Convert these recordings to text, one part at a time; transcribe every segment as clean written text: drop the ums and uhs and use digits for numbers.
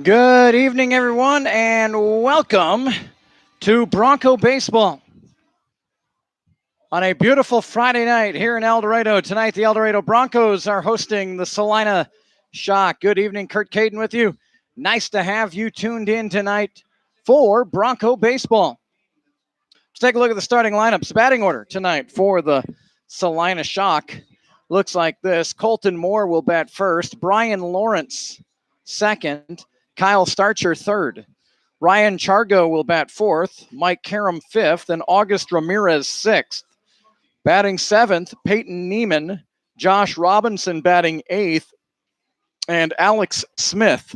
Good evening, everyone, and welcome to Bronco Baseball on a beautiful Friday night here in El Dorado. Tonight, the El Dorado Broncos are hosting the Salina Shock. Good evening, Kurt Caden with you. Nice to have you tuned in tonight for Bronco Baseball. Let's take a look at the starting lineups. Batting order tonight for the Salina Shock looks like this. Colton Moore will bat first. Bryan Lawrence second. Kyle Starcher third. Ryan Chargo will bat fourth. Mike Karam fifth. And August Ramirez sixth. Batting seventh, Peyton Neiman. Josh Robinson batting eighth. And Alex Smith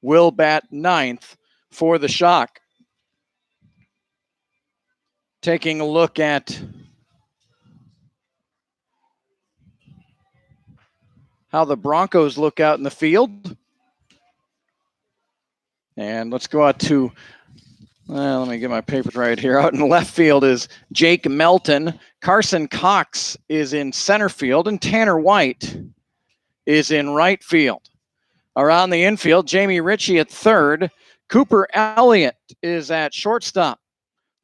will bat ninth for the Shock. Taking a look at how the Broncos look out in the field. And let's go out to, let me get my papers right here. Out in the left field is Jake Melton. Carson Cox is in center field, and Tanner White is in right field. Around the infield, Jamie Richie at third. Cooper Elliott is at shortstop.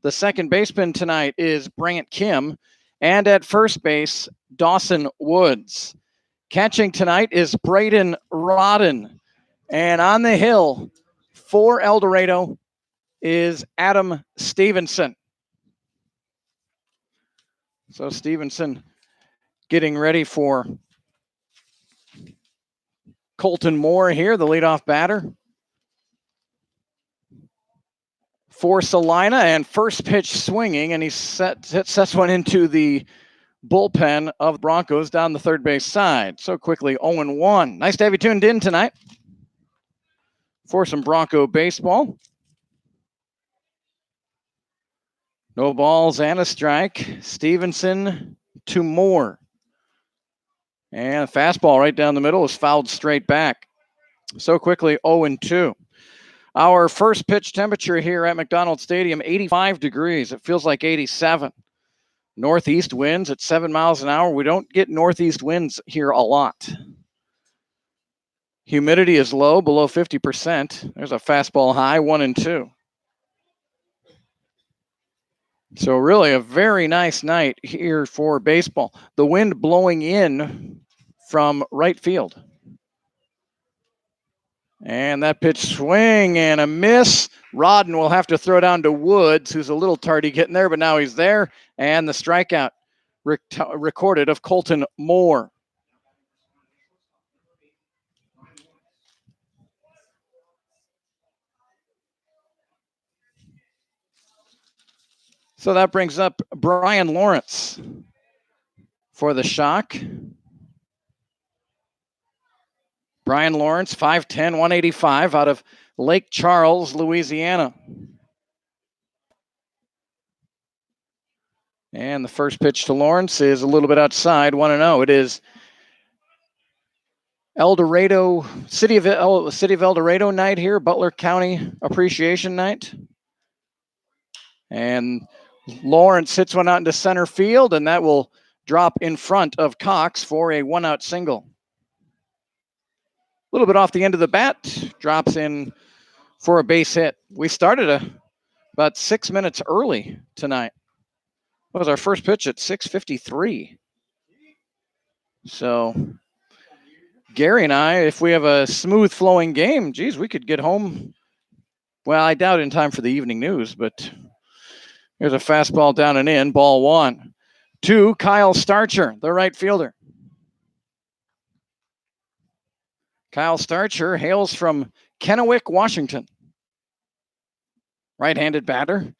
The second baseman tonight is Brant Kim. And at first base, Dawson Woods. Catching tonight is Braden Rodden. And on the hill for El Dorado is Adam Stevenson. So Stevenson getting ready for Colton Moore here, the leadoff batter for Salina, and first pitch swinging, and he sets one into the bullpen of Broncos down the third base side. So quickly 0-1. Nice to have you tuned in tonight for some Bronco baseball. No balls and a strike. Stevenson to Moore. And a fastball right down the middle is fouled straight back. So quickly 0-2. Our first pitch temperature here at McDonald Stadium, 85 degrees. It feels like 87. Northeast winds at 7 miles an hour. We don't get northeast winds here a lot. Humidity is low, below 50%. There's a fastball high, 1-2. So really a very nice night here for baseball. The wind blowing in from right field. And that pitch swing and a miss. Rodden will have to throw down to Woods, who's a little tardy getting there, but now he's there. And the strikeout recorded of Colton Moore. So that brings up Bryan Lawrence for the Shock. Bryan Lawrence, 5'10", 185 out of Lake Charles, Louisiana. And the first pitch to Lawrence is a little bit outside, 1-0. It is El Dorado, City of El Dorado night here, Butler County Appreciation Night. And Lawrence hits one out into center field, and that will drop in front of Cox for a one-out single. A little bit off the end of the bat, drops in for a base hit. We started about 6 minutes early tonight. It was our first pitch at 6:53. So Gary and I, if we have a smooth flowing game, geez, we could get home. Well, I doubt in time for the evening news, but here's a fastball down and in, ball one. To Kyle Starcher, the right fielder. Kyle Starcher hails from Kennewick, Washington. Right-handed batter.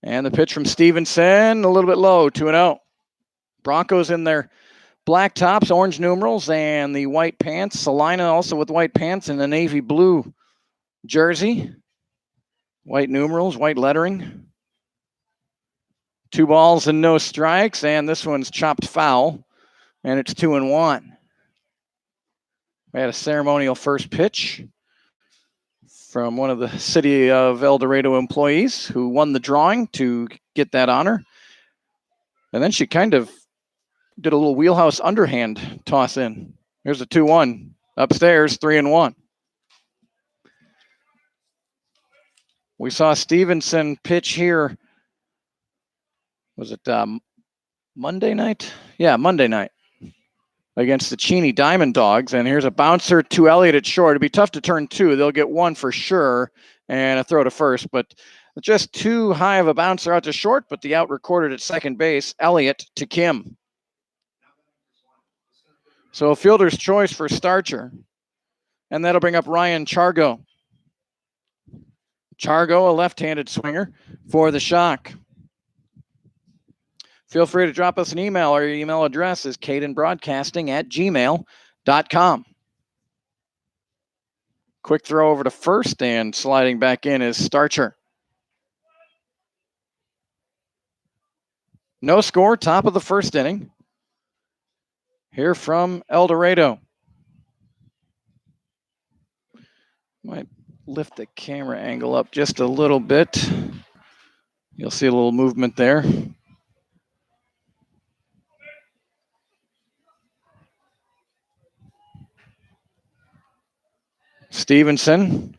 And the pitch from Stevenson, a little bit low, 2-0. Broncos in their black tops, orange numerals, and the white pants. Salina also with white pants and the navy blue jersey. White numerals, white lettering. 2 balls and no strikes, and this one's chopped foul, and it's 2-1. We had a ceremonial first pitch from one of the City of El Dorado employees who won the drawing to get that honor. And then she kind of did a little wheelhouse underhand toss in. Here's a 2-1 upstairs, 3-1. We saw Stevenson pitch here. Was it Monday night? Yeah, Monday night against the Cheney Diamond Dogs. And here's a bouncer to Elliott at short. It'd be tough to turn two. They'll get one for sure and a throw to first, but just too high of a bouncer out to short, but the out recorded at second base. Elliott to Kim. So a fielder's choice for Starcher. And that'll bring up Ryan Chargo. Chargo, a left-handed swinger for the Shock. Feel free to drop us an email. Our email address is cadenbroadcasting@gmail.com. Quick throw over to first, and sliding back in is Starcher. No score, top of the first inning. Here from El Dorado. Might lift the camera angle up just a little bit. You'll see a little movement there. Stevenson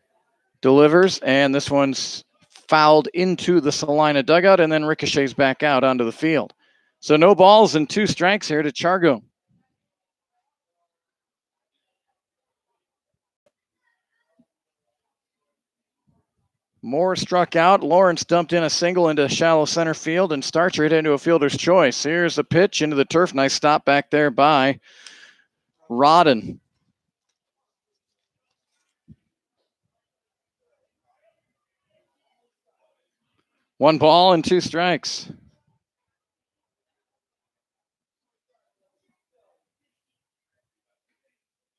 delivers, and this one's fouled into the Salina dugout and then ricochets back out onto the field. So no balls and 2 strikes here to Chargo. Moore struck out. Lawrence dumped in a single into shallow center field, and Starcher hit into a fielder's choice. Here's a pitch into the turf. Nice stop back there by Rodden. One ball and 2 strikes.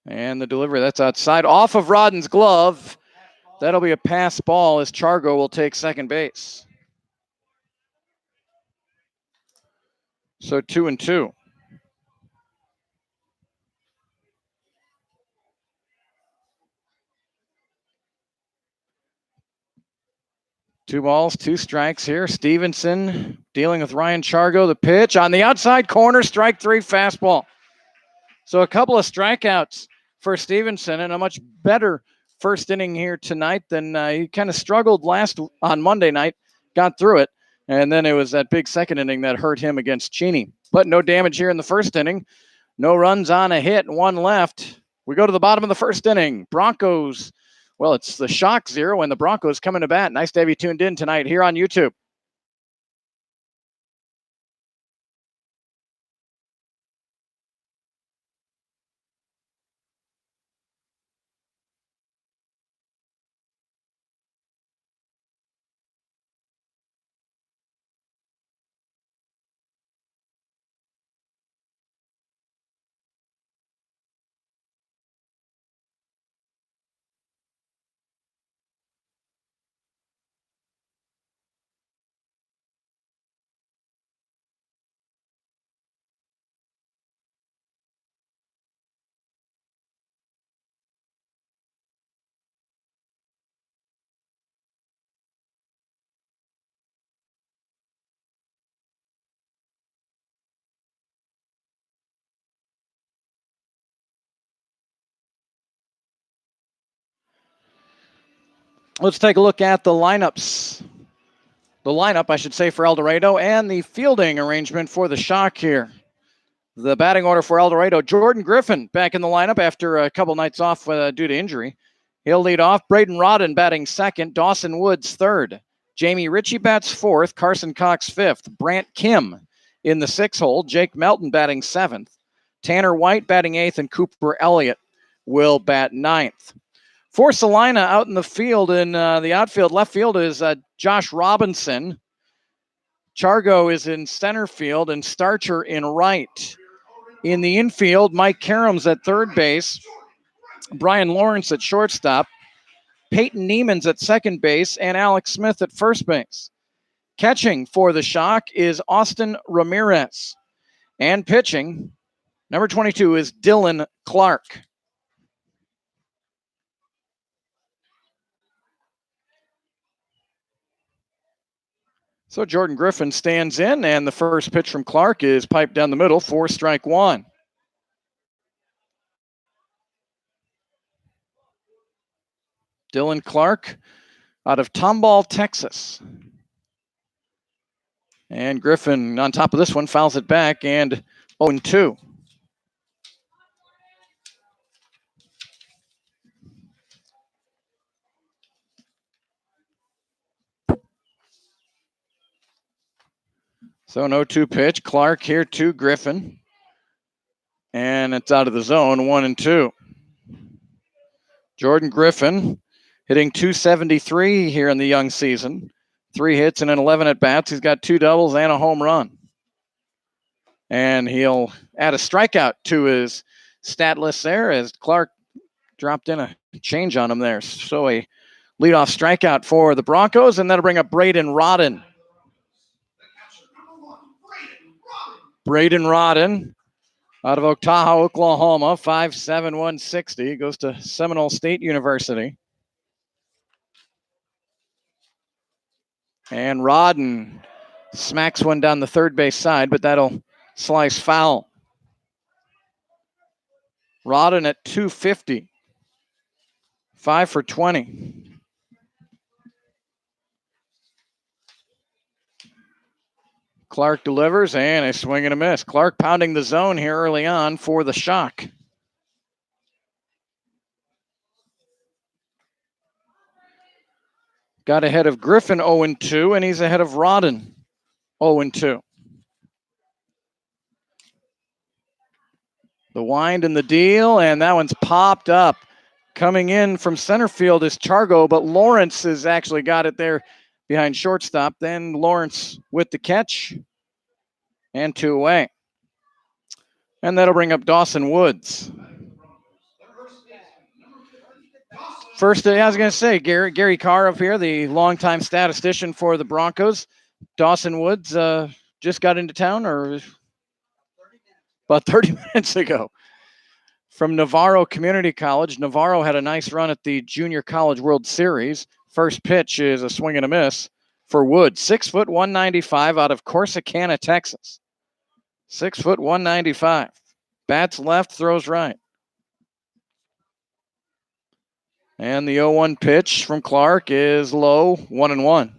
And the delivery, that's outside, off of Rodden's glove. That'll be a pass ball as Chargo will take second base. So 2-2. Two balls, 2 strikes here. Stevenson dealing with Ryan Chargo. The pitch on the outside corner, strike 3 fastball. So a couple of strikeouts for Stevenson and a much better first inning here tonight than he kind of struggled on Monday night, got through it. And then it was that big second inning that hurt him against Cheney. But no damage here in the first inning. No runs on a hit, 1 left. We go to the bottom of the first inning. Broncos. Well, it's the Shock 0 and the Broncos coming to bat. Nice to have you tuned in tonight here on YouTube. Let's take a look at the lineups. The lineup, I should say, for El Dorado and the fielding arrangement for the Shock here. The batting order for El Dorado, Jordan Griffin back in the lineup after a couple nights off due to injury. He'll lead off. Braden Rodden batting second. Dawson Woods third. Jamie Richie bats fourth. Carson Cox fifth. Brant Kim in the 6 hole. Jake Melton batting seventh. Tanner White batting eighth, and Cooper Elliott will bat ninth. For Salina out in the field, in the outfield, left field is Josh Robinson. Chargo is in center field and Starcher in right. In the infield, Mike Karams at third base. Bryan Lawrence at shortstop. Peyton Neiman's at second base and Alex Smith at first base. Catching for the Shock is Austin Ramirez. And pitching, number 22 is Dylan Clark. So Jordan Griffin stands in, and the first pitch from Clark is piped down the middle for strike 1. Dylan Clark out of Tomball, Texas. And Griffin on top of this one fouls it back and 0-2. So an 0-2 pitch. Clark here to Griffin. And it's out of the zone, 1-2. Jordan Griffin hitting .273 here in the young season. 3 hits and an 11 at-bats. He's got 2 doubles and a home run. And he'll add a strikeout to his stat list there as Clark dropped in a change on him there. So a leadoff strikeout for the Broncos, and that'll bring up Braden Rodden. Braden Rodden out of Otaha, Oklahoma, 5'7", 160, goes to Seminole State University. And Rodden smacks one down the third base side, but that'll slice foul. Rodden at 250, 5 for 20. Clark delivers, and a swing and a miss. Clark pounding the zone here early on for the shock. Got ahead of Griffin 0-2, and he's ahead of Rodden 0-2. The wind and the deal, and that one's popped up. Coming in from center field is Chargo, but Lawrence has actually got it there behind shortstop. Then Lawrence with the catch, and 2 away. And that'll bring up Dawson Woods. First, I was going to say, Gary Carr up here, the longtime statistician for the Broncos. Dawson Woods just got into town, or about 30 minutes ago. From Navarro Community College. Navarro had a nice run at the Junior College World Series. First pitch is a swing and a miss for Woods. 6 foot 195 out of Corsicana, Texas. 6 foot 195. Bats left, throws right. And the 0-1 pitch from Clark is low, 1-1.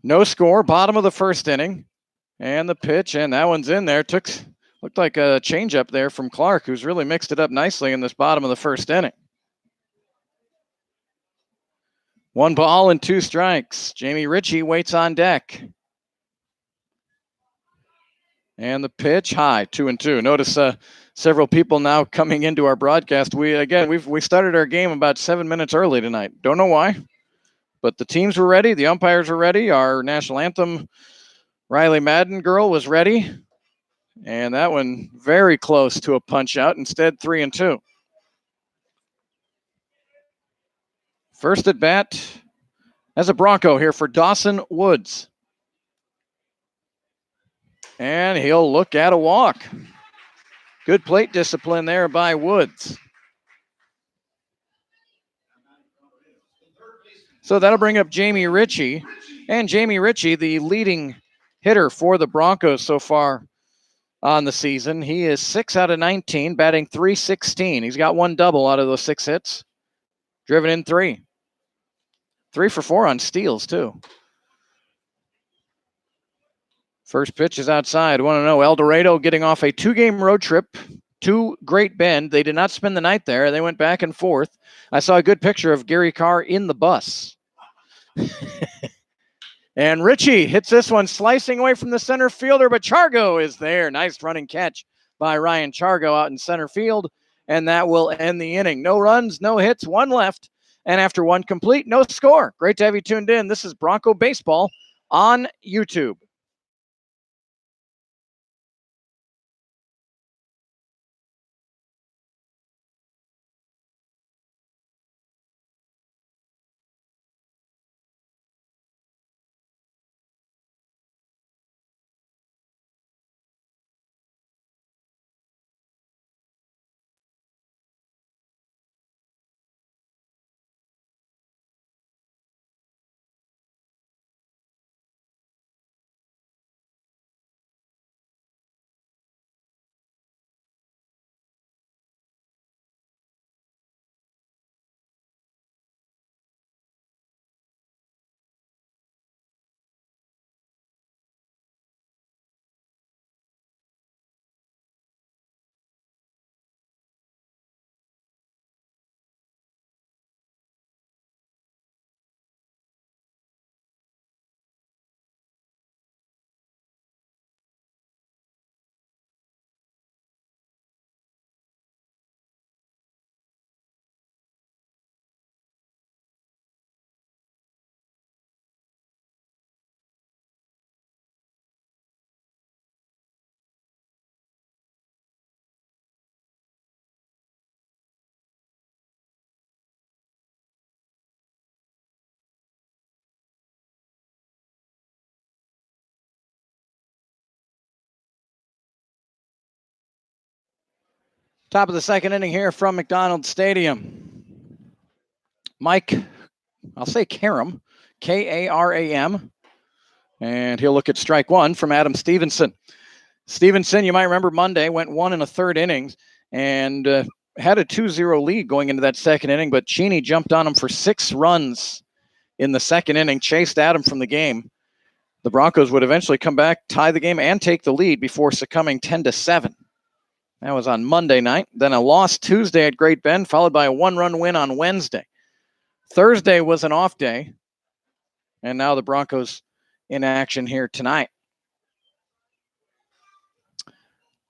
No score, bottom of the first inning. And the pitch, and that one's in there. Looked like a changeup there from Clark, who's really mixed it up nicely in this bottom of the first inning. 1 ball and 2 strikes. Jamie Richie waits on deck. And the pitch high, 2-2. Notice several people now coming into our broadcast. We started our game about 7 minutes early tonight. Don't know why, but the teams were ready. The umpires were ready. Our national anthem, Riley Madden girl, was ready. And that one very close to a punch out. Instead, 3-2. First at bat as a Bronco here for Dawson Woods. And he'll look at a walk. Good plate discipline there by Woods. So that'll bring up Jamie Richie. And Jamie Richie, the leading hitter for the Broncos so far on the season. He is 6 out of 19, batting .316. He's got 1 double out of those 6 hits. Driven in 3. 3 for 4 on steals, too. First pitch is outside. 1-0. El Dorado getting off a 2-game road trip to Great Bend. They did not spend the night there. They went back and forth. I saw a good picture of Gary Carr in the bus. And Richie hits this one slicing away from the center fielder, but Chargo is there. Nice running catch by Ryan Chargo out in center field, and that will end the inning. No runs, no hits, 1 left, and after 1 complete, no score. Great to have you tuned in. This is Bronco Baseball on YouTube. Top of the second inning here from McDonald Stadium. Mike, I'll say Karam, K-A-R-A-M, and he'll look at strike one from Adam Stevenson. Stevenson, you might remember Monday, went 1 1/3 innings and had a 2-0 lead going into that second inning, but Cheney jumped on him for 6 runs in the second inning, chased Adam from the game. The Broncos would eventually come back, tie the game, and take the lead before succumbing 10-7. That was on Monday night. Then a loss Tuesday at Great Bend, followed by a 1-run win on Wednesday. Thursday was an off day, and now the Broncos in action here tonight.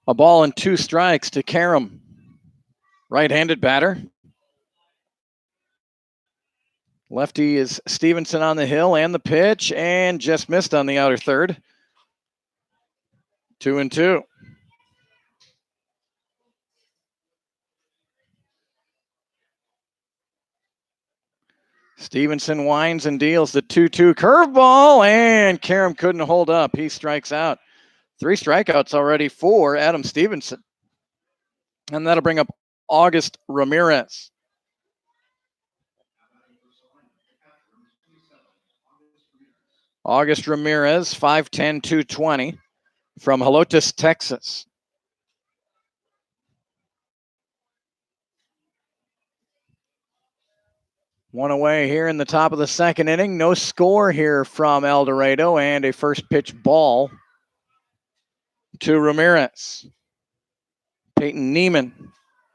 A ball and 2 strikes to Karam. Right-handed batter. Lefty is Stevenson on the hill, and the pitch, and just missed on the outer third. 2-2. Stevenson winds and deals the 2-2 curveball, and Karam couldn't hold up. He strikes out. 3 strikeouts already for Adam Stevenson. And that'll bring up August Ramirez. August Ramirez, 5'10", 220, from Helotes, Texas. One away here in the top of the second inning. No score here from El Dorado, and a first pitch ball to Ramirez. Peyton Neiman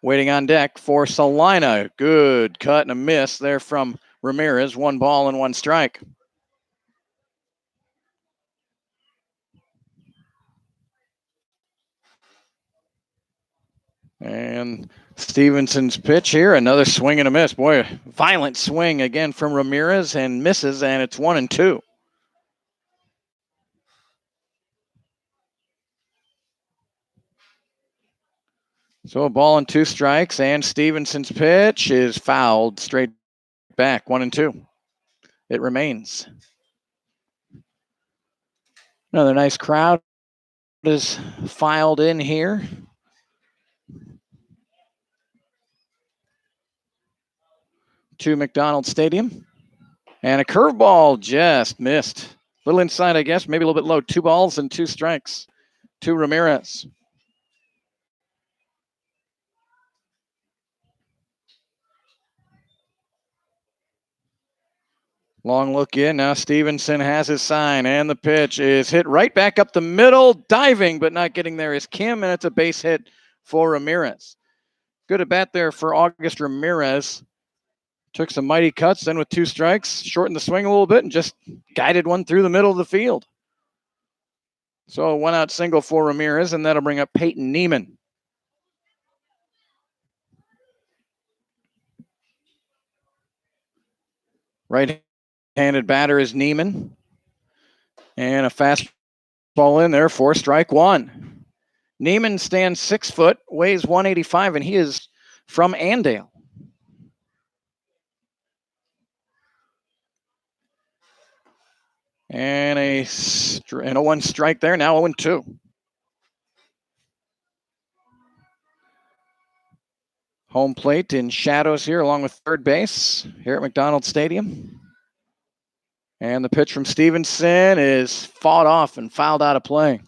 waiting on deck for Salina. Good cut and a miss there from Ramirez. 1 ball and 1 strike. And Stevenson's pitch here, another swing and a miss. Boy, violent swing again from Ramirez and misses, and it's 1-2. So a ball and 2 strikes, and Stevenson's pitch is fouled straight back, 1-2. It remains. Another nice crowd is filed in here. To McDonald Stadium. And a curveball just missed. A little inside, I guess, maybe a little bit low. 2 balls and 2 strikes to Ramirez. Long look in. Now Stevenson has his sign, and the pitch is hit right back up the middle. Diving, but not getting there is Kim, and it's a base hit for Ramirez. Good at bat there for August Ramirez. Took some mighty cuts, then with 2 strikes, shortened the swing a little bit, and just guided one through the middle of the field. So a 1-out single for Ramirez, and that'll bring up Peyton Neiman. Right-handed batter is Neiman. And a fastball in there for strike 1. Neiman stands 6 foot, weighs 185, and he is from Andale. And a 1 strike there, now 0-2. Home plate in shadows here along with third base here at McDonald Stadium. And the pitch from Stevenson is fought off and fouled out of play.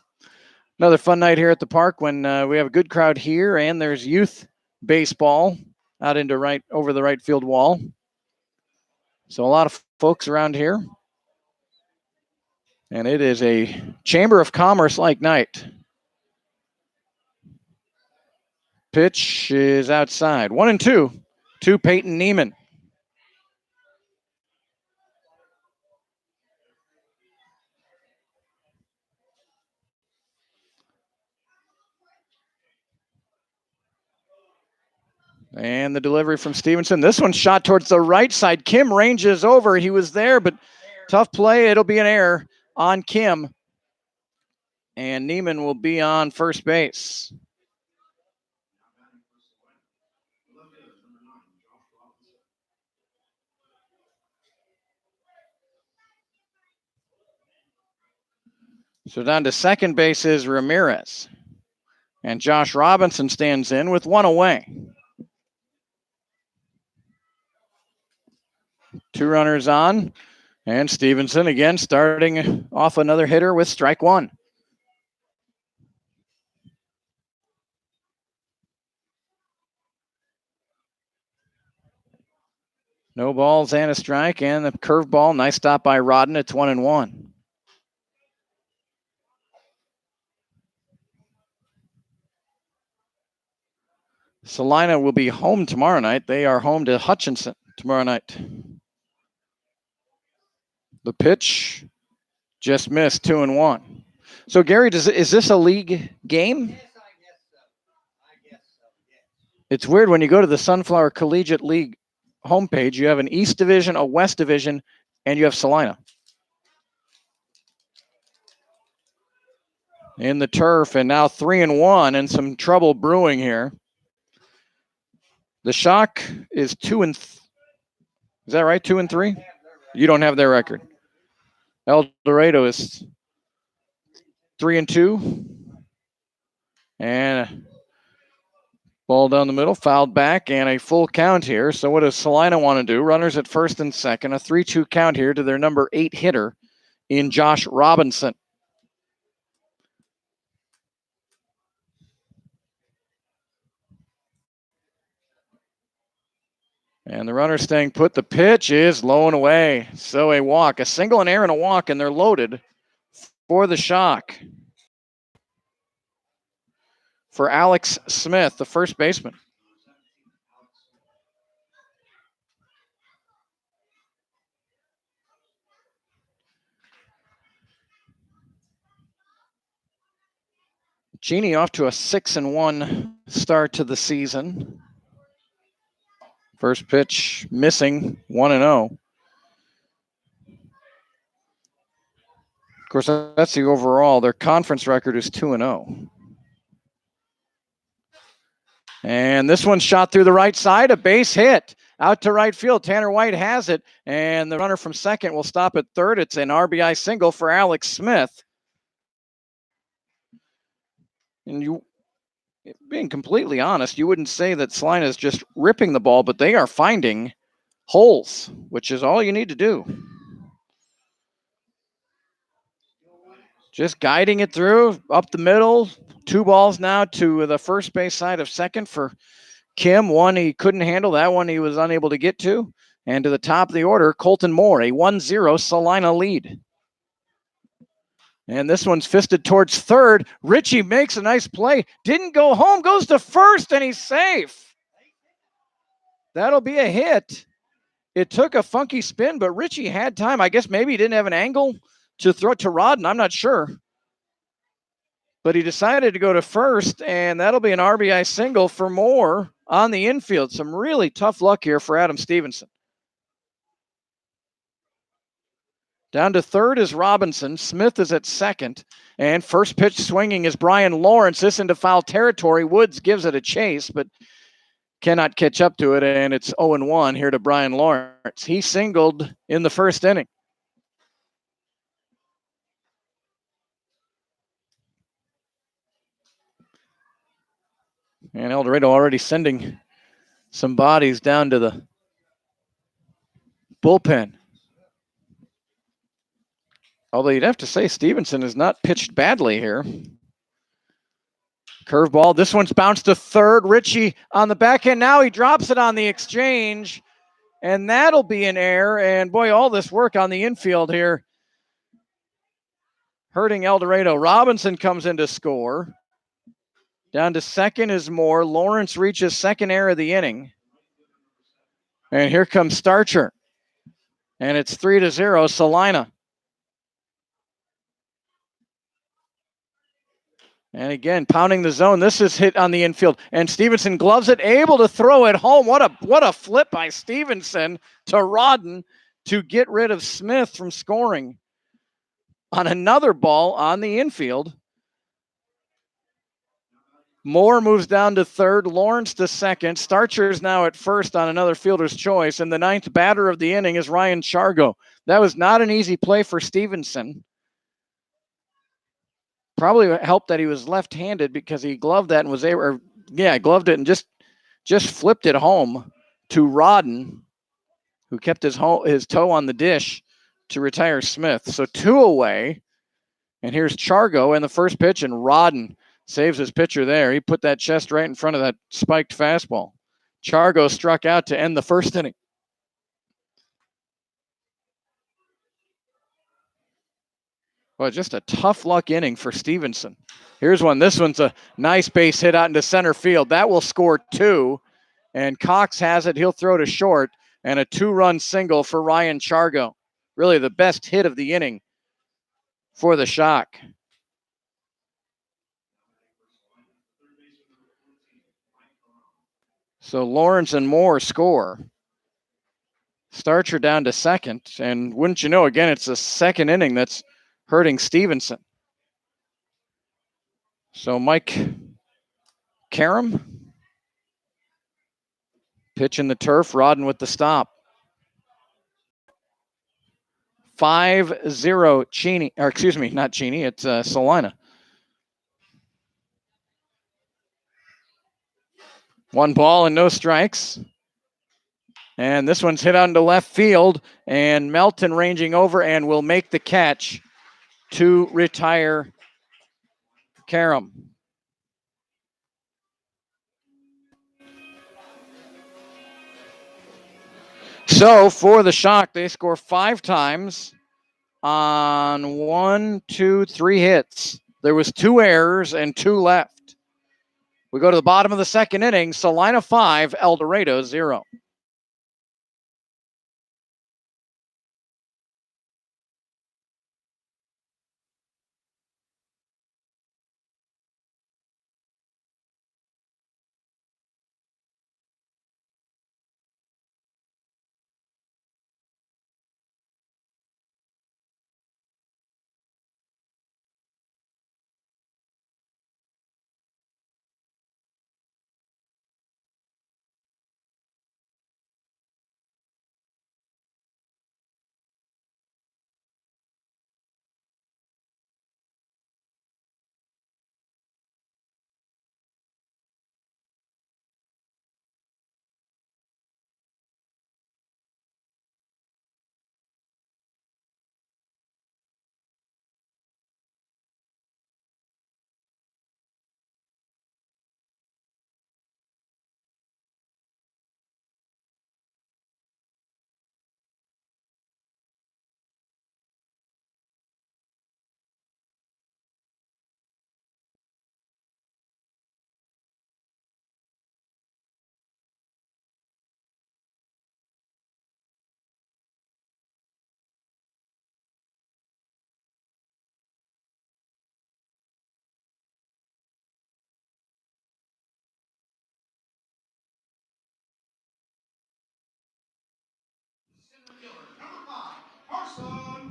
Another fun night here at the park when we have a good crowd here, and there's youth baseball out into over the right field wall. So a lot of folks around here. And it is a Chamber of Commerce-like night. Pitch is outside. 1-2 to Peyton Neiman. And the delivery from Stevenson. This one's shot towards the right side. Kim ranges over. He was there, but tough play. It'll be an error on Kim. And Neiman will be on first base. So down to second base is Ramirez. And Josh Robinson stands in with one away. 2 runners on. And Stevenson again starting off another hitter with strike 1. No balls and a strike, and the curveball. Nice stop by Rodden. It's 1-1. Salina will be home tomorrow night. They are home to Hutchinson tomorrow night. The pitch just missed, 2-1. So, Gary, is this a league game? Yes, I guess so. It's weird when you go to the Sunflower Collegiate League homepage, you have an East Division, a West Division, and you have Salina. In the turf, and now 3-1, and some trouble brewing here. The Shock is 2 and is that right? 2 and 3? You don't have their record. El Dorado is 3 and 2. And ball down the middle, fouled back, and a full count here. So what does Salina want to do? Runners at first and second, a 3-2 count here to their number 8 hitter in Josh Robinson. And the runner staying put. The pitch is low and away. So a walk, a single, an error, and a walk, and they're loaded for the Shock. For Alex Smith, the first baseman. Genie off to a 6-1 start to the season. First pitch missing, 1-0. Of course, that's the overall. Their conference record is 2-0. And this one's shot through the right side, a base hit out to right field. Tanner White has it, and the runner from second will stop at third. It's an RBI single for Alex Smith. And you, being completely honest, you wouldn't say that Salina is just ripping the ball, but they are finding holes, which is all you need to do. Just guiding it through, up the middle. 2 balls now to the first base side of second for Kim. One he couldn't handle, that one he was unable to get to. And to the top of the order, Colton Moore, a 1-0 Salina lead. And this one's fisted towards third. Richie makes a nice play. Didn't go home, goes to first, and he's safe. That'll be a hit. It took a funky spin, but Richie had time. I guess maybe he didn't have an angle to throw to Rodden. I'm not sure. But he decided to go to first, and that'll be an RBI single for Moore on the infield. Some really tough luck here for Adam Stevenson. Down to third is Robinson. Smith is at second. And first pitch swinging is Bryan Lawrence. This into foul territory. Woods gives it a chase, but cannot catch up to it. And it's 0-1 here to Bryan Lawrence. He singled in the first inning. And El Dorado already sending some bodies down to the bullpen. Although you'd have to say Stevenson has not pitched badly here. Curveball. This one's bounced to third. Richie on the back end. Now he drops it on the exchange. And that'll be an error. And boy, all this work on the infield here hurting El Dorado. Robinson comes in to score. Down to second is Moore. Lawrence reaches second error of the inning. And here comes Starcher. And it's 3-0 Salina. And again, pounding the zone. This is hit on the infield. And Stevenson gloves it, able to throw it home. What a flip by Stevenson to Rodden to get rid of Smith from scoring on another ball on the infield. Moore moves down to third. Lawrence to second. Starcher's now at first on another fielder's choice. And the ninth batter of the inning is Ryan Chargo. That was not an easy play for Stevenson. probably helped that he was left-handed because he gloved that and was able, gloved it and just flipped it home to Rodden, who kept his toe on the dish to retire Smith. So 2 away. And here's Chargo in the first pitch, and Rodden saves his pitcher there. He put that chest right in front of that spiked fastball. Chargo struck out to end the first inning. Well, just a tough luck inning for Stevenson. Here's one. This one's a nice base hit out into center field. That will score 2. And Cox has it. He'll throw to short. And a 2-run single for Ryan Chargo. Really the best hit of the inning for the Shock. So Lawrence and Moore score. Starcher down to second. And wouldn't you know, again, it's the second inning that's hurting Stevenson. So Mike Karam pitching the turf, Rodden with the stop. 5-0 Cheney, or excuse me, not Cheney, it's Salina. 1 ball and no strikes. And this one's hit out into left field, and Melton ranging over and will make the catch to retire Karam. So for the Shock, they score 5 times on 1, 2, 3 hits. There was 2 errors and 2 left. We go to the bottom of the second inning. Salina 5, El Dorado 0.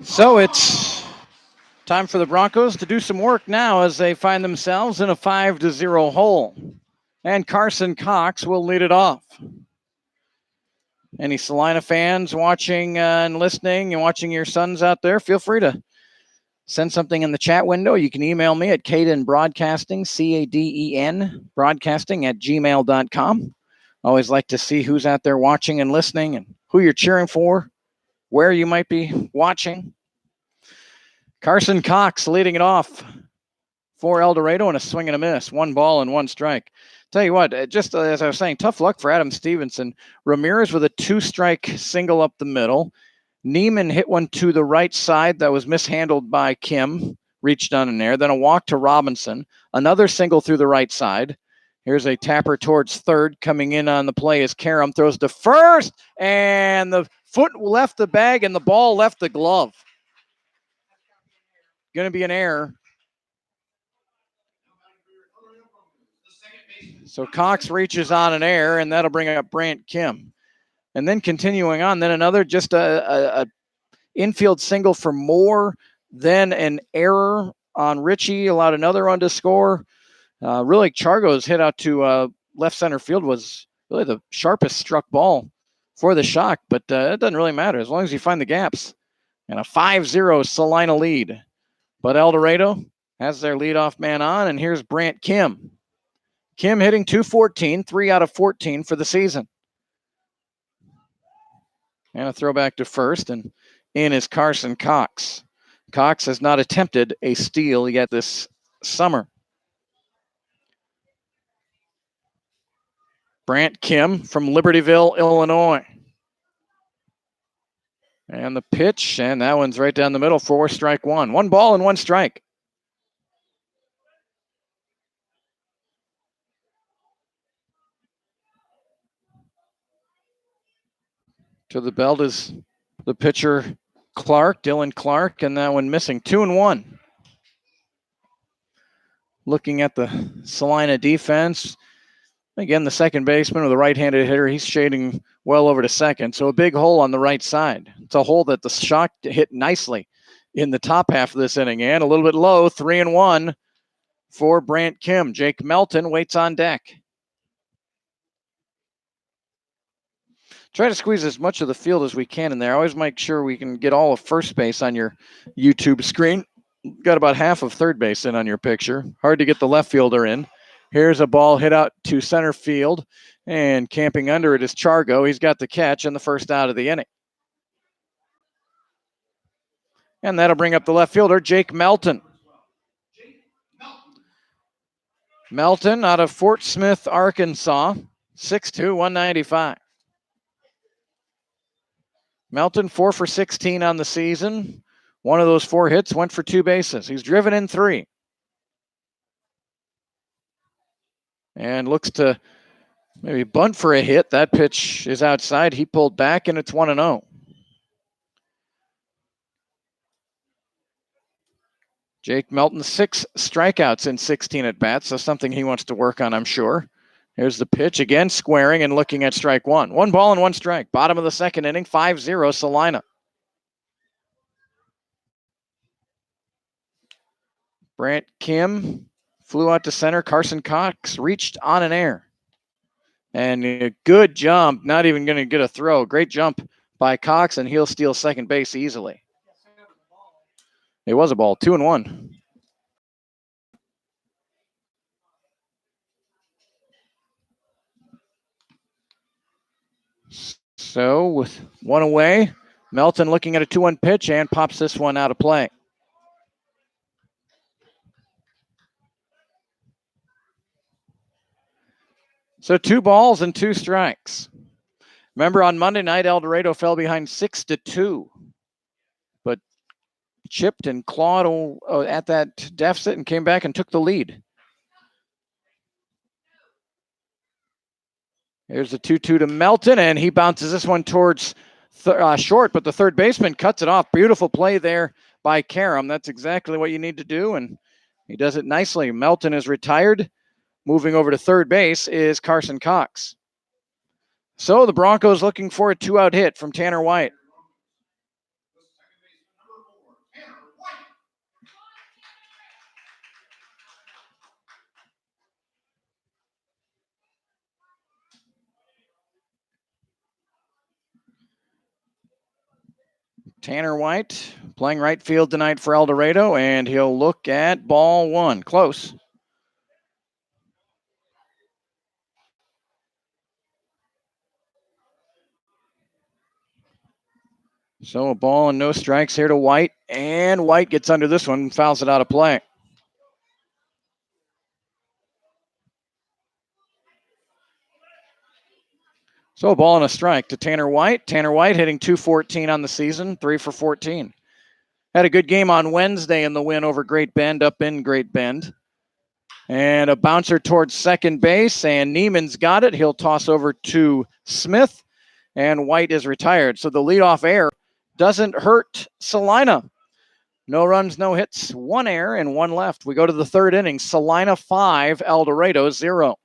So it's time for the Broncos to do some work now as they find themselves in a 5-0 hole. And Carson Cox will lead it off. Any Salina fans watching and listening and watching your sons out there, feel free to send something in the chat window. You can email me at Caden Broadcasting, CADEN, broadcasting @gmail.com. Always like to see who's out there watching and listening and who you're cheering for, where you might be watching. Carson Cox leading it off for El Dorado and a swing and a miss. 1 ball and 1 strike. Tell you what, just as I was saying, tough luck for Adam Stevenson. Ramirez with a 2-strike single up the middle. Neiman hit one to the right side that was mishandled by Kim. Reached on in there. Then a walk to Robinson. Another single through the right side. Here's a tapper towards third. Coming in on the play as Karam throws to first. And the foot left the bag and the ball left the glove. Going to be an error. So Cox reaches on an error, and that'll bring up Brant Kim. And then continuing on, then another just a infield single for Moore, then an error on Richie, allowed another run to score. Really, Chargo's hit out to left center field was really the sharpest struck ball for the Shock, but it doesn't really matter as long as you find the gaps. And a 5-0 Salina lead. But El Dorado has their leadoff man on, and here's Brant Kim. Kim hitting .214, 3 out of 14 for the season. And a throwback to first, and in is Carson Cox. Cox has not attempted a steal yet this summer. Brant Kim from Libertyville, Illinois. And the pitch, and that one's right down the middle for strike one. 1 ball and 1 strike. To the belt is the pitcher Dylan Clark, and that one missing. 2-1. Looking at the Salina defense, again, the second baseman with a right-handed hitter, he's shading well over to second. So a big hole on the right side. It's a hole that the Shock hit nicely in the top half of this inning. And a little bit low, 3-1 for Brant Kim. Jake Melton waits on deck. Try to squeeze as much of the field as we can in there. Always make sure we can get all of first base on your YouTube screen. Got about half of third base in on your picture. Hard to get the left fielder in. Here's a ball hit out to center field, and camping under it is Chargo. He's got the catch and the first out of the inning. And that'll bring up the left fielder, Jake Melton. Melton out of Fort Smith, Arkansas, 6'2", 195. Melton 4 for 16 on the season. One of those 4 hits went for 2 bases. He's driven in 3. And looks to maybe bunt for a hit. That pitch is outside. He pulled back, and it's 1-0. Jake Melton, 6 strikeouts in 16 at-bats. So something he wants to work on, I'm sure. Here's the pitch again, squaring and looking at strike 1. 1 ball and 1 strike. Bottom of the second inning, 5-0 Salina. Brant Kim flew out to center. Carson Cox reached on an error. And a good jump, not even going to get a throw. Great jump by Cox, and he'll steal second base easily. It was a ball, 2-1. So with 1 away, Melton looking at a 2-1 pitch and pops this one out of play. So 2 balls and 2 strikes. Remember, on Monday night, El Dorado fell behind 6-2, but chipped and clawed at that deficit and came back and took the lead. Here's the 2-2 to Melton, and he bounces this one towards short, but the third baseman cuts it off. Beautiful play there by Karam. That's exactly what you need to do, and he does it nicely. Melton is retired. Moving over to third base is Carson Cox. So the Broncos looking for a 2-out hit from Tanner White. Tanner White playing right field tonight for El Dorado, and he'll look at ball 1. Close. So a ball and no strikes here to White, and White gets under this one and fouls it out of play. So a ball and a strike to Tanner White. Tanner White hitting .214 on the season, 3 for 14. Had a good game on Wednesday in the win over Great Bend up in Great Bend. And a bouncer towards second base, and Neiman's got it. He'll toss over to Smith, and White is retired. So the leadoff error doesn't hurt Salina. No runs, no hits, 1 error, and 1 left. We go to the third inning. Salina 5, El Dorado 0.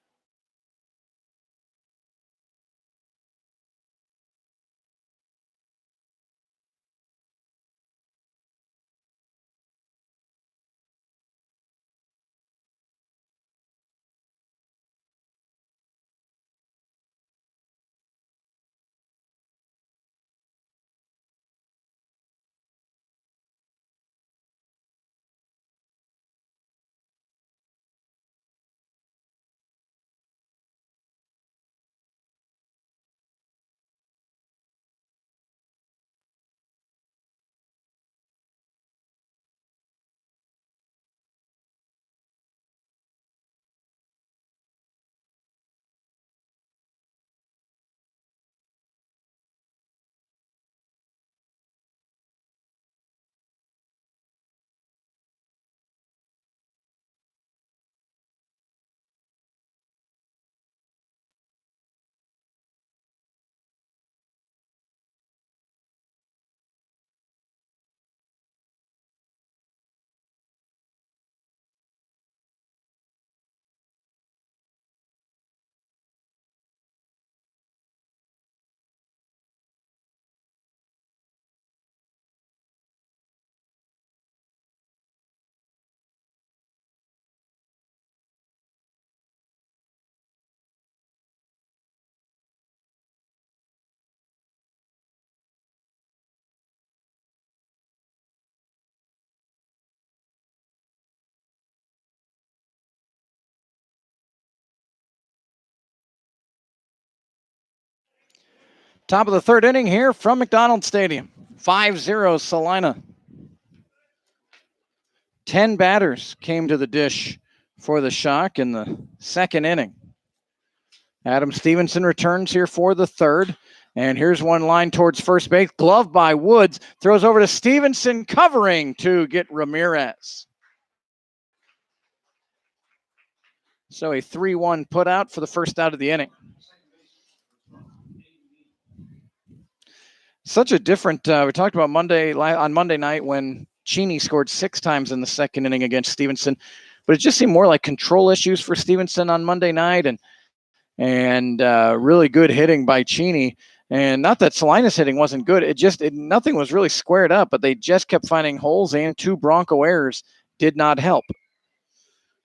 Top of the third inning here from McDonald Stadium. 5-0 Salina. 10 batters came to the dish for the Shock in the second inning. Adam Stevenson returns here for the third. And here's one line towards first base. Glove by Woods. Throws over to Stevenson, covering to get Ramirez. So a 3-1 put out for the first out of the inning. Such a different, we talked about on Monday night when Cheney scored 6 times in the second inning against Stevenson, but it just seemed more like control issues for Stevenson on Monday night and really good hitting by Cheney. And not that Salina's hitting wasn't good. Nothing was really squared up, but they just kept finding holes, and 2 Bronco errors did not help.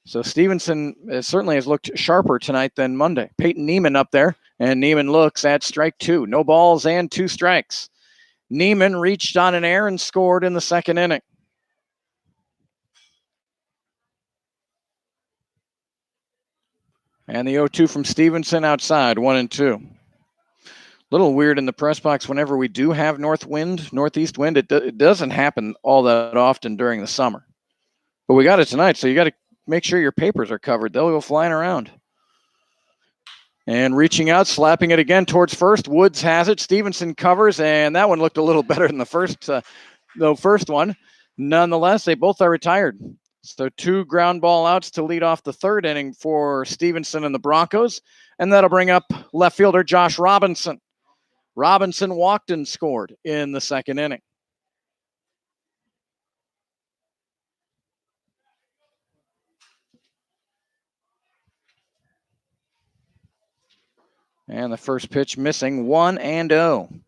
So Stevenson certainly has looked sharper tonight than Monday. Peyton Neiman up there, and Neiman looks at strike 2. No balls and 2 strikes. Neiman reached on an error and scored in the second inning. And the 0-2 from Stevenson outside, 1-2. Little weird in the press box whenever we do have northeast wind. It doesn't happen all that often during the summer. But we got it tonight, so you got to make sure your papers are covered. They'll go flying around. And reaching out, slapping it again towards first. Woods has it. Stevenson covers, and that one looked a little better than the first one. Nonetheless, they both are retired. So 2 ground ball outs to lead off the third inning for Stevenson and the Broncos. And that'll bring up left fielder Josh Robinson. Robinson walked and scored in the second inning. And the first pitch missing, 1-0.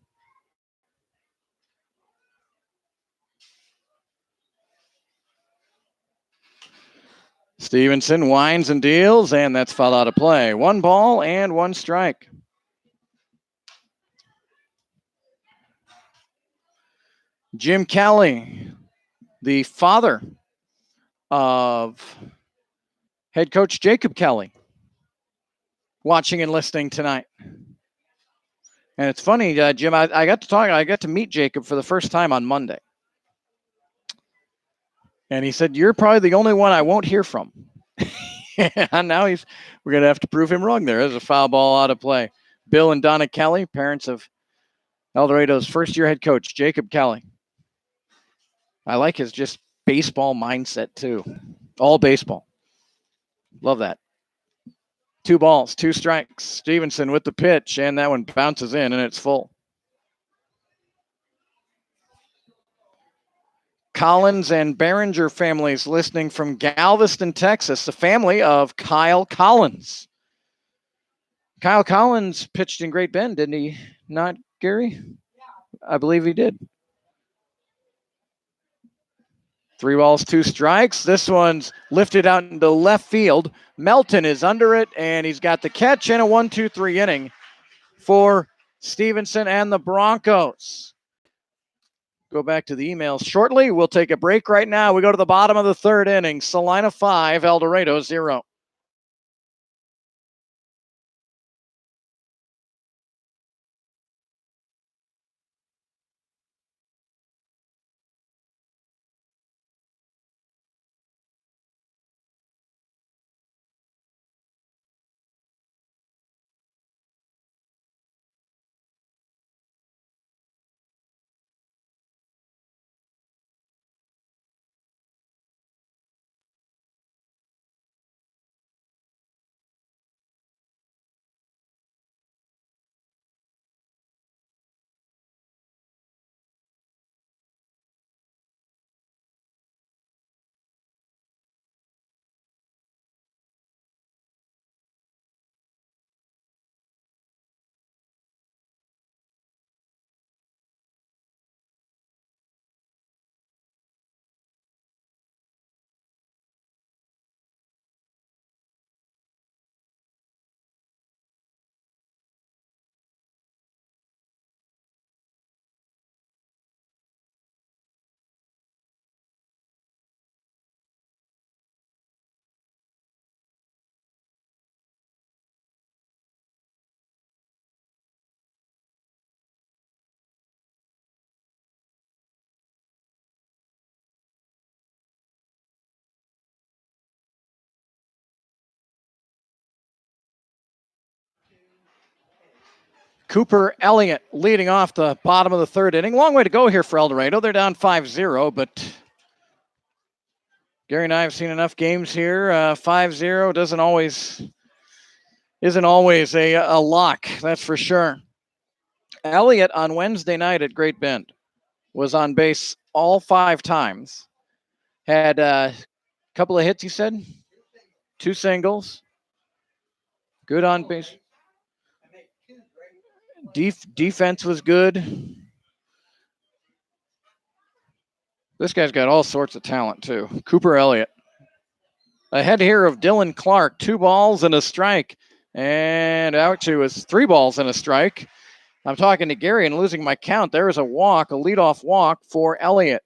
Stevenson winds and deals, and that's foul out of play. 1 ball and 1 strike. Jim Kelly, the father of head coach Jacob Kelly, watching and listening tonight. And it's funny, Jim, I got to meet Jacob for the first time on Monday. And he said, "You're probably the only one I won't hear from." And now we're going to have to prove him wrong there. There's a foul ball out of play. Bill and Donna Kelly, parents of El Dorado's first-year head coach, Jacob Kelly. I like his just baseball mindset, too. All baseball. Love that. 2 balls, 2 strikes. Stevenson with the pitch, and that one bounces in, and it's full. Collins and Behringer families listening from Galveston, Texas, the family of Kyle Collins. Kyle Collins pitched in Great Bend, didn't he not, Gary? Yeah. I believe he did. 3 balls, 2 strikes. This one's lifted out into left field. Melton is under it, and he's got the catch and a 1-2-3 inning for Stevenson and the Broncos. Go back to the emails shortly. We'll take a break right now. We go to the bottom of the third inning. Salina 5, El Dorado 0. Cooper Elliott leading off the bottom of the third inning. Long way to go here for El Dorado. They're down 5-0, but Gary and I have seen enough games here. 5-0 isn't always a lock, that's for sure. Elliott on Wednesday night at Great Bend was on base all 5 times. Had a couple of hits, he said. 2 singles. Good on base. Defense was good. This guy's got all sorts of talent, too. Cooper Elliott. Ahead here of Dylan Clark. 2 balls and a strike. And out to is 3 balls and a strike. I'm talking to Gary and losing my count. There is a walk, a leadoff walk for Elliott.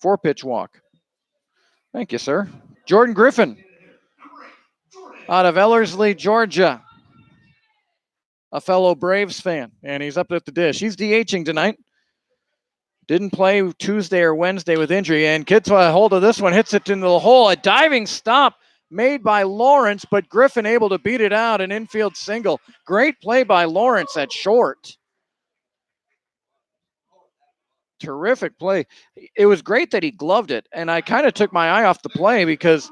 4-pitch walk. Thank you, sir. Jordan Griffin out of Ellerslie, Georgia. A fellow Braves fan, and he's up at the dish. He's DHing tonight. Didn't play Tuesday or Wednesday with injury, and gets a hold of this one, hits it into the hole. A diving stop made by Lawrence, but Griffin able to beat it out, an infield single. Great play by Lawrence at short. Terrific play. It was great that he gloved it, and I kind of took my eye off the play because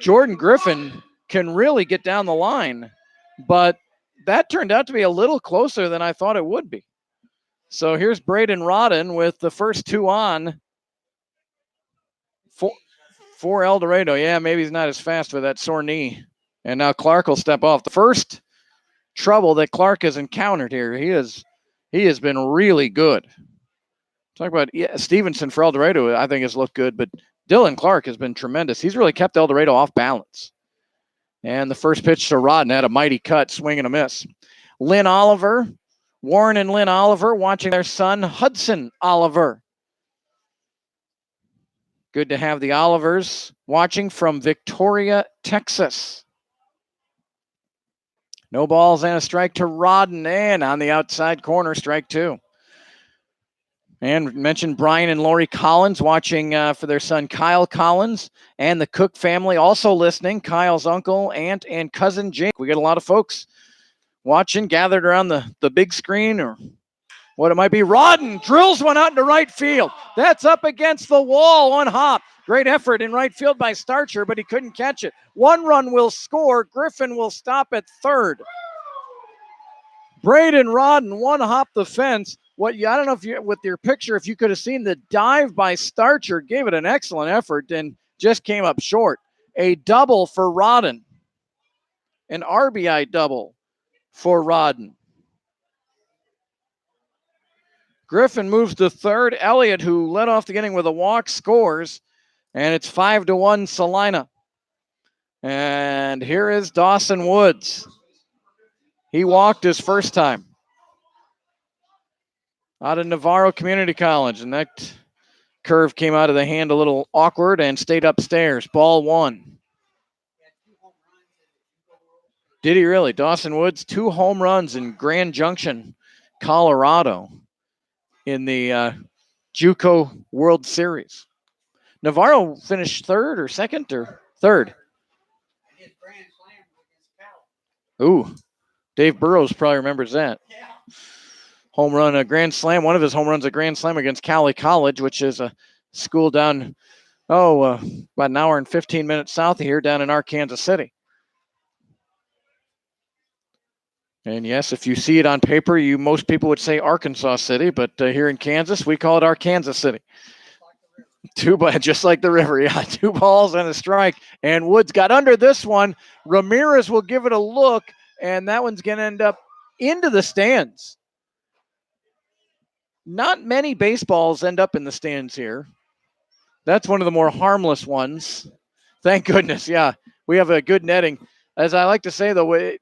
Jordan Griffin can really get down the line, but that turned out to be a little closer than I thought it would be. So here's Braden Rodden with the first 2 on for El Dorado. Yeah, maybe he's not as fast with that sore knee. And now Clark will step off. The first trouble that Clark has encountered here, he has been really good. Talk about Stevenson for El Dorado, I think has looked good, but Dylan Clark has been tremendous. He's really kept El Dorado off balance. And the first pitch to Rodden had a mighty cut, swing and a miss. Warren and Lynn Oliver watching their son, Hudson Oliver. Good to have the Olivers watching from Victoria, Texas. No balls and a strike to Rodden, and on the outside corner, strike 2. And mentioned Brian and Lori Collins watching for their son Kyle Collins, and the Cook family also listening. Kyle's uncle, aunt, and cousin Jake. We got a lot of folks watching, gathered around the big screen, or what it might be. Rodden drills one out into right field. That's up against the wall, 1 hop. Great effort in right field by Starcher, but he couldn't catch it. 1 run will score. Griffin will stop at third. Braden Rodden 1 hop the fence. I don't know if you, with your picture, if you could have seen the dive by Starcher, gave it an excellent effort and just came up short. A double for Rodden. An RBI double for Rodden. Griffin moves to third. Elliott, who led off the inning with a walk, scores. And it's 5-1 Salina. And here is Dawson Woods. He walked his first time. Out of Navarro Community College, and that curve came out of the hand a little awkward and stayed upstairs. Ball 1. Did he really? Dawson Woods, 2 home runs in Grand Junction, Colorado in the JUCO World Series. Navarro finished third or second or third? Ooh, Dave Burrows probably remembers that. Home run, a grand slam. One of his home runs, a grand slam against Cali College, which is a school down, about an hour and 15 minutes south of here, down in Arkansas City. And yes, if you see it on paper, most people would say Arkansas City, but here in Kansas, we call it Arkansas City. Just like the river, yeah. 2 balls and a strike. And Woods got under this one. Ramirez will give it a look, and that one's going to end up into the stands. Not many baseballs end up in the stands here. That's one of the more harmless ones. Thank goodness, yeah. We have a good netting. As I like to say, though, it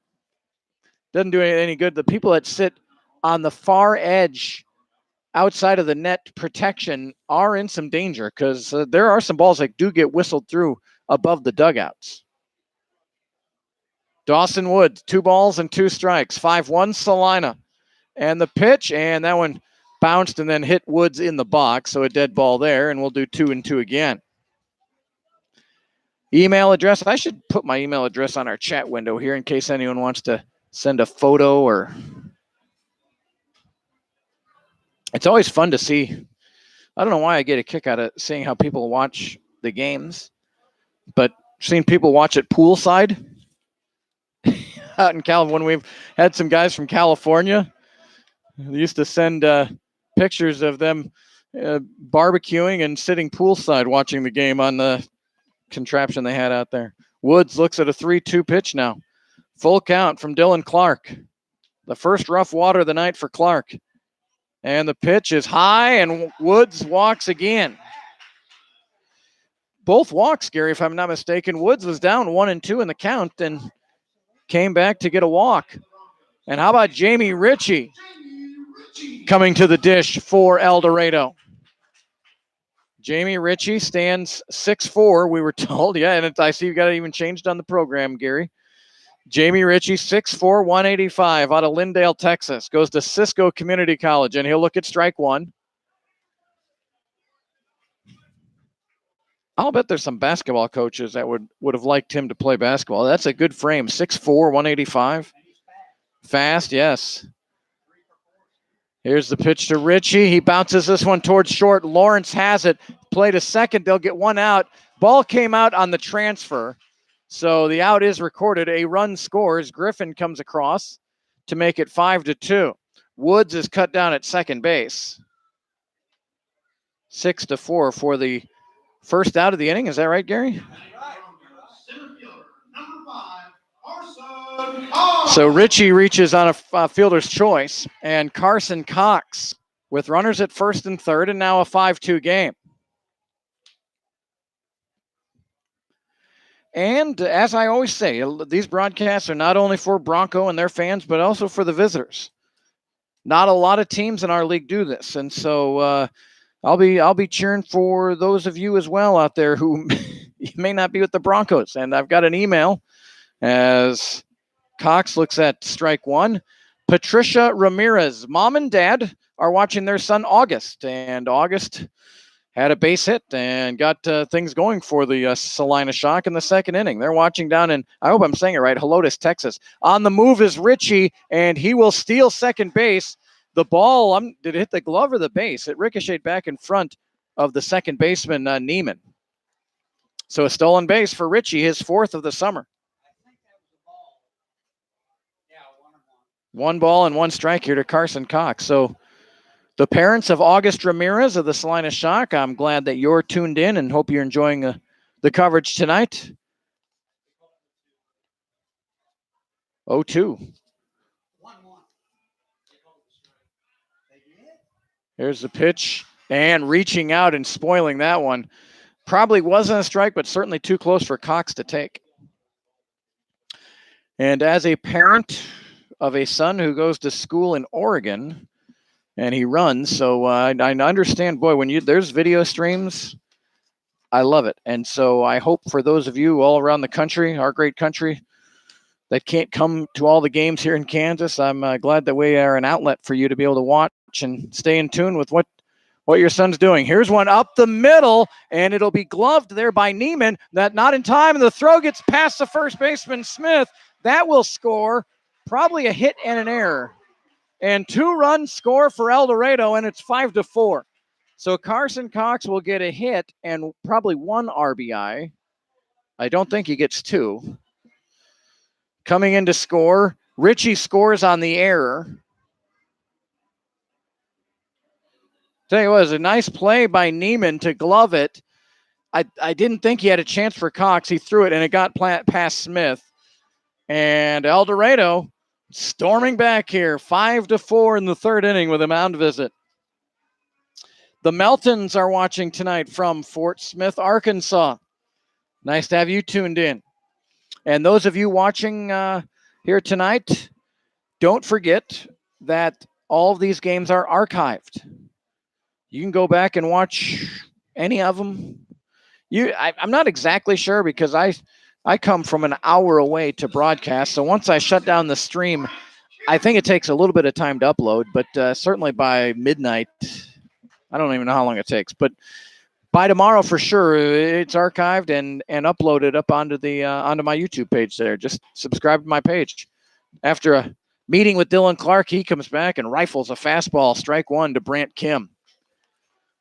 doesn't do any good. The people that sit on the far edge outside of the net protection are in some danger because there are some balls that do get whistled through above the dugouts. Dawson Woods, 2 balls and 2 strikes. 5-1 Salina. And the pitch, and that one bounced and then hit Woods in the box, so a dead ball there, and we'll do 2-2 again. Email address. I should put my email address on our chat window here in case anyone wants to send a photo, or it's always fun to see. I don't know why I get a kick out of seeing how people watch the games, but seeing people watch it poolside out in California. When we've had some guys from California, they used to send pictures of them barbecuing and sitting poolside watching the game on the contraption they had out there. Woods looks at a 3-2 pitch now. Full count from Dylan Clark. The first rough water of the night for Clark. And the pitch is high, and Woods walks again. Both walks, Gary, if I'm not mistaken. Woods was down 1-2 in the count and came back to get a walk. And how about Jamie Richie coming to the dish for El Dorado? Jamie Richie stands 6'4", we were told. Yeah, and I see you got it even changed on the program, Gary. Jamie Richie, 6'4", 185, out of Lindale, Texas. Goes to Cisco Community College, and he'll look at strike one. I'll bet there's some basketball coaches that would have liked him to play basketball. That's a good frame, 6'4", 185. Fast, yes. Here's the pitch to Richie. He bounces this one towards short. Lawrence has it. Play to second. They'll get one out. Ball came out on the transfer, so the out is recorded. A run scores. Griffin comes across to make it 5-2. Woods is cut down at second base. 6-4 for the first out of the inning. Is that right, Gary? So Richie reaches on a fielder's choice, and Carson Cox with runners at first and third, and now a 5-2 game. And as I always say, these broadcasts are not only for Bronco and their fans, but also for the visitors. Not a lot of teams in our league do this, and so I'll be cheering for those of you as well out there who may not be with the Broncos. And I've got an email as Cox looks at strike one. Patricia Ramirez, mom and dad are watching their son August, and August had a base hit and got things going for the Salina Shock in the second inning. They're watching down in, I hope I'm saying it right, Helotes, Texas. On the move is Richie, and he will steal second base. The ball, did it hit the glove or the base? It ricocheted back in front of the second baseman, Neiman. So a stolen base for Richie, his fourth of the summer. One ball and one strike here to Carson Cox. So the parents of August Ramirez of the Salina Shock, I'm glad that you're tuned in and hope you're enjoying the coverage tonight. 0-2. Here's the pitch, and reaching out and spoiling that one. Probably wasn't a strike, but certainly too close for Cox to take. And as a parent of a son who goes to school in Oregon, and he runs, so I understand, boy, when there's video streams, I love it. And so I hope for those of you all around the country, our great country, that can't come to all the games here in Kansas, I'm glad that we are an outlet for you to be able to watch and stay in tune with what your son's doing. Here's one up the middle, and it'll be gloved there by Neiman. That not in time, and the throw gets past the first baseman, Smith. That will score. Probably a hit and an error. And 2-run score for El Dorado, and it's 5-4. So Carson Cox will get a hit and probably 1 RBI. I don't think he gets 2. Coming in to score, Richie scores on the error. Tell you what, it was a nice play by Neiman to glove it. I didn't think he had a chance for Cox. He threw it, and it got past Smith. And El Dorado storming back here, 5-4 in the third inning with a mound visit. The Meltons are watching tonight from Fort Smith, Arkansas. Nice to have you tuned in. And those of you watching here tonight, don't forget that all of these games are archived. You can go back and watch any of them. I'm not exactly sure because I come from an hour away to broadcast. So once I shut down the stream, I think it takes a little bit of time to upload, but certainly by midnight, I don't even know how long it takes, but by tomorrow for sure, it's archived and uploaded up onto my YouTube page there. Just subscribe to my page. After a meeting with Dylan Clark, he comes back and rifles a fastball, strike one to Brant Kim.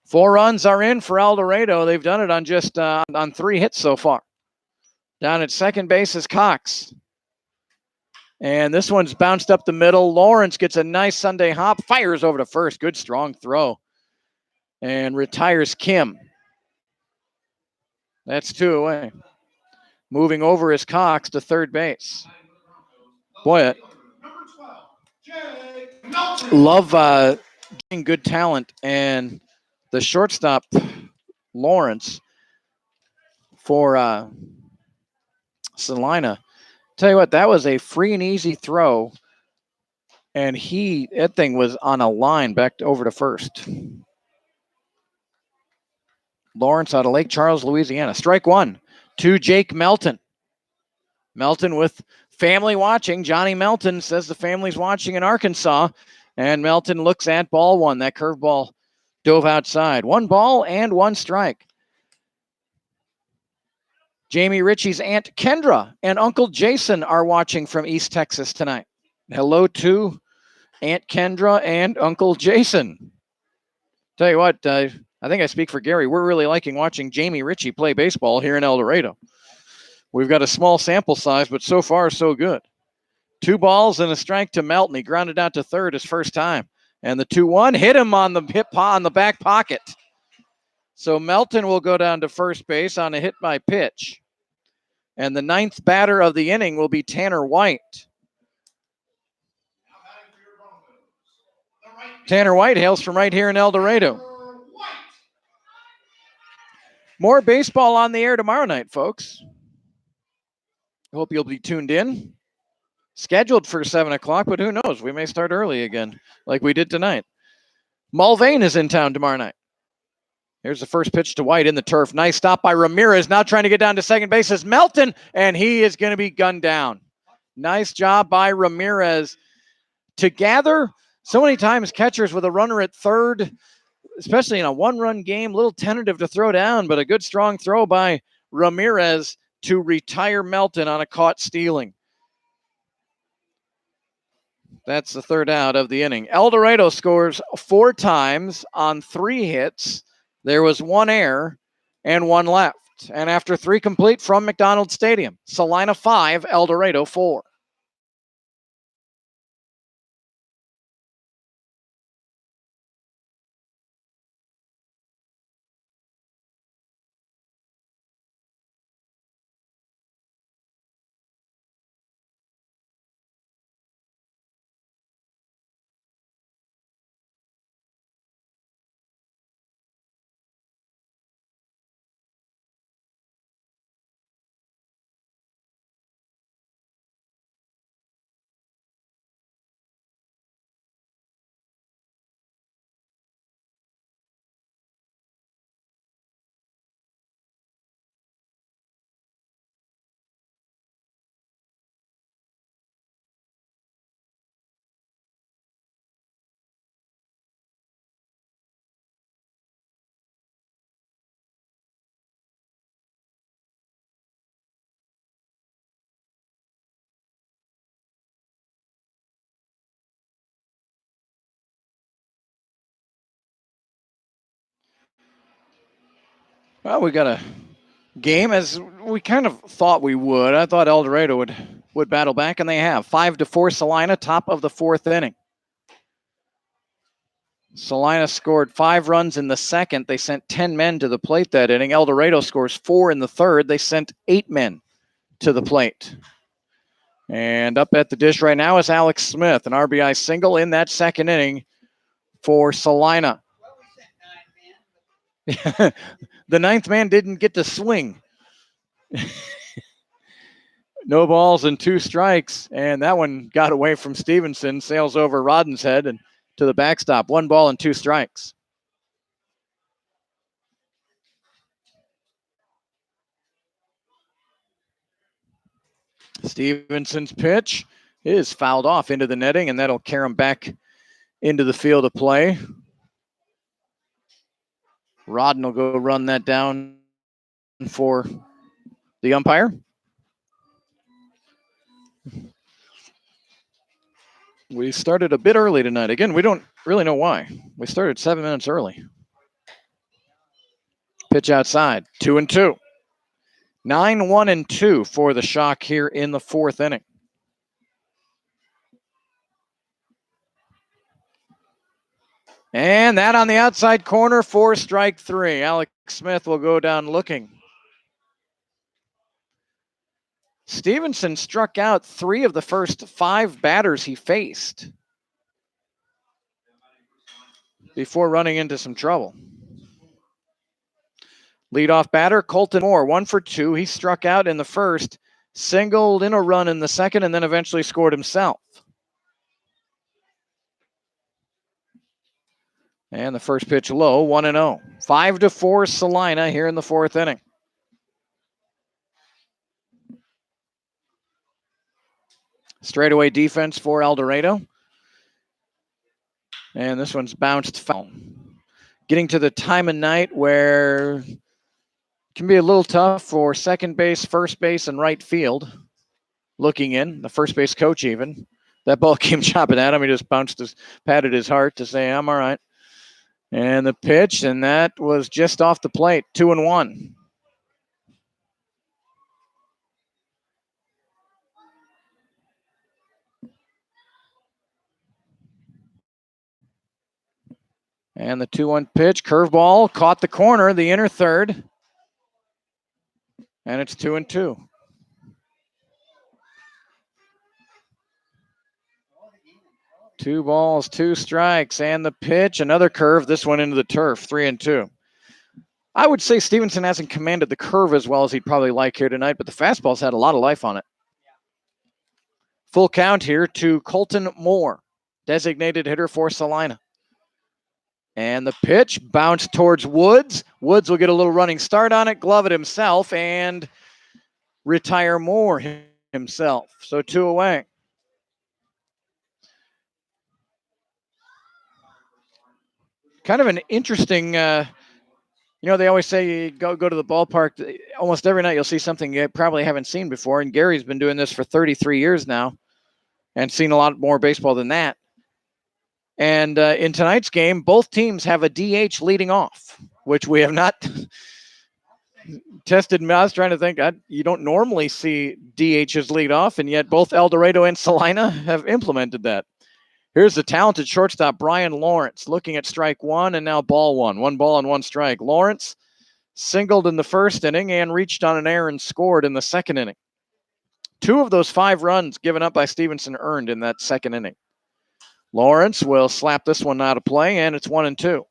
4 runs are in for El Dorado. They've done it on just on 3 hits so far. Down at second base is Cox. And this one's bounced up the middle. Lawrence gets a nice Sunday hop, fires over to first. Good strong throw. And retires Kim. That's 2 away. Moving over is Cox to third base. Boy, love getting good talent. And the shortstop, Lawrence, for Salina. Tell you what, that was a free and easy throw. And that thing was on a line back over to first. Lawrence out of Lake Charles, Louisiana. Strike one to Jake Melton. Melton with family watching. Johnny Melton says the family's watching in Arkansas. And Melton looks at ball one. That curveball dove outside. 1 ball and 1 strike. Jamie Richie's Aunt Kendra and Uncle Jason are watching from East Texas tonight. Hello to Aunt Kendra and Uncle Jason. Tell you what, I think I speak for Gary. We're really liking watching Jamie Richie play baseball here in El Dorado. We've got a small sample size, but so far, so good. 2 balls and a strike to Melton. He grounded out to third his first time. And the 2-1 hit him on the on the back pocket. So Melton will go down to first base on a hit by pitch. And the 9th batter of the inning will be Tanner White. Tanner White hails from right here in El Dorado. More baseball on the air tomorrow night, folks. Hope you'll be tuned in. Scheduled for 7 o'clock, but who knows? We may start early again, like we did tonight. Mulvane is in town tomorrow night. Here's the first pitch to White in the turf. Nice stop by Ramirez. Now trying to get down to second base is Melton, and he is going to be gunned down. Nice job by Ramirez to gather. So many times catchers with a runner at third, especially in a 1-run game, a little tentative to throw down, but a good strong throw by Ramirez to retire Melton on a caught stealing. That's the 3rd out of the inning. El Dorado scores 4 times on 3 hits. There was 1 error and 1 left. And after 3 complete from McDonald Stadium, Salina 5, El Dorado 4. Well, we got a game as we kind of thought we would. I thought El Dorado would battle back, and they have. 5-4 Salina, top of the 4th inning. Salina scored 5 runs in the 2nd. They sent 10 men to the plate that inning. El Dorado scores 4 in the 3rd. They sent 8 men to the plate. And up at the dish right now is Alex Smith, an RBI single in that 2nd inning for Salina. The 9th man didn't get to swing. No balls and 2 strikes, and that one got away from Stevenson, sails over Rodden's head and to the backstop. 1 ball and 2 strikes. Stevenson's pitch is fouled off into the netting, and that'll carry him back into the field of play. Rodden will go run that down for the umpire. We started a bit early tonight. Again, we don't really know why. We started 7 minutes early. Pitch outside, 2-2. 9-1-2 for the Shock here in the fourth inning. And that on the outside corner for strike three. Alex Smith will go down looking. Stevenson struck out 3 of the first 5 batters he faced before running into some trouble. Leadoff batter, Colton Moore, 1 for 2. He struck out in the first, singled in a run in the second, and then eventually scored himself. And the first pitch low, 1-0. 5-4 Salina here in the fourth inning. Straightaway defense for El Dorado. And this one's bounced foul. Getting to the time of night where it can be a little tough for second base, first base, and right field. Looking in, the first base coach even. That ball came chopping at him. He just patted his heart to say, I'm all right. And the pitch, and that was just off the plate, 2-1. And the 2-1 pitch, curveball, caught the corner, the inner third. And it's 2-2. Two balls, 2 strikes, and the pitch, another curve, this one into the turf, 3-2. I would say Stevenson hasn't commanded the curve as well as he'd probably like here tonight, but the fastball's had a lot of life on it. Full count here to Colton Moore, designated hitter for Salina. And the pitch bounced towards Woods. Woods will get a little running start on it, glove it himself, and retire Moore himself. So 2 away. Kind of an interesting, they always say you go to the ballpark. Almost every night you'll see something you probably haven't seen before. And Gary's been doing this for 33 years now and seen a lot more baseball than that. And in tonight's game, both teams have a DH leading off, which we have not tested. I was trying to think, you don't normally see DHs lead off, and yet both El Dorado and Salina have implemented that. Here's the talented shortstop, Bryan Lawrence, looking at strike 1 and now ball 1. 1 ball and 1 strike. Lawrence singled in the first inning and reached on an error and scored in the second inning. 2 of those 5 runs given up by Stevenson earned in that second inning. Lawrence will slap this one out of play, and it's 1-2.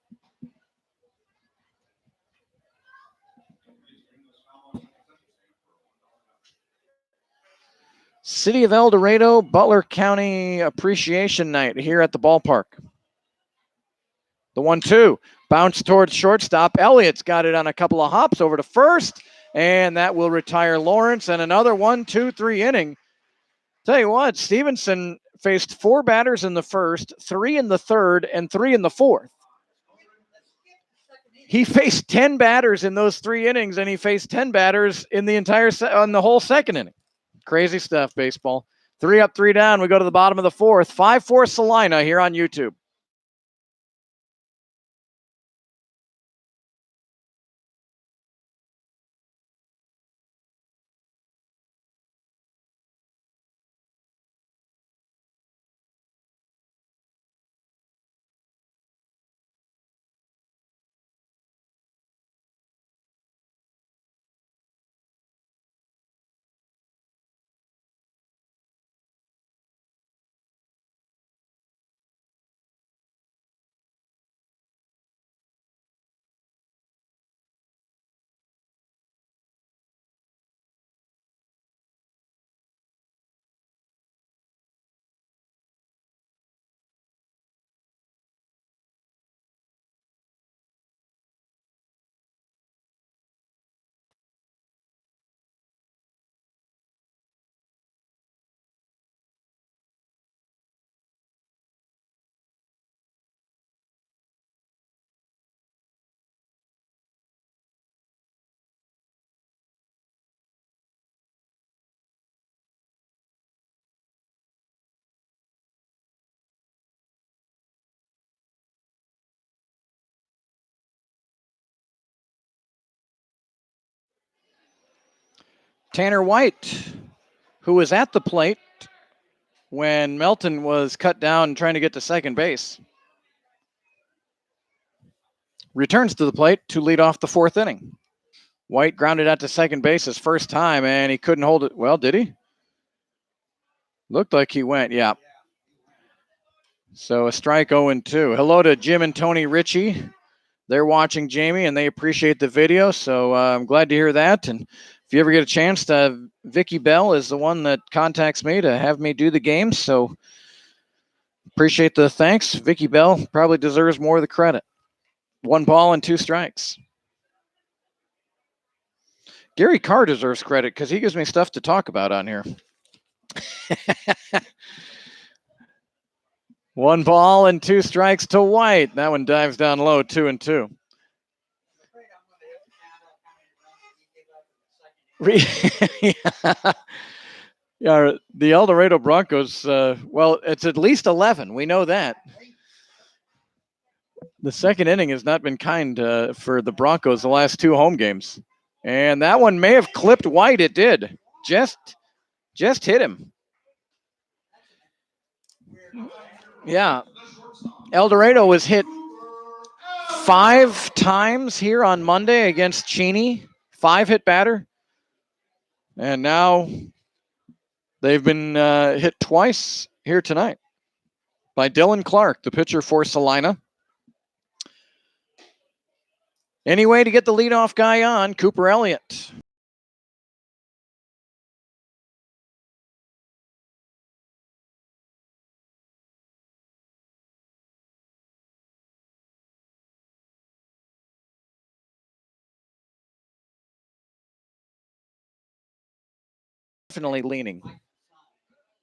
City of El Dorado, Butler County Appreciation Night here at the ballpark. The 1-2, bounce towards shortstop. Elliott's got it on a couple of hops over to first, and that will retire Lawrence. And another 1-2-3 inning. Tell you what, Stevenson faced 4 batters in the first, 3 in the third, and 3 in the fourth. He faced 10 batters in those 3 innings, and he faced 10 batters in the on the whole second inning. Crazy stuff, baseball. 3 up, 3 down. We go to the bottom of the fourth. 5-4 Salina here on YouTube. Tanner White, who was at the plate when Melton was cut down trying to get to second base, returns to the plate to lead off the fourth inning. White grounded out to second base his first time, and he couldn't hold it. Well, did he? Looked like he went, yeah. So a strike 0-2. Hello to Jim and Tony Richie. They're watching Jamie, and they appreciate the video, so I'm glad to hear that. And if you ever get a chance, Vicky Bell is the one that contacts me to have me do the games, so appreciate the thanks. Vicky Bell probably deserves more of the credit. 1 ball and 2 strikes. Gary Carr deserves credit because he gives me stuff to talk about on here. 1 ball and 2 strikes to White. That one dives down low, 2-2. Yeah, the El Dorado Broncos, well, it's at least 11. We know that. The second inning has not been kind for the Broncos the last 2 home games. And that one may have clipped White. It did. Just hit him. Yeah. El Dorado was hit 5 times here on Monday against Cheney. 5-hit batter. And now they've been hit twice here tonight by Dylan Clark, the pitcher for Salina. Anyway, to get the leadoff guy on, Cooper Elliott. Definitely leaning.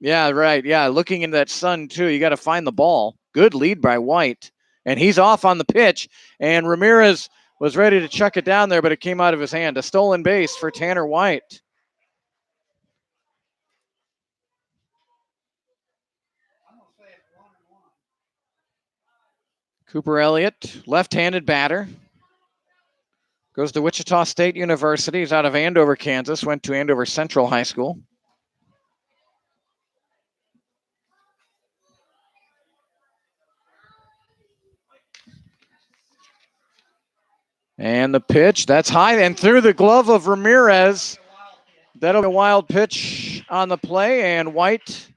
Yeah, right. Yeah, looking into that sun, too. You got to find the ball. Good lead by White. And he's off on the pitch. And Ramirez was ready to chuck it down there, but it came out of his hand. A stolen base for Tanner White. Cooper Elliott, left-handed batter. Goes to Wichita State University. He's out of Andover, Kansas. Went to Andover Central High School. And the pitch, that's high and through the glove of Ramirez. That'll be a wild pitch on the play, and White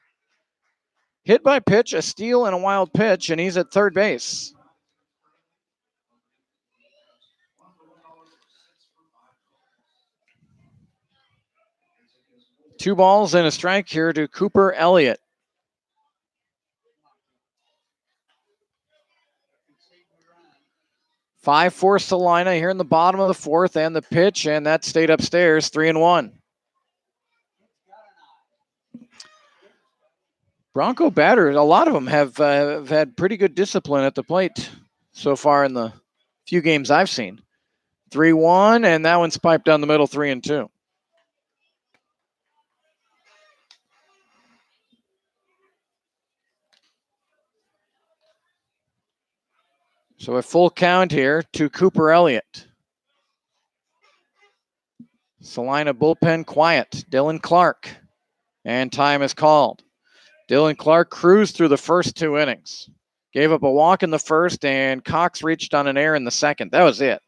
hit by pitch, a steal and a wild pitch, and he's at third base. Two balls and a strike here to Cooper Elliott. Five for Salina here in the bottom of the fourth, and the pitch, and that stayed upstairs, 3-1. Bronco batters, a lot of them have had pretty good discipline at the plate so far in the few games I've seen. 3-1, and that one's piped down the middle, 3-2. So a full count here to Cooper Elliott. Salina bullpen quiet. Dylan Clark. And time is called. Dylan Clark cruised through the first 2 innings. Gave up a walk in the first, and Cox reached on an error in the second. That was it.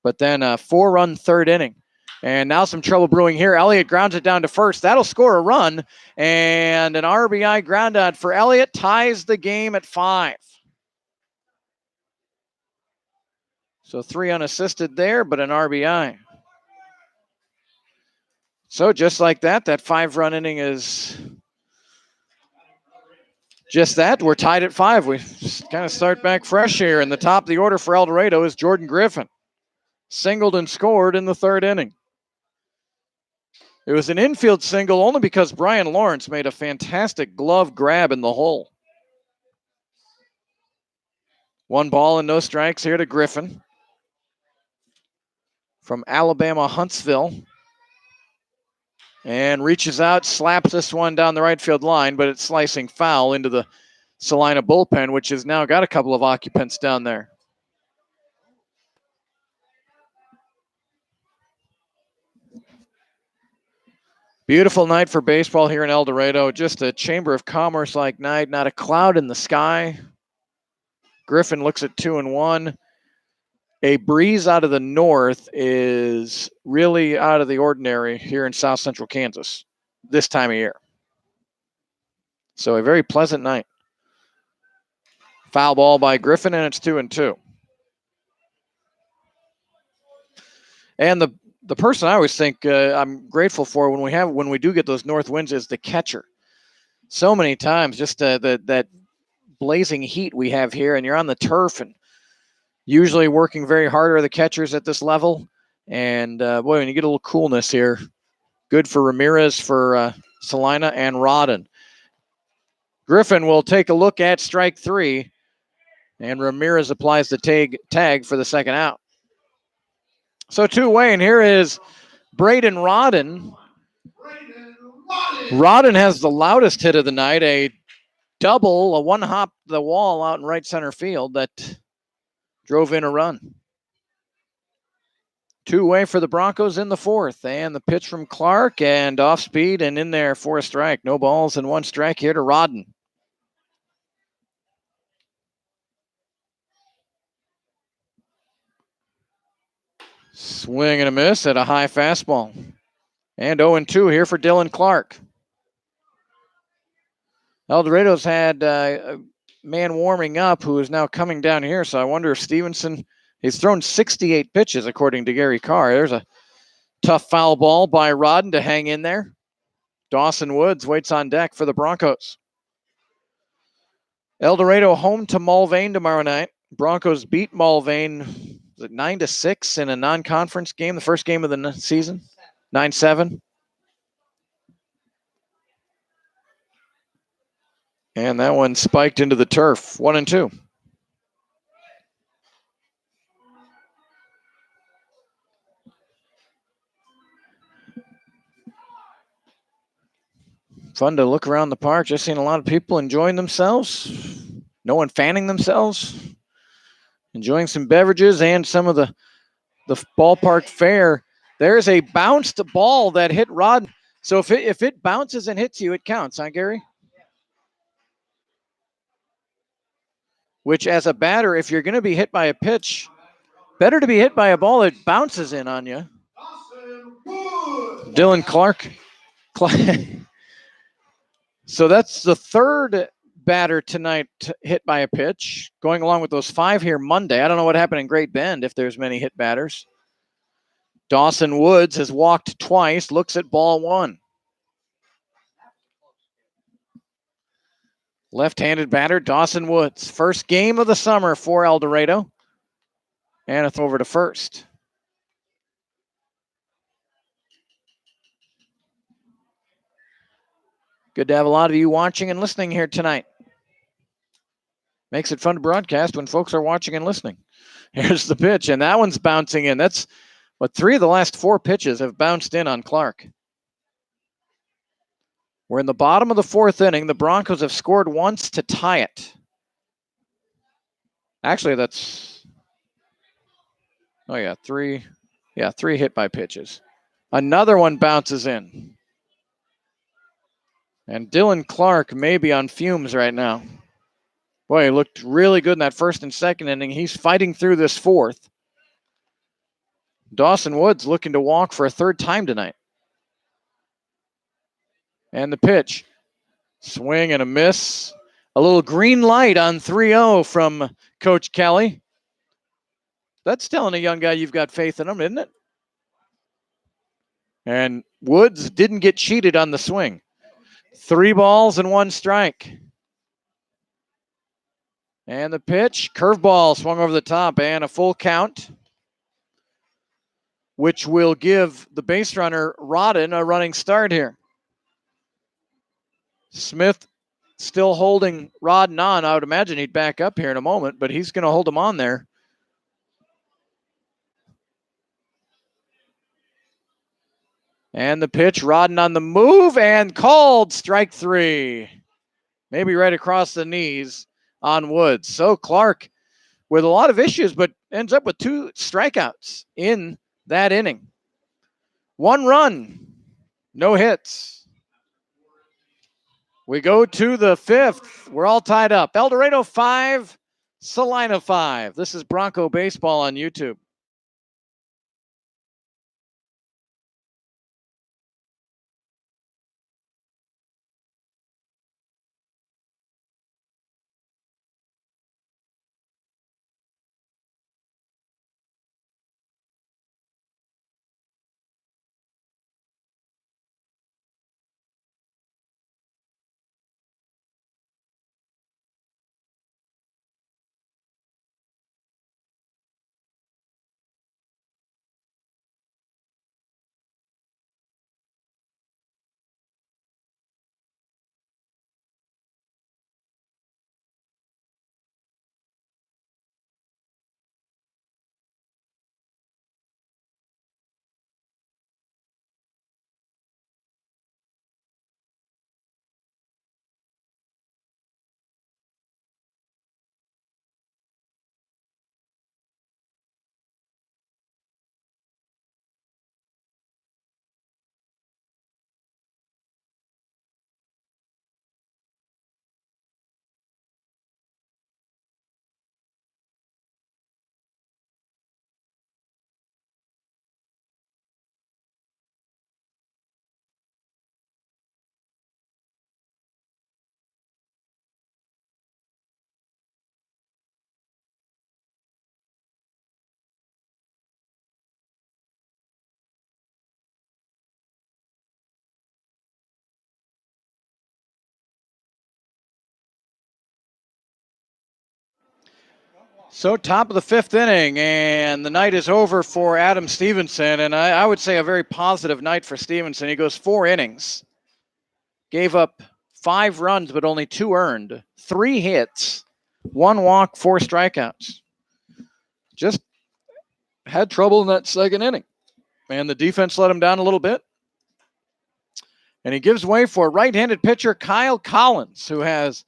But then a 4-run third inning. And now some trouble brewing here. Elliott grounds it down to first. That'll score a run. And an RBI ground out for Elliott ties the game at 5. So 3 unassisted there, but an RBI. So just like that, that 5-run inning is just that. We're tied at 5. We kind of start back fresh here. And the top of the order for El Dorado is Jordan Griffin. Singled and scored in the 3rd inning. It was an infield single only because Bryan Lawrence made a fantastic glove grab in the hole. 1 ball and no strikes here to Griffin from Alabama Huntsville. And reaches out, slaps this one down the right field line, but it's slicing foul into the Salina bullpen, which has now got a couple of occupants down there. Beautiful night for baseball here in El Dorado. Just a Chamber of Commerce-like night. Not a cloud in the sky. Griffin looks at 2-1. A breeze out of the north is really out of the ordinary here in South Central Kansas this time of year. So a very pleasant night. Foul ball by Griffin, and it's 2-2. And the person I always think I'm grateful for when we do get those north winds is the catcher. So many times, just that blazing heat we have here, and you're on the turf, and usually working very hard are the catchers at this level. And boy, when you get a little coolness here, good for Ramirez, for Salina, and Rodden. Griffin will take a look at strike 3, and Ramirez applies the tag for the second out. So 2-away, and here is Braden Rodden. Rodden has the loudest hit of the night, a double, a one-hop the wall out in right center field that drove in a run. 2-away for the Broncos in the fourth, and the pitch from Clark, and off speed and in there for a strike. No balls and 1 strike here to Rodden. Swing and a miss at a high fastball. And 0-2 here for Dylan Clark. El Dorado's had a man warming up who is now coming down here, so I wonder if Stevenson, he's thrown 68 pitches according to Gary Carr. There's a tough foul ball by Rodden to hang in there. Dawson Woods waits on deck for the Broncos. El Dorado home to Mulvane tomorrow night. Broncos beat Mulvane 9-6 in a non-conference game, the first game of the season, 9-7. And that one spiked into the turf, 1-2. Fun to look around the park. Just seeing a lot of people enjoying themselves. No one fanning themselves. Enjoying some beverages and some of the ballpark fare. There's a bounced ball that hit Rod. So if it bounces and hits you, it counts, huh, Gary? Which, as a batter, if you're going to be hit by a pitch, better to be hit by a ball that bounces in on you. Dylan Clark. So that's the third batter tonight hit by a pitch, going along with those 5 here Monday. I don't know what happened in Great Bend if there's many hit batters. Dawson Woods has walked twice, looks at ball 1. Left-handed batter, Dawson Woods. First game of the summer for El Dorado. And a throw over to first. Good to have a lot of you watching and listening here tonight. Makes it fun to broadcast when folks are watching and listening. Here's the pitch, and that one's bouncing in. That's what 3 of the last 4 pitches have bounced in on Clark. We're in the bottom of the 4th inning. The Broncos have scored once to tie it. Actually, that's... Oh, yeah, 3. Yeah, 3 hit by pitches. Another one bounces in. And Dylan Clark may be on fumes right now. Boy, he looked really good in that first and second inning. He's fighting through this 4th. Dawson Woods looking to walk for a 3rd time tonight. And the pitch. Swing and a miss. A little green light on 3-0 from Coach Kelly. That's telling a young guy you've got faith in him, isn't it? And Woods didn't get cheated on the swing. 3 balls and 1 strike. And the pitch. Curveball swung over the top and a full count, which will give the base runner Rodden a running start here. Smith still holding Rodden on. I would imagine he'd back up here in a moment, but he's going to hold him on there. And the pitch, Rodden on the move and called strike 3. Maybe right across the knees on Woods. So Clark with a lot of issues, but ends up with 2 strikeouts in that inning. 1 run No hits. We go to the 5th. We're all tied up. El Dorado 5, Salina 5. This is Bronco Baseball on YouTube. So top of the 5th inning, and the night is over for Adam Stevenson, and I would say a very positive night for Stevenson. He goes 4 innings, gave up 5 runs, but only 2 earned, 3 hits, 1 walk, 4 strikeouts. Just had trouble in that 2nd inning, and the defense let him down a little bit. And he gives way for right-handed pitcher Kyle Collins, who has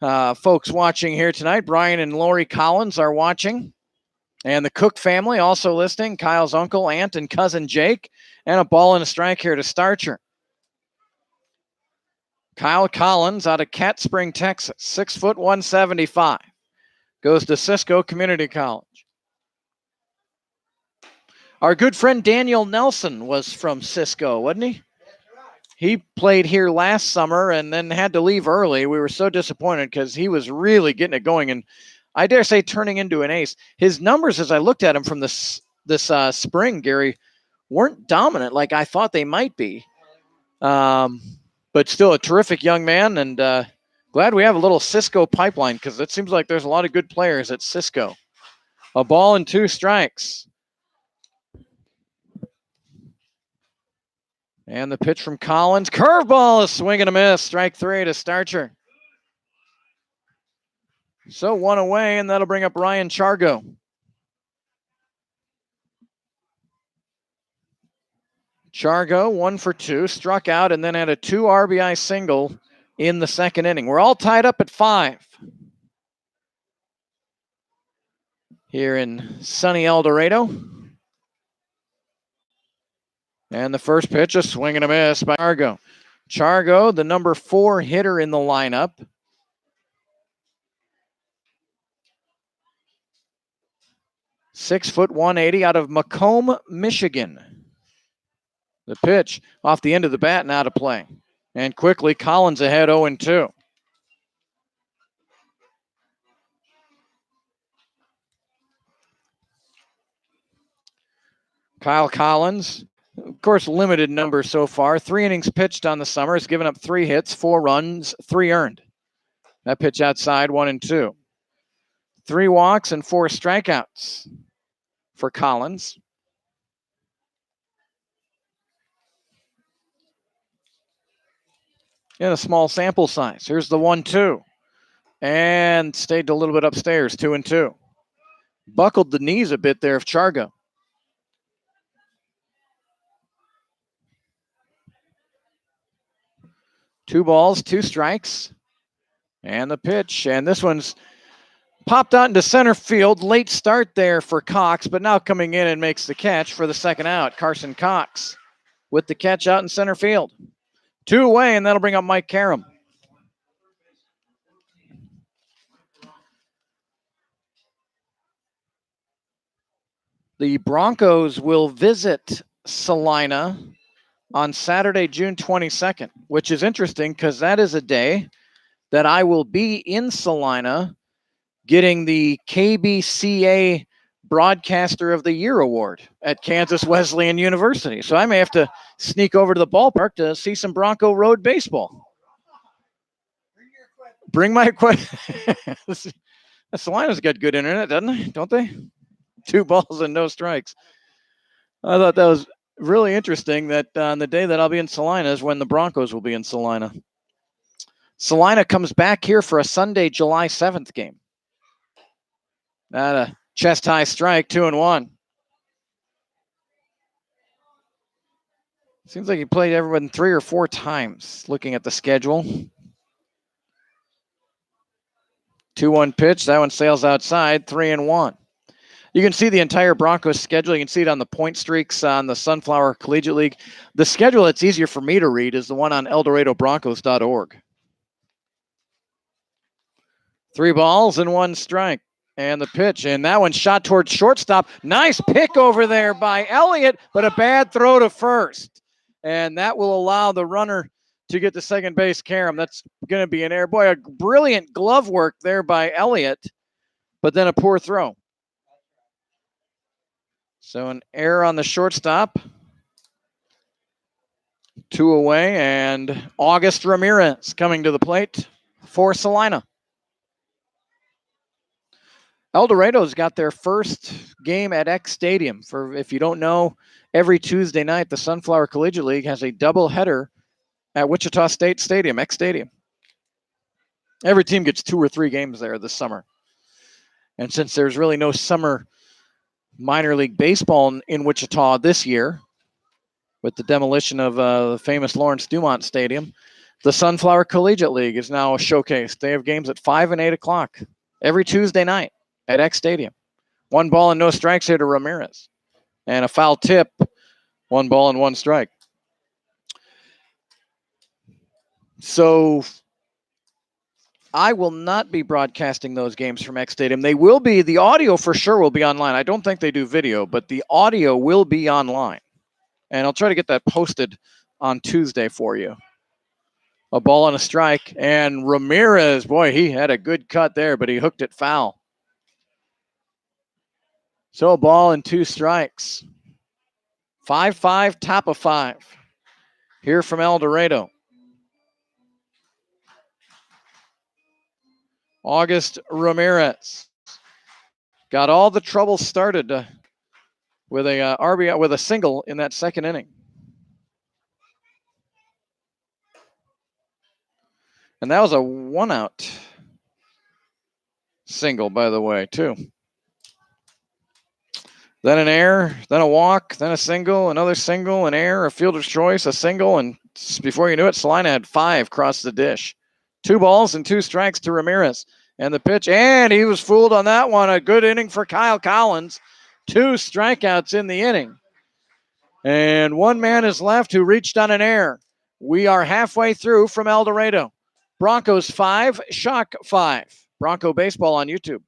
folks watching here tonight. Brian and Lori Collins are watching. And the Cook family also listening. Kyle's uncle, aunt, and cousin Jake. And a ball and a strike here to Starcher. Kyle Collins out of Cat Spring, Texas. 6 foot 175. Goes to Cisco Community College. Our good friend Daniel Nelson was from Cisco, wasn't he? He played here last summer and then had to leave early. We were so disappointed because he was really getting it going and I dare say turning into an ace. His numbers, as I looked at him from this spring, Gary, weren't dominant like I thought they might be. But still a terrific young man, and glad we have a little Cisco pipeline because it seems like there's a lot of good players at Cisco. A ball and 2 strikes. And the pitch from Collins. Curveball, is swing and a miss. Strike 3 to Starcher. So 1 away, and that'll bring up Ryan Chargo. Chargo, 1 for 2, struck out, and then had a 2 RBI single in the 2nd inning. We're all tied up at 5. Here in sunny El Dorado. And the first pitch, a swing and a miss by Chargo. Chargo, the number 4 hitter in the lineup. .6 180 out of Macomb, Michigan. The pitch off the end of the bat and out of play. And quickly, Collins ahead 0-2. Kyle Collins, of course, limited numbers so far. 3 innings pitched on the summer. Has given up 3 hits, 4 runs, 3 earned. That pitch outside, 1-2. 3 walks and 4 strikeouts for Collins. In a small sample size. Here's the 1-2. And stayed a little bit upstairs, 2-2. Buckled the knees a bit there of Chargo. Two balls, 2 strikes. And the pitch. And this one's popped out into center field. Late start there for Cox, but now coming in and makes the catch for the 2nd out. Carson Cox. with the catch out in center field. 2 away, and that'll bring up Mike Karam. The Broncos will visit Salina on Saturday, June 22nd, which is interesting because that is a day that I will be in Salina getting the KBCA Broadcaster of the Year award at Kansas Wesleyan University. So I may have to sneak over to the ballpark to see some Bronco Road baseball. Bring my equipment. Salina's got good internet, doesn't they? Don't they? 2 balls and no strikes. I thought that was really interesting that on the day that I'll be in Salina is when the Broncos will be in Salina. Salina comes back here for a Sunday, July 7th game. Not a chest high strike, 2-1. Seems like he played everyone 3 or 4 times looking at the schedule. 2-1 pitch. That one sails outside, 3-1. You can see the entire Broncos schedule. You can see it on the point streaks on the Sunflower Collegiate League. The schedule that's easier for me to read is the one on ElDoradoBroncos.org. 3 balls and 1 strike. And the pitch, and that one shot towards shortstop. Nice pick over there by Elliott, but a bad throw to first. And that will allow the runner to get to second base, Karam. That's going to be an error. Boy, a brilliant glove work there by Elliott, but then a poor throw. So an error on the shortstop. 2 away, and August Ramirez coming to the plate for Salina. ElDorado's got their first game at X Stadium. For if you don't know, every Tuesday night, the Sunflower Collegiate League has a doubleheader at Wichita State Stadium, X Stadium. Every team gets 2 or 3 games there this summer. And since there's really no summer minor league baseball in Wichita this year, with the demolition of the famous Lawrence Dumont Stadium, the Sunflower Collegiate League is now showcased. They have games at 5 and 8 o'clock every Tuesday night at X Stadium. 1 ball and no strikes here to Ramirez. And a foul tip, 1 ball and 1 strike. So I will not be broadcasting those games from X Stadium. They will be, the audio for sure will be online. I don't think they do video, but the audio will be online. And I'll try to get that posted on Tuesday for you. A ball and a strike. And Ramirez, boy, he had a good cut there, but he hooked it foul. So a ball and 2 strikes. 5-5, top of 5. Here from El Dorado. August Ramirez got all the trouble started with a RBI, with a single in that second inning. And that was a 1-out single, by the way, too. Then an error, then a walk, then a single, another single, an error, a fielder's choice, a single, and before you knew it, Salina had 5 across the dish. 2 balls and 2 strikes to Ramirez. And the pitch, and he was fooled on that one. A good inning for Kyle Collins. 2 strikeouts in the inning. And 1 man is left who reached on an error. We are halfway through from El Dorado. Broncos 5, Shock 5. Bronco Baseball on YouTube.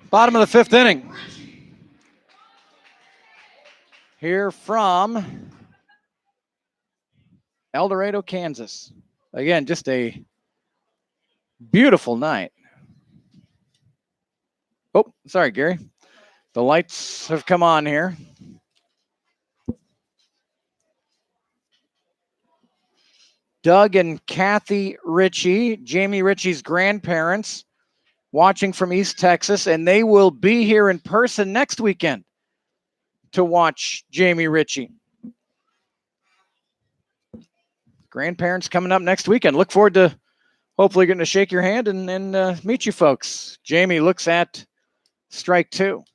Bottom of the fifth inning. Here from El Dorado, Kansas. Again, just a beautiful night. Oh, sorry, Gary. The lights have come on here. Doug and Kathy Richie, Jamie Ritchie's grandparents, watching from East Texas, and they will be here in person next weekend to watch Jamie Ritchie. Grandparents coming up next weekend. Look forward to hopefully getting to shake your hand and meet you folks. Jamie looks at strike two.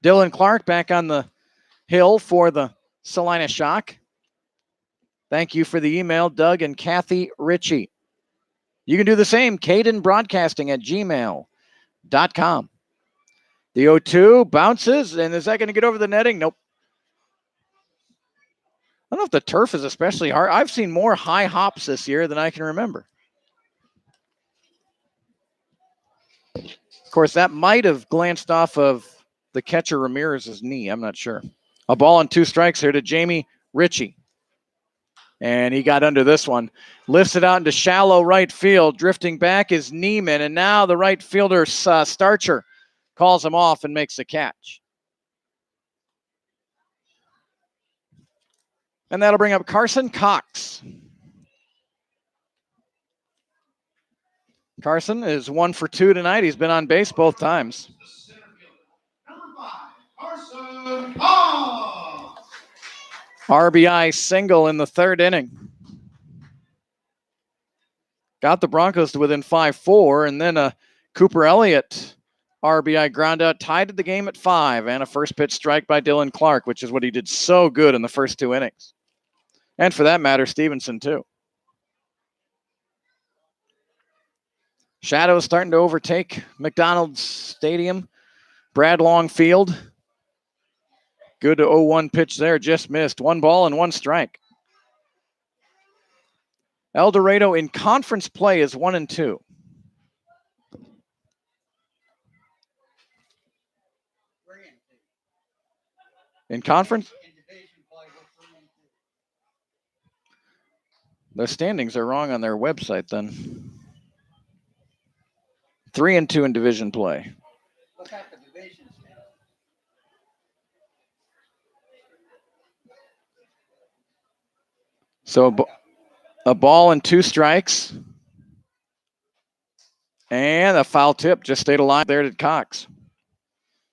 Dylan Clark back on the hill for the Salina Shock. Thank you for the email, Doug and Kathy Ritchie. You can do the same, cadenbroadcasting@gmail.com. The 0-2 bounces, and is that going to get over the netting? Nope. I don't know if the turf is especially hard. I've seen more high hops this year than I can remember. Of course, that might have glanced off of the catcher Ramirez's knee. I'm not sure. A ball and 2 strikes here to Jamie Ritchie. And he got under this one. Lifts it out into shallow right field. Drifting back is Neiman. And now the right fielder, Starcher, calls him off and makes the catch. And that'll bring up Carson Cox. Carson is 1 for 2 tonight. He's been on base both times. Carson Cox. RBI single in the third inning. Got the Broncos to within 5-4, and then a Cooper Elliott RBI ground out tied the game at 5, and a first pitch strike by Dylan Clark, which is what he did so good in the first 2 innings. And for that matter, Stevenson too. Shadows starting to overtake McDonald's Stadium. Brad Long Field. Good 0-1 pitch there, just missed. 1 ball and 1 strike. El Dorado in conference play is 1-2. In conference? Their standings are wrong on their website then. 3-2 in division play. Look at the division standings. So a ball and 2 strikes. And a foul tip just stayed alive there to Cox.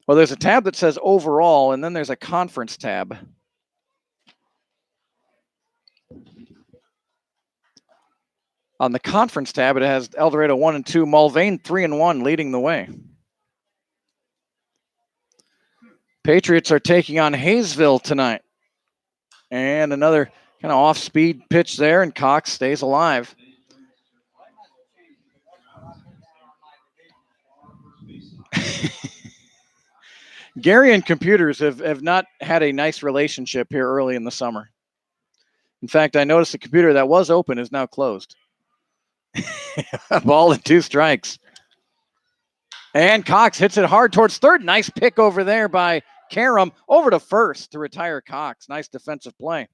Well, there's a tab that says overall, and then there's a conference tab. On the conference tab, it has El Dorado 1-2, Mulvane 3-1, leading the way. Patriots are taking on Hayesville tonight. And another kind of off-speed pitch there, and Cox stays alive. Gary and computers have not had a nice relationship here early in the summer. In fact, I noticed the computer that was open is now closed. A ball and 2 strikes. And Cox hits it hard towards third. Nice pick over there by Karam over to first to retire Cox. Nice defensive play.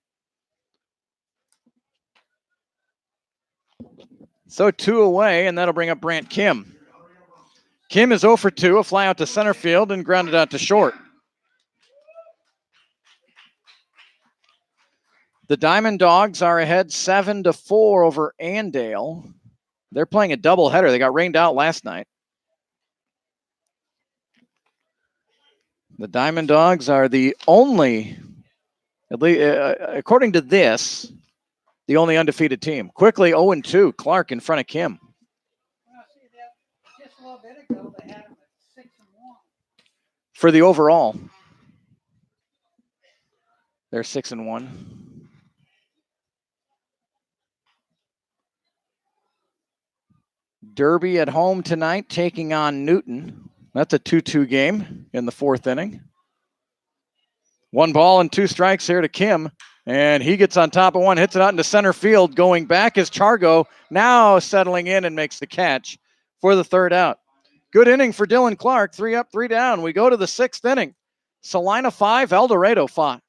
So 2 away, and that'll bring up Brant Kim. Kim is 0 for 2, a fly out to center field and grounded out to short. The Diamond Dogs are ahead 7-4 over Andale. They're playing a doubleheader. They got rained out last night. The Diamond Dogs are the only, at least according to this, the only undefeated team. Quickly 0-2, Clark in front of Kim. Just a little bit ago, they had them at 6-1. For the overall, they're 6-1. Derby at home tonight, taking on Newton. That's a 2-2 game in the 4th inning. 1 ball and 2 strikes here to Kim. And he gets on top of one, hits it out into center field. Going back is Chargo, now settling in and makes the catch for the 3rd out. Good inning for Dylan Clark. 3 up, 3 down. We go to the 6th inning. Salina 5, El Dorado 5.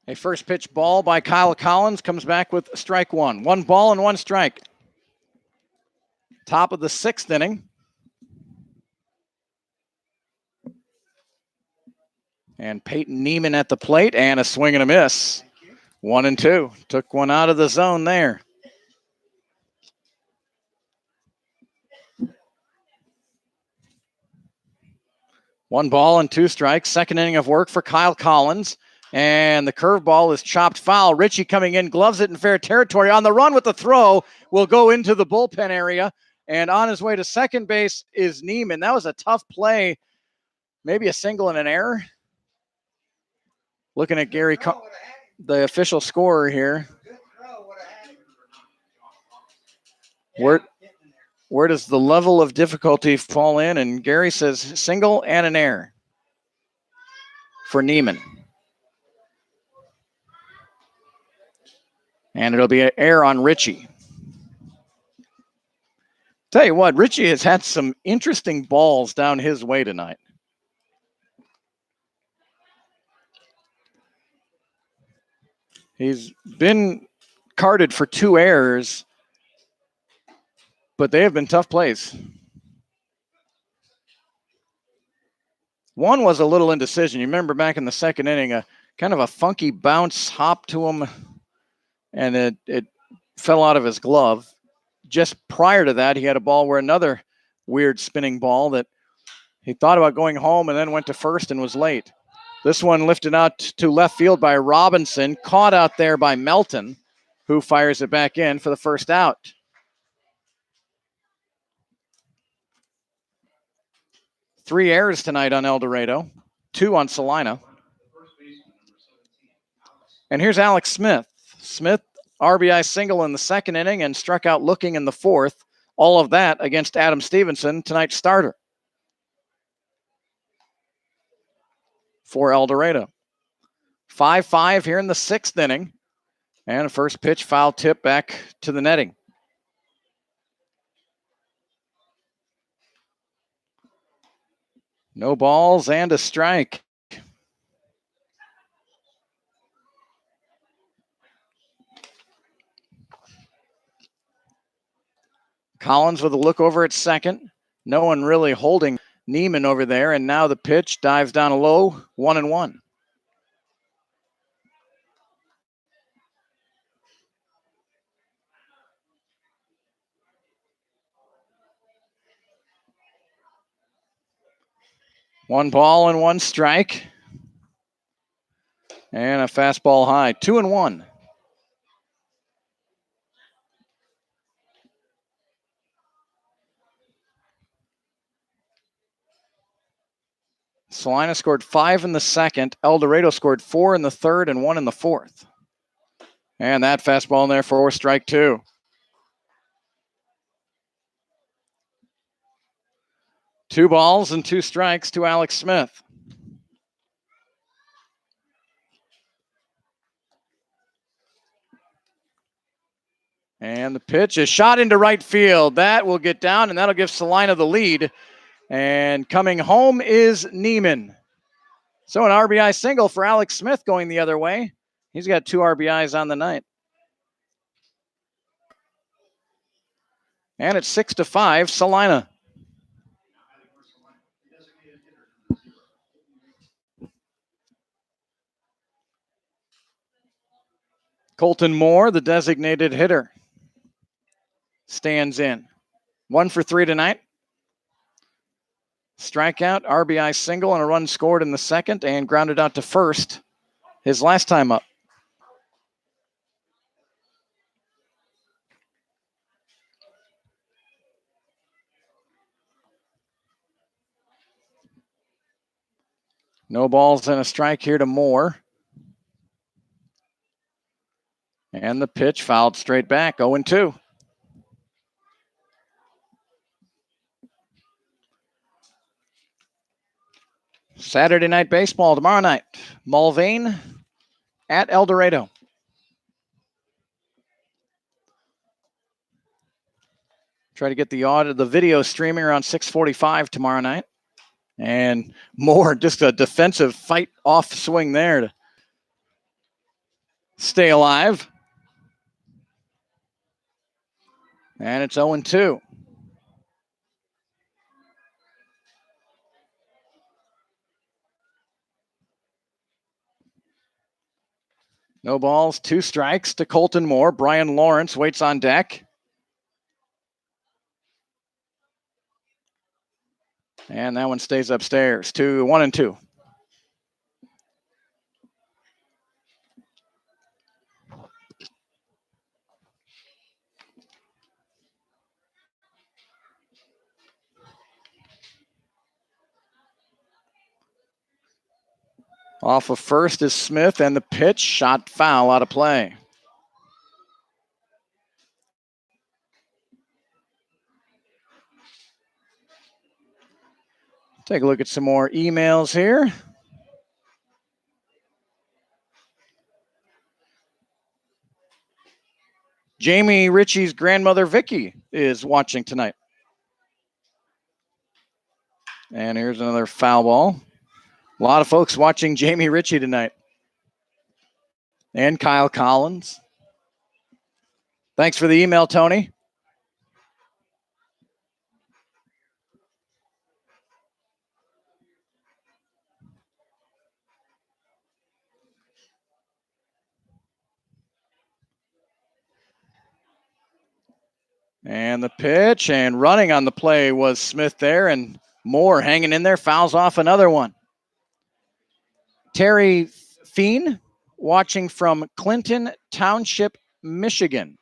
A first pitch ball by Kyle Collins comes back with strike 1. 1 ball and 1 strike. Top of the 6th inning. And Peyton Neiman at the plate, and a swing and a miss. 1-2. Took one out of the zone there. One ball and 2 strikes. Second inning of work for Kyle Collins. And the curveball is chopped foul. Richie coming in, gloves it in fair territory. On the run with the throw, will go into the bullpen area. And on his way to second base is Neiman. That was a tough play. Maybe a single and an error. Looking at Gary, the official scorer here. Where does the level of difficulty fall in? And Gary says single and an error for Neiman. And it'll be an error on Richie. Tell you what, Richie has had some interesting balls down his way tonight. He's been carded for 2 errors, but they have been tough plays. One was a little indecision. You remember back in the second inning, a kind of a funky bounce hop to him, and it fell out of his glove. Just prior to that, he had a ball where another weird spinning ball that he thought about going home and then went to first and was late. This one lifted out to left field by Robinson, caught out there by Melton, who fires it back in for the first out. Three errors tonight on El Dorado, 2 on Salina. And here's Alex Smith. Smith, RBI single in the second inning and struck out looking in the fourth. All of that against Adam Stevenson, tonight's starter for El Dorado. 5-5 here in the 6th inning. And a first pitch foul tip back to the netting. No balls and a strike. Collins with a look over at second. No one really holding Neiman over there, and now the pitch dives down a low, 1-1. One ball and one strike. And a fastball high, 2-1. Salina scored 5 in the second. El Dorado scored 4 in the third and 1 in the fourth. And that fastball in there for strike 2. Two balls and 2 strikes to Alex Smith. And the pitch is shot into right field. That will get down, and that'll give Salina the lead. And coming home is Neiman. So an RBI single for Alex Smith going the other way. He's got 2 RBIs on the night. And it's 6-5, Salina. Colton Moore, the designated hitter, stands in. 1 for 3 tonight. Strikeout, RBI single, and a run scored in the second and grounded out to first his last time up. No balls and a strike here to Moore. And the pitch fouled straight back, 0-2. Saturday night baseball tomorrow night. Mulvane at El Dorado. Try to get the video streaming around 6:45 tomorrow night. And Moore, just a defensive fight off swing there to stay alive. And it's 0-2. No balls, 2 strikes to Colton Moore. Bryan Lawrence waits on deck. And that one stays upstairs. 1-2. Off of first is Smith, and the pitch shot foul out of play. Take a look at some more emails here. Jamie Richie's grandmother, Vicky, is watching tonight. And here's another foul ball. A lot of folks watching Jamie Richie tonight. And Kyle Collins. Thanks for the email, Tony. And the pitch, and running on the play was Smith there, and Moore hanging in there, fouls off another one. Terry Feen watching from Clinton Township, Michigan.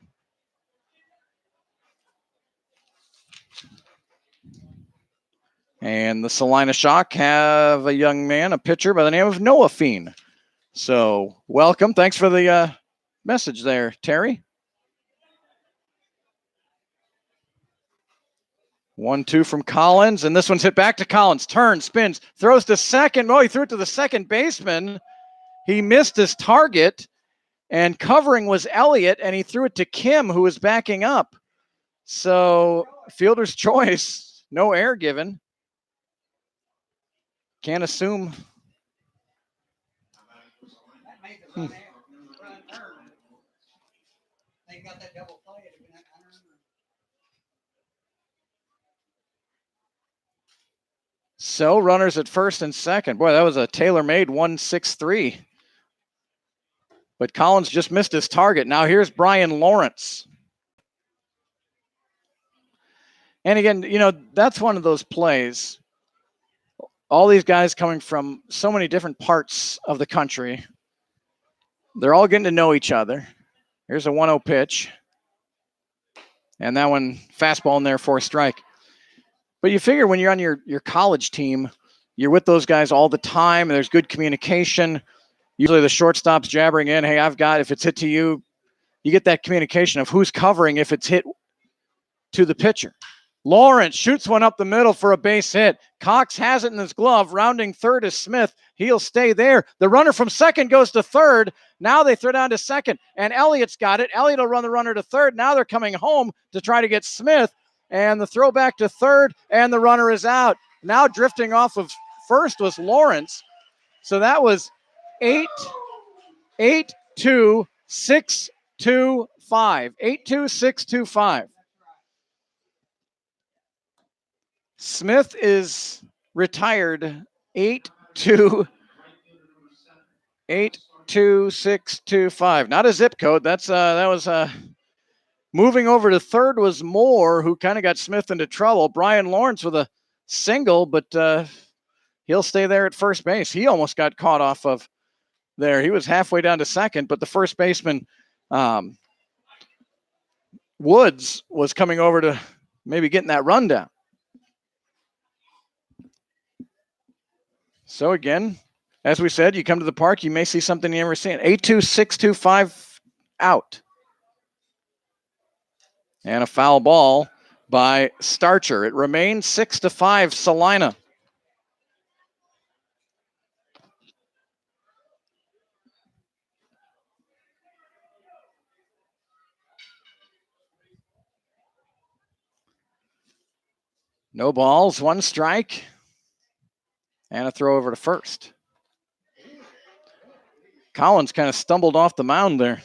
And the Salina Shock have a young man, a pitcher by the name of Noah Feen. So welcome. Thanks for the message there, Terry. 1-2 from Collins, and this one's hit back to Collins. Turns, spins, throws to second. Oh, he threw it to the second baseman. He missed his target, and covering was Elliott, and he threw it to Kim, who was backing up. So fielder's choice, no air given. Can't assume. They got that double play. So runners at first and second. Boy, that was a tailor-made 1-6-3. But Collins just missed his target. Now here's Bryan Lawrence. And again, that's one of those plays. All these guys coming from so many different parts of the country. They're all getting to know each other. Here's a 1-0 pitch. And that one, fastball in there for a strike. But you figure when you're on your college team, you're with those guys all the time, and there's good communication. Usually the shortstop's jabbering in, hey, if it's hit to you, you get that communication of who's covering if it's hit to the pitcher. Lawrence shoots one up the middle for a base hit. Cox has it in his glove. Rounding third is Smith. He'll stay there. The runner from second goes to third. Now they throw down to second, and Elliott's got it. Elliott will run the runner to third. Now they're coming home to try to get Smith, and the throw back to third, and the runner is out. Now drifting off of first was Lawrence. So that was 8-2-6-2-5. 8-2-6-2-5. Smith is retired 8-2-6-2-5. Not a zip code. That was moving over to third was Moore, who kind of got Smith into trouble. Bryan Lawrence with a single, but he'll stay there at first base. He almost got caught off of there. He was halfway down to second, but the first baseman, Woods, was coming over to maybe getting that run down. So again, as we said, you come to the park, you may see something you never seen. 8-2-6-2-5 out. And a foul ball by Starcher. It remains 6-5 Salina. No balls, one strike, and a throw over to first. Collins kind of stumbled off the mound there.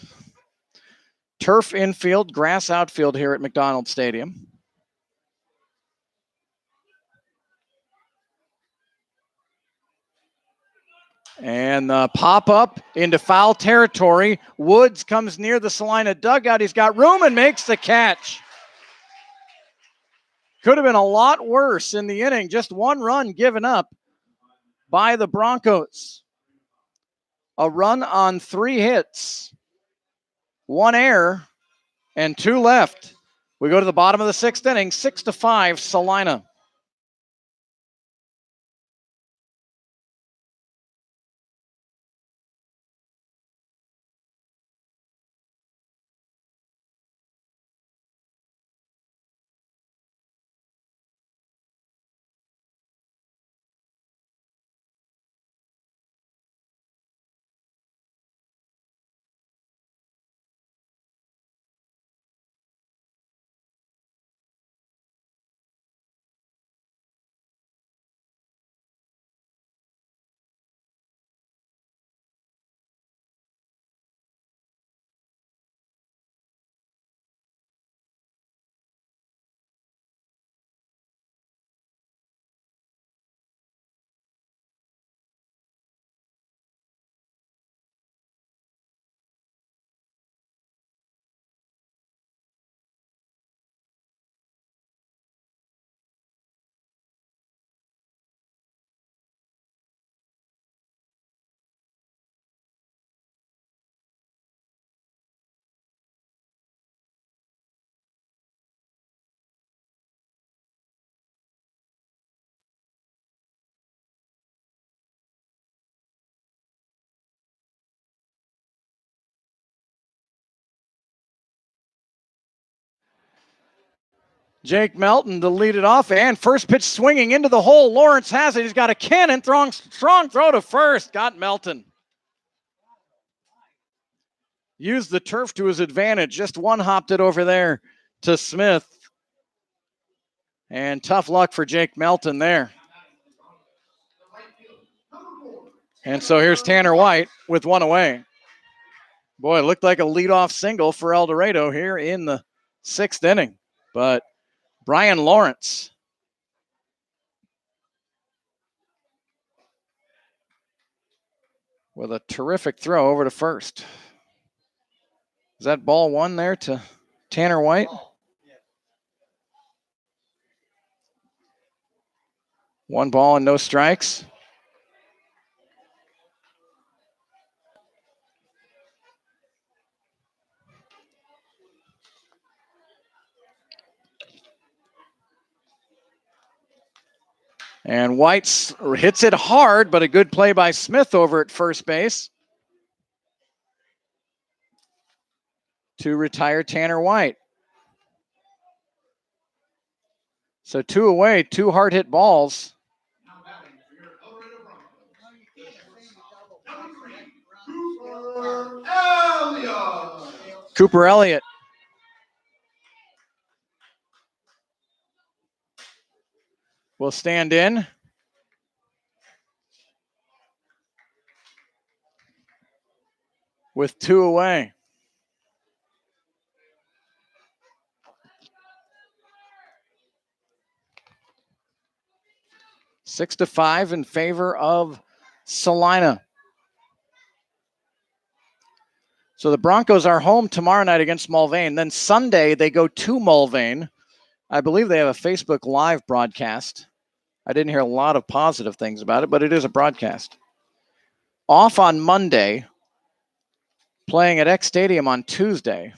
Turf infield, grass outfield here at McDonald Stadium. And the pop-up into foul territory. Woods comes near the Salina dugout. He's got room and makes the catch. Could have been a lot worse in the inning. Just one run given up by the Broncos. A run on 3 hits, 1 error, and 2 left. We go to the bottom of the 6th inning, 6-5 Salina. Jake Melton to lead it off, and first pitch swinging into the hole. Lawrence has it. He's got a cannon. Strong throw to first. Got Melton. Used the turf to his advantage. Just one-hopped it over there to Smith. And tough luck for Jake Melton there. And so here's Tanner White with 1 away. Boy, it looked like a leadoff single for El Dorado here in the 6th inning. But Bryan Lawrence with a terrific throw over to first. Is that ball one there to Tanner White? One ball and no strikes. And White hits it hard, but a good play by Smith over at first base to retire Tanner White. So 2 away, 2 hard hit balls. Cooper Elliott. Will stand in. With 2 away. Six to 5 in favor of Salina. So the Broncos are home tomorrow night against Mulvane. Then Sunday they go to Mulvane. I believe they have a Facebook Live broadcast. I didn't hear a lot of positive things about it, but it is a broadcast. Off on Monday, playing at X Stadium on Tuesday.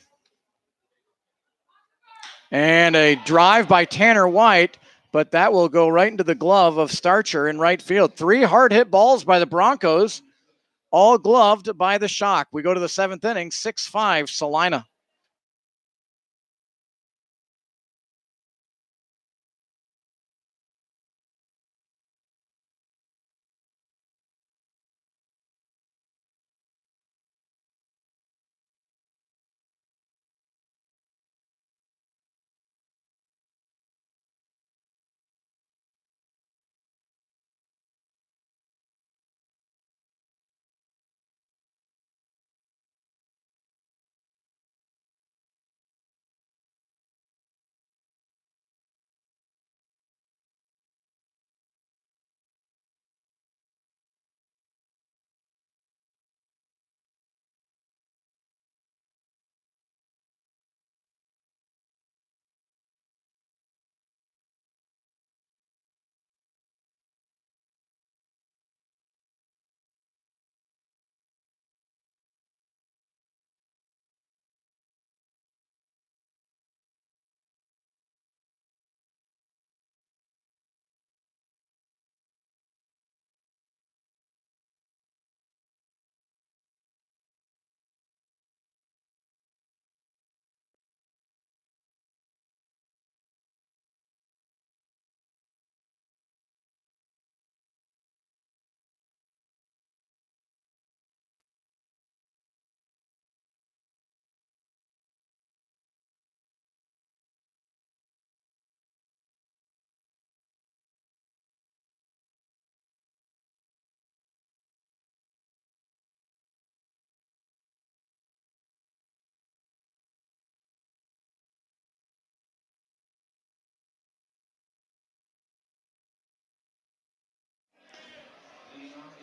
And a drive by Tanner White, but that will go right into the glove of Starcher in right field. 3 hard hit balls by the Broncos, all gloved by the Shock. We go to the 7th inning, 6-5 Salina.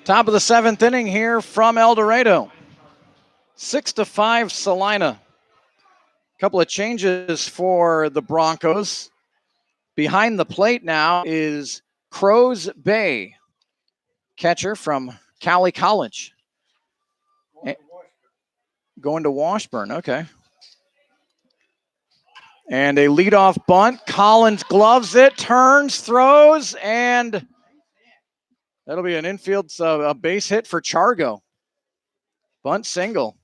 Top of the 7th inning here from El Dorado. 6-5 Salina. Couple of changes for the Broncos. Behind the plate now is Crows Bay, catcher from Cali College. Going to Washburn, okay. And a leadoff bunt. Collins gloves it, turns, throws, and that'll be an infield, a base hit for Chargo. Bunt single.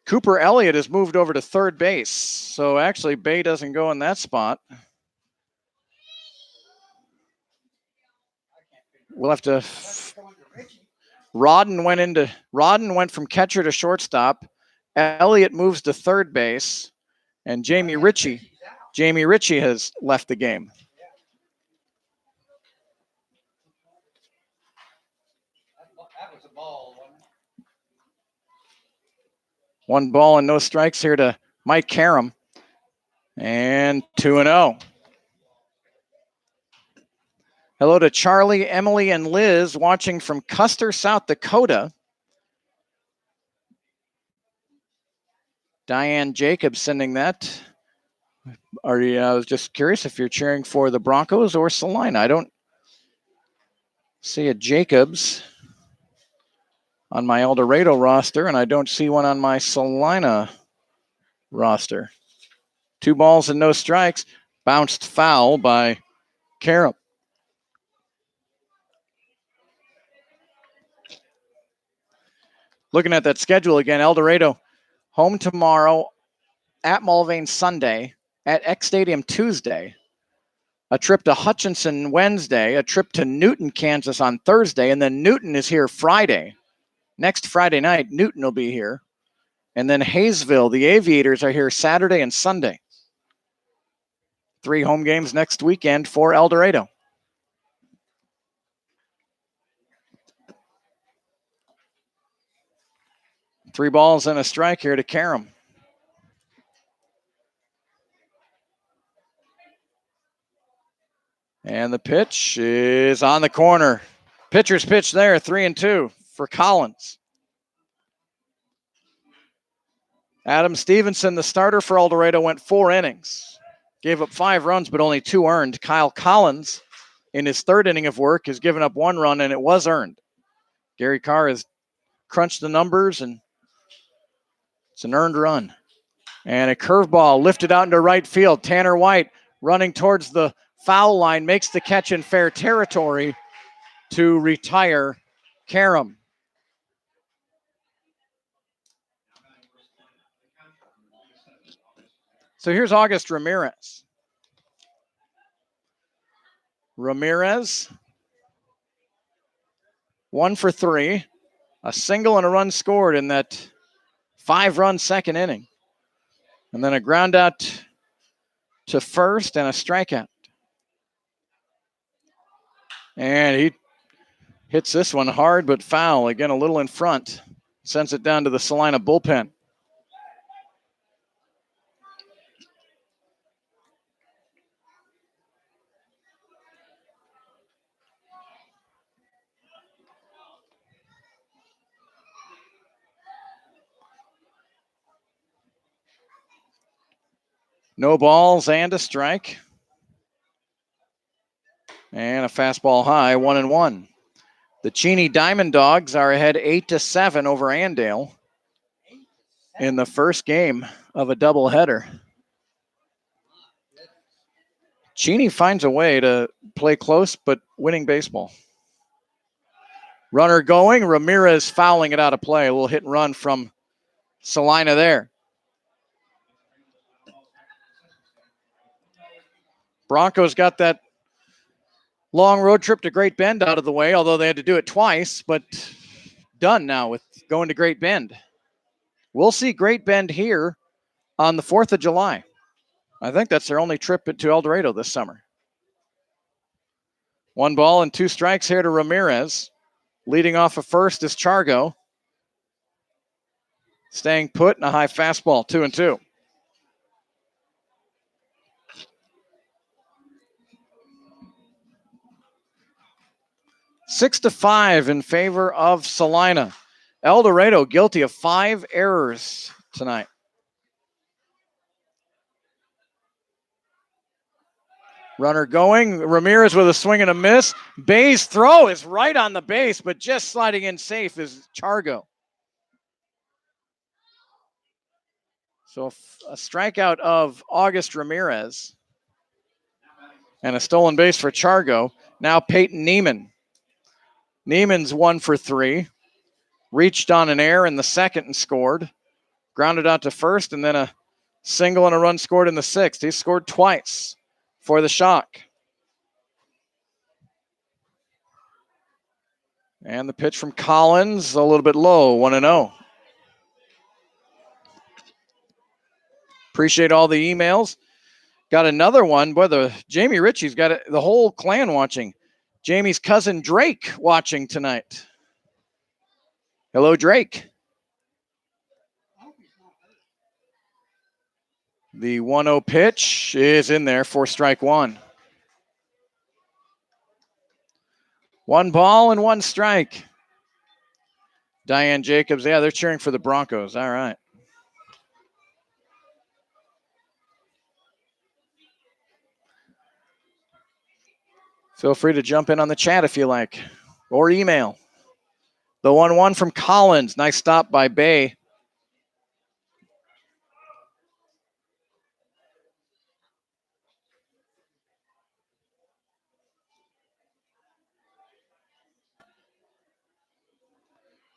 Cooper Elliott has moved over to third base. So actually, Bay doesn't go in that spot. We'll have to. Rodden went from catcher to shortstop. Elliott moves to third base, and Jamie Richie has left the game. That was a ball, wasn't it? 1 ball and no strikes here to Mike Karam. And 2-0. Hello to Charlie, Emily, and Liz watching from Custer, South Dakota. Diane Jacobs sending that. I was just curious if you're cheering for the Broncos or Salina. I don't see a Jacobs on my El Dorado roster, and I don't see one on my Salina roster. 2 balls and no strikes. Bounced foul by Karam. Looking at that schedule again, El Dorado home tomorrow, at Mulvane Sunday, at X Stadium Tuesday, a trip to Hutchinson Wednesday, a trip to Newton, Kansas on Thursday, and then Newton is here Friday. Next Friday night, Newton will be here. And then Hayesville, the Aviators, are here Saturday and Sunday. 3 home games next weekend for El Dorado. Three balls and a strike here to Karam. And the pitch is on the corner. Pitcher's pitch there, 3-2 for Collins. Adam Stevenson, the starter for El Dorado, went 4 innings. Gave up 5 runs, but only 2 earned. Kyle Collins, in his 3rd inning of work, has given up 1 run, and it was earned. Gary Carr has crunched the numbers, and it's an earned run. And a curveball lifted out into right field. Tanner White running towards the foul line, makes the catch in fair territory to retire Karam. So here's August Ramirez. Ramirez, 1 for 3, a single and a run scored in that 5-run 2nd inning. And then a ground out to first and a strikeout. And he hits this one hard but foul. Again, a little in front. Sends it down to the Salina bullpen. No balls and a strike. And a fastball high, 1-1. The Cheney Diamond Dogs are ahead 8-7 over Andale in the first game of a doubleheader. Cheney finds a way to play close but winning baseball. Runner going, Ramirez fouling it out of play. A little hit and run from Salina there. Broncos got that long road trip to Great Bend out of the way, although they had to do it twice, but done now with going to Great Bend. We'll see Great Bend here on the 4th of July. I think that's their only trip to El Dorado this summer. 1 ball and 2 strikes here to Ramirez. Leading off of first is Chargo. Staying put and a high fastball, 2-2. Six to 5 in favor of Salina. El Dorado guilty of 5 errors tonight. Runner going. Ramirez with a swing and a miss. Bay's throw is right on the base, but just sliding in safe is Chargo. So a strikeout of August Ramirez and a stolen base for Chargo. Now Peyton Neiman. Neiman's 1 for 3. Reached on an error in the 2nd and scored. Grounded out to first, and then a single and a run scored in the 6th. He scored twice for the Shock. And the pitch from Collins, a little bit low, 1-0. Appreciate all the emails. Got another one. Boy, Jamie Richie's got the whole clan watching. Jamie's cousin Drake watching tonight. Hello, Drake. The 1-0 pitch is in there for strike one. 1 ball and 1 strike. Diane Jacobs, yeah, they're cheering for the Broncos. All right. Feel free to jump in on the chat if you like, or email. The 1-1 from Collins. Nice stop by Bay.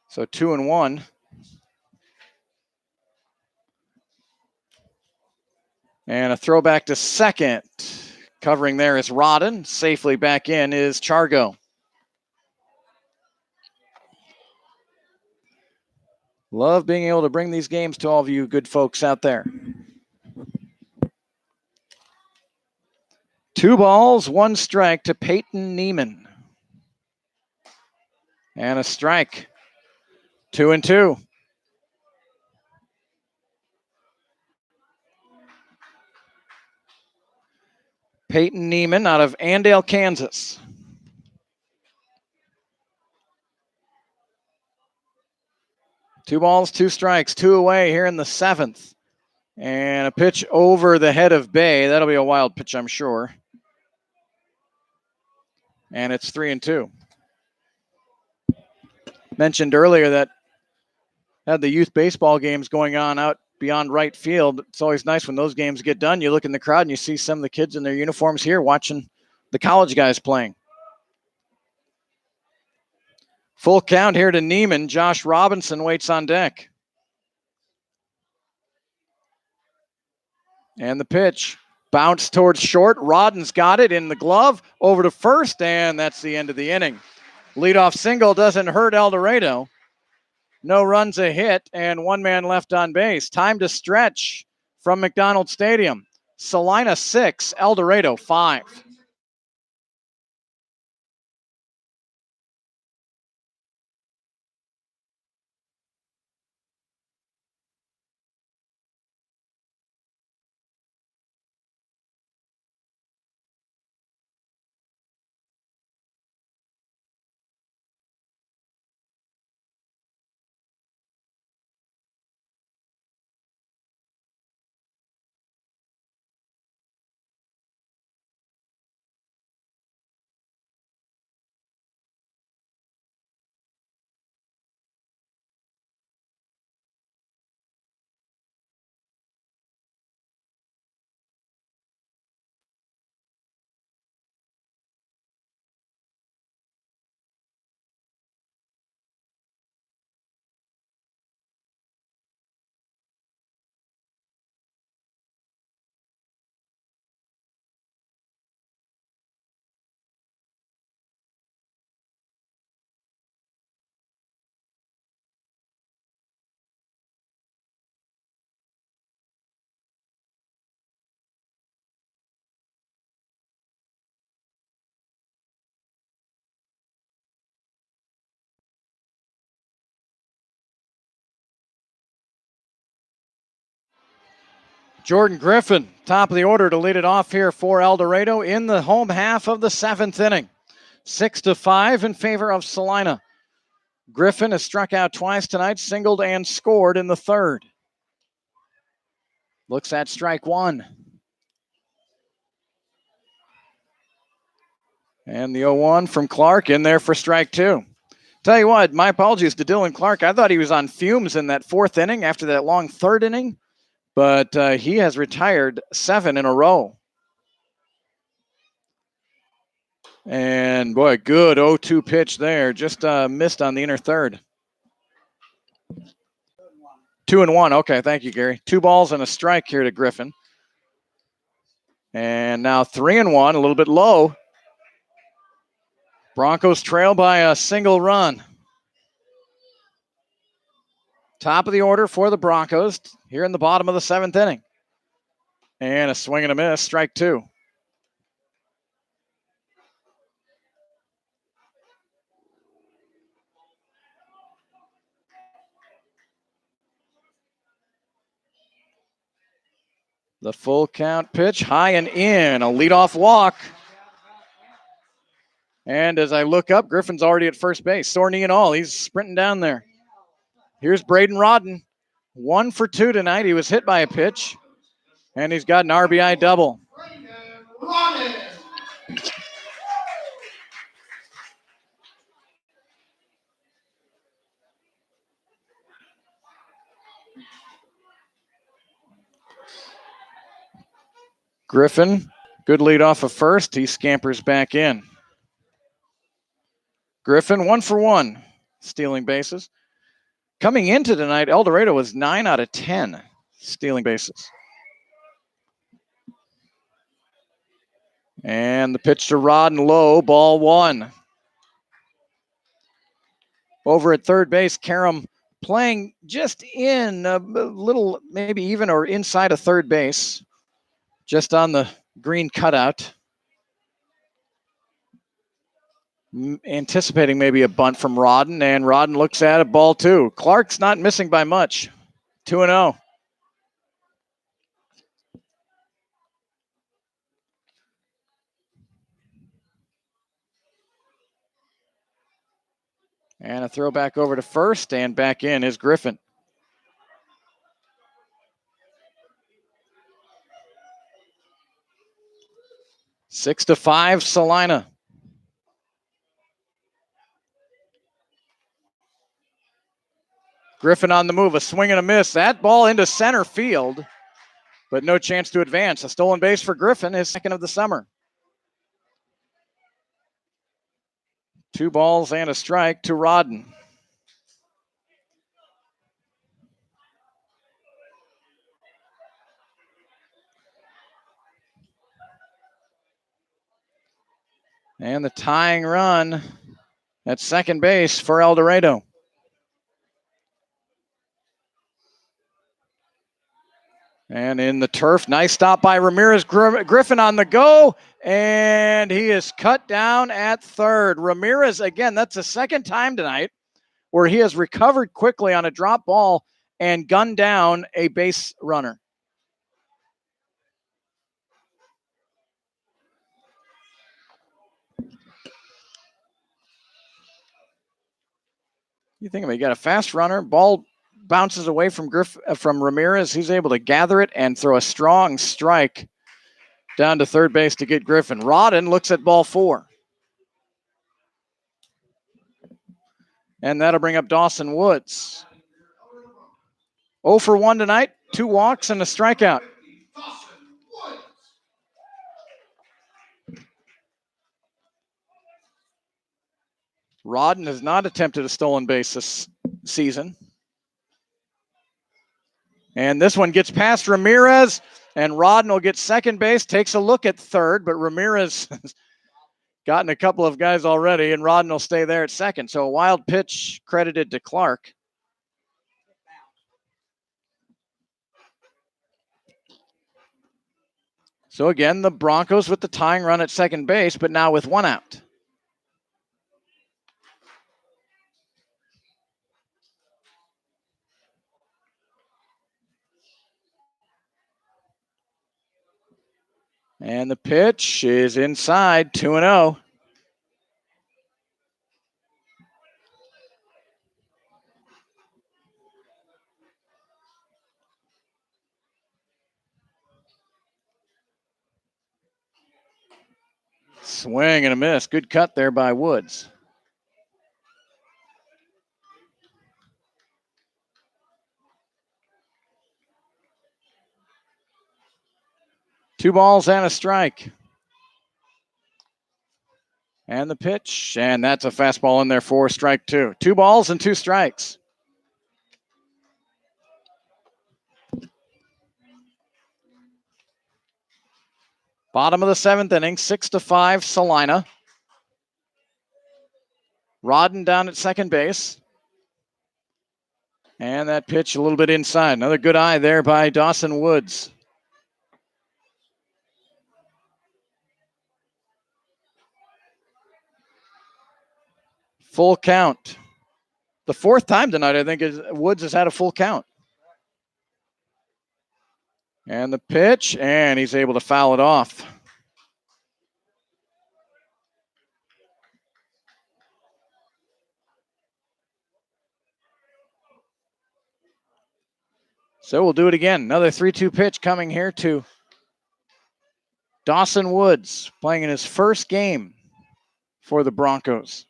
So 2-1. And a throwback to second. Covering there is Rodden. Safely back in is Chargo. Love being able to bring these games to all of you good folks out there. 2 balls, 1 strike to Peyton Neiman. And a strike. 2-2. Peyton Neiman out of Andale, Kansas. Two balls, 2 strikes, 2 away here in the 7th. And a pitch over the head of Bay. That'll be a wild pitch, I'm sure. And it's 3-2. Mentioned earlier that had the youth baseball games going on out beyond right field. It's always nice when those games get done. You look in the crowd and you see some of the kids in their uniforms here watching the college guys playing. Full count here to Neiman. Josh Robinson waits on deck. And the pitch. Bounce towards short. Rodden's got it in the glove. Over to first, and that's the end of the inning. Leadoff single doesn't hurt El Dorado. No runs, a hit, and 1 man left on base. Time to stretch from McDonald Stadium. Salina 6, El Dorado 5. Jordan Griffin, top of the order to lead it off here for El Dorado in the home half of the 7th inning. 6-5 in favor of Salina. Griffin has struck out twice tonight, singled and scored in the 3rd. Looks at strike 1. And the 0-1 from Clark in there for strike 2. Tell you what, my apologies to Dylan Clark. I thought he was on fumes in that 4th inning after that long 3rd inning, but he has retired 7 in a row. And boy, good 0-2 pitch there. Just missed on the inner 3rd. 2-1. Okay, thank you, Gary. 2 balls and a strike here to Griffin. And now 3-1, a little bit low. Broncos trail by a single run. Top of the order for the Broncos here in the bottom of the 7th inning. And a swing and a miss, strike 2. The full count pitch, high and in, a leadoff walk. And as I look up, Griffin's already at first base, sore knee and all. He's sprinting down there. Here's Braden Rodden, 1 for 2 tonight. He was hit by a pitch, and he's got an RBI double. Griffin, good lead off of first. He scampers back in. Griffin, 1 for 1, stealing bases. Coming into tonight, El Dorado was 9 out of 10 stealing bases. And the pitch to Rodden low, ball 1. Over at third base, Karam playing just in a little, maybe even or inside of third base, just on the green cutout. Anticipating maybe a bunt from Rodden, and Rodden looks at it, ball 2. Clark's not missing by much, 2-0. And a throw back over to first, and back in is Griffin. Six to 5, Salina. Griffin on the move, a swing and a miss. That ball into center field, but no chance to advance. A stolen base for Griffin, his second of the summer. 2 balls and a strike to Rodden. And the tying run at second base for El Dorado. And in the turf, nice stop by Ramirez. Griffin on the go, and he is cut down at third. Ramirez, again, that's the second time tonight where he has recovered quickly on a drop ball and gunned down a base runner. You think of it, you got a fast runner, ball bounces away from Ramirez. He's able to gather it and throw a strong strike down to third base to get Griffin. Rodden looks at ball 4. And that'll bring up Dawson Woods. 0 for 1 tonight, 2 walks and a strikeout. Rodden has not attempted a stolen base this season. And this one gets past Ramirez, and Rodden will get second base, takes a look at third, but Ramirez has gotten a couple of guys already, and Rodden will stay there at second. So a wild pitch credited to Clark. So again, the Broncos with the tying run at second base, but now with 1 out. And the pitch is inside, 2-0. Swing and a miss. Good cut there by Woods. Two balls and a strike. And the pitch, and that's a fastball in there for strike 2. 2 balls and 2 strikes. Bottom of the 7th inning, 6-5, Salina. Rodden down at second base. And that pitch a little bit inside. Another good eye there by Dawson Woods. Full count. The 4th time tonight, I think, Woods has had a full count. And the pitch, and he's able to foul it off. So we'll do it again. Another 3-2 pitch coming here to Dawson Woods, playing in his first game for the Broncos.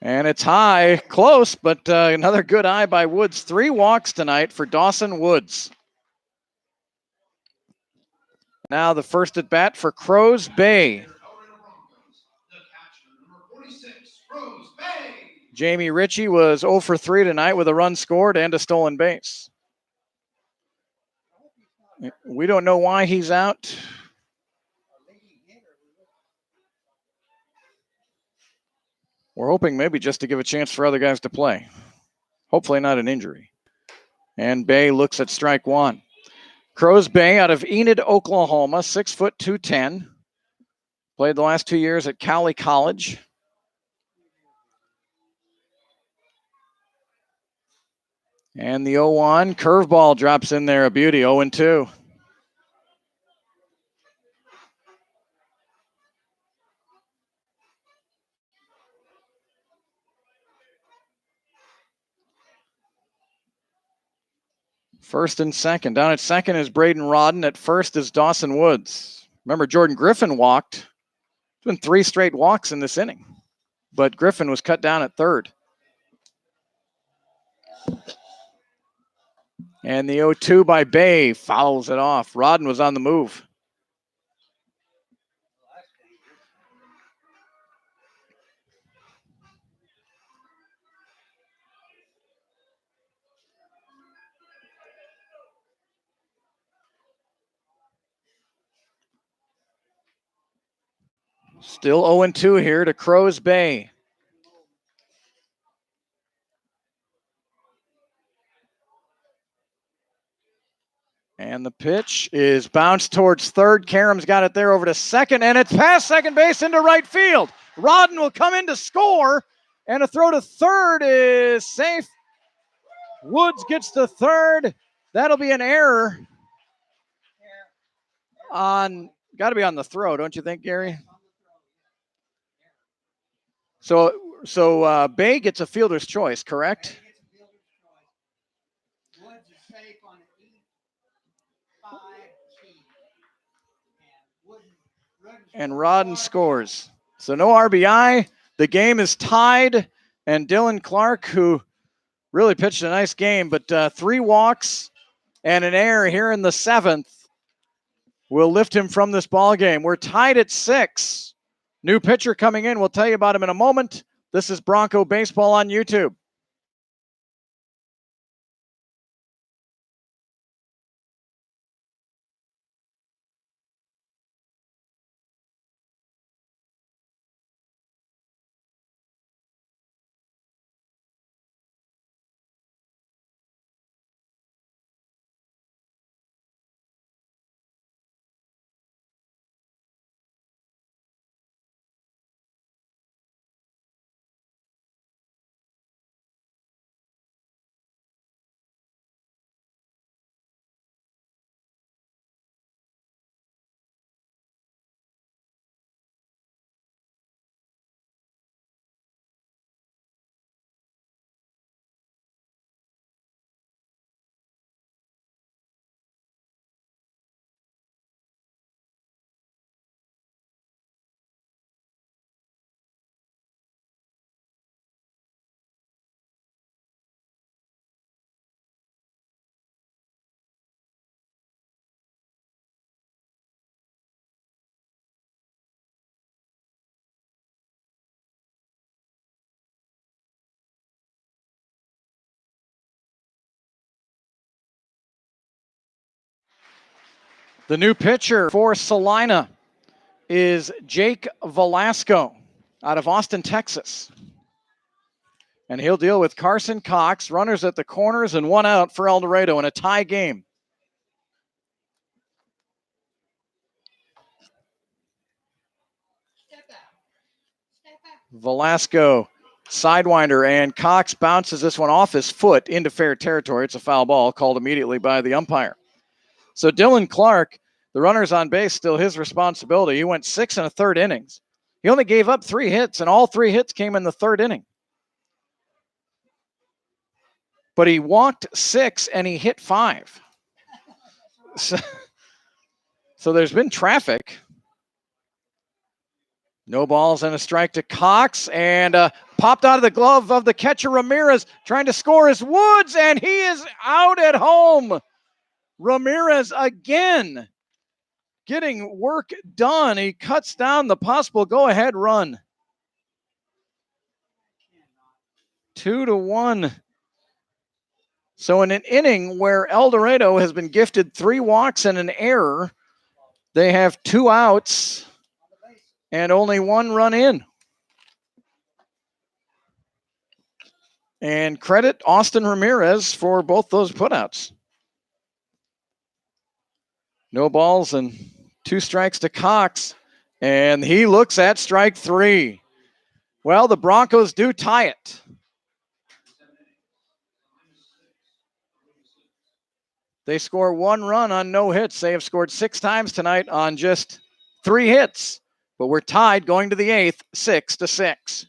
And it's high, close, but another good eye by Woods. 3 walks tonight for Dawson Woods. Now the first at bat for Crow's Bay. Jamie Richie was 0 for 3 tonight with a run scored and a stolen base. We don't know why he's out. We're hoping maybe just to give a chance for other guys to play. Hopefully not an injury. And Bay looks at strike 1. Crow's Bay out of Enid, Oklahoma, 6 foot 210. Played the last 2 years at Cowley College. And the 0-1 curveball drops in there, a beauty, 0-2. First and second. Down at second is Braden Rodden. At first is Dawson Woods. Remember, Jordan Griffin walked. It's been 3 straight walks in this inning. But Griffin was cut down at third. And the 0-2 by Bay fouls it off. Rodden was on the move. Still 0-2 here to Crow's Bay. And the pitch is bounced towards third. Karam's got it there over to second, and it's past second base into right field. Rodden will come in to score, and a throw to third is safe. Woods gets to third. That'll be an error on, got to be on the throw, don't you think, Gary? So Bay gets a fielder's choice, correct? And Rodden scores. So no RBI. The game is tied. And Dylan Clark, who really pitched a nice game, but 3 walks and an error here in the 7th, will lift him from this ball game. We're tied at 6. New pitcher coming in. We'll tell you about him in a moment. This is Bronco Baseball on YouTube. The new pitcher for Salina is Jake Velasco out of Austin, Texas. And he'll deal with Carson Cox, runners at the corners and 1 out for El Dorado in a tie game. Velasco, sidewinder, and Cox bounces this one off his foot into fair territory. It's a foul ball called immediately by the umpire. So Dylan Clark, the runners on base, still his responsibility. He went 6 1/3 innings. He only gave up 3 hits, and all 3 hits came in the 3rd inning. But he walked 6 and he hit 5. So there's been traffic. No balls and a strike to Cox, and popped out of the glove of the catcher Ramirez, trying to score is Woods, and he is out at home. Ramirez again getting work done. He cuts down the possible go-ahead run. 2-1. So in an inning where El Dorado has been gifted 3 walks and an error, they have 2 outs and only 1 run in. And credit Austin Ramirez for both those putouts. No balls and 2 strikes to Cox, and he looks at strike 3. Well, the Broncos do tie it. They score 1 run on no hits. They have scored 6 times tonight on just 3 hits, but we're tied going to the 8th, 6-6.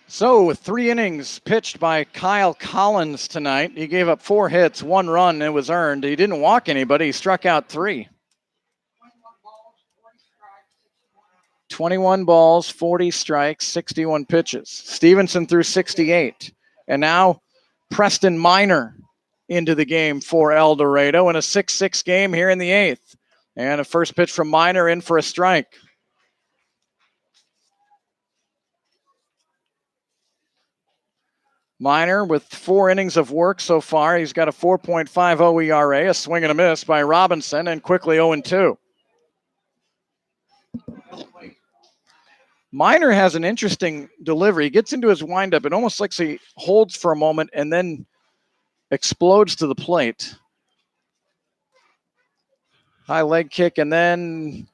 So 3 innings pitched by Kyle Collins tonight. He gave up 4 hits, 1 run, it was earned. He didn't walk anybody. He struck out 3. 21 balls, 40 strikes, 61 pitches. Stevenson threw 68. And now Preston Minor into the game for El Dorado in a 6-6 game here in the 8th. And a first pitch from Minor in for a strike. Minor with 4 innings of work so far. He's got a 4.50 ERA, a swing and a miss by Robinson, and quickly 0-2. Minor has an interesting delivery. He gets into his windup. It almost looks like he holds for a moment and then explodes to the plate. High leg kick and then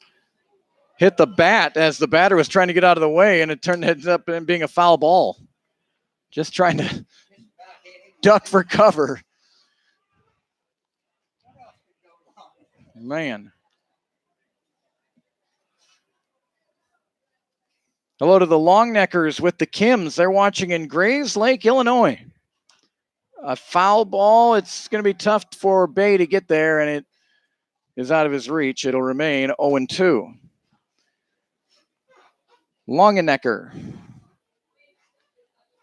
hit the bat as the batter was trying to get out of the way, and it ended up being a foul ball. Just trying to duck for cover. Man. Hello to the Longneckers with the Kims. They're watching in Grays Lake, Illinois. A foul ball. It's going to be tough for Bay to get there, and it is out of his reach. It'll remain 0-2. Longenecker.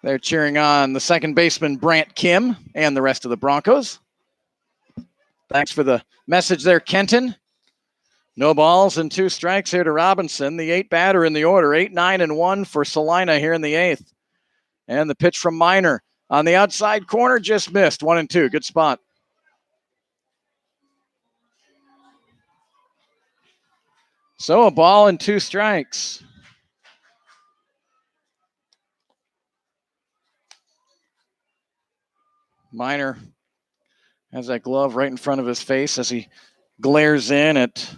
They're cheering on the second baseman, Brant Kim, and the rest of the Broncos. Thanks for the message there, Kenton. No balls and 2 strikes here to Robinson, the 8th batter in the order. 8-9-1 for Salina here in the 8th. And the pitch from Minor on the outside corner just missed. 1-2. Good spot. So a ball and 2 strikes. Minor has that glove right in front of his face as he glares in at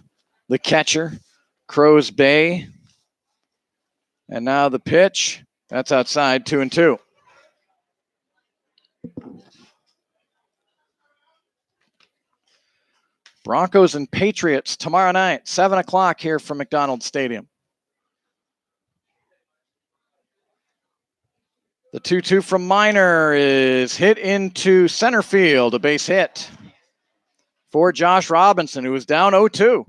the catcher, Crow's Bay. And now the pitch. That's outside, 2-2. Broncos and Patriots tomorrow night, 7 o'clock here from McDonald's Stadium. The 2-2 from Minor is hit into center field, a base hit for Josh Robinson, who was down 0-2.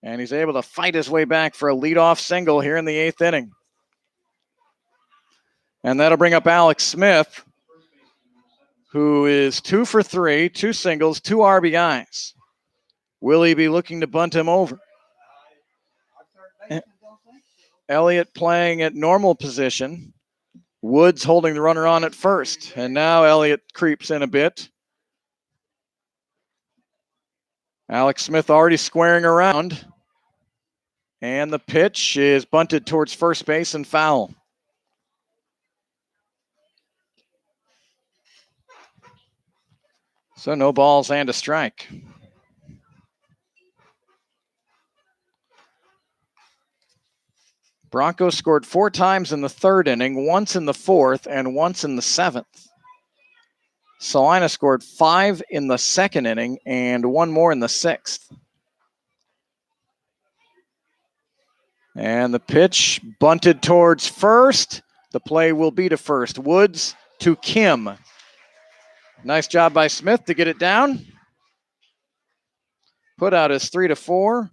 And he's able to fight his way back for a leadoff single here in the 8th inning. And that'll bring up Alex Smith, who is 2 for 3, 2 singles, 2 RBIs. Will he be looking to bunt him over? Elliott playing at normal position. Woods holding the runner on at first. And now Elliott creeps in a bit. Alex Smith already squaring around. And the pitch is bunted towards first base and foul. So no balls and a strike. Broncos scored 4 times in the 3rd inning, once in the 4th, and once in the 7th. Salina scored 5 in the 2nd inning and 1 more in the 6th. And the pitch bunted towards first. The play will be to first. Woods to Kim. Nice job by Smith to get it down. Put out is 3-4.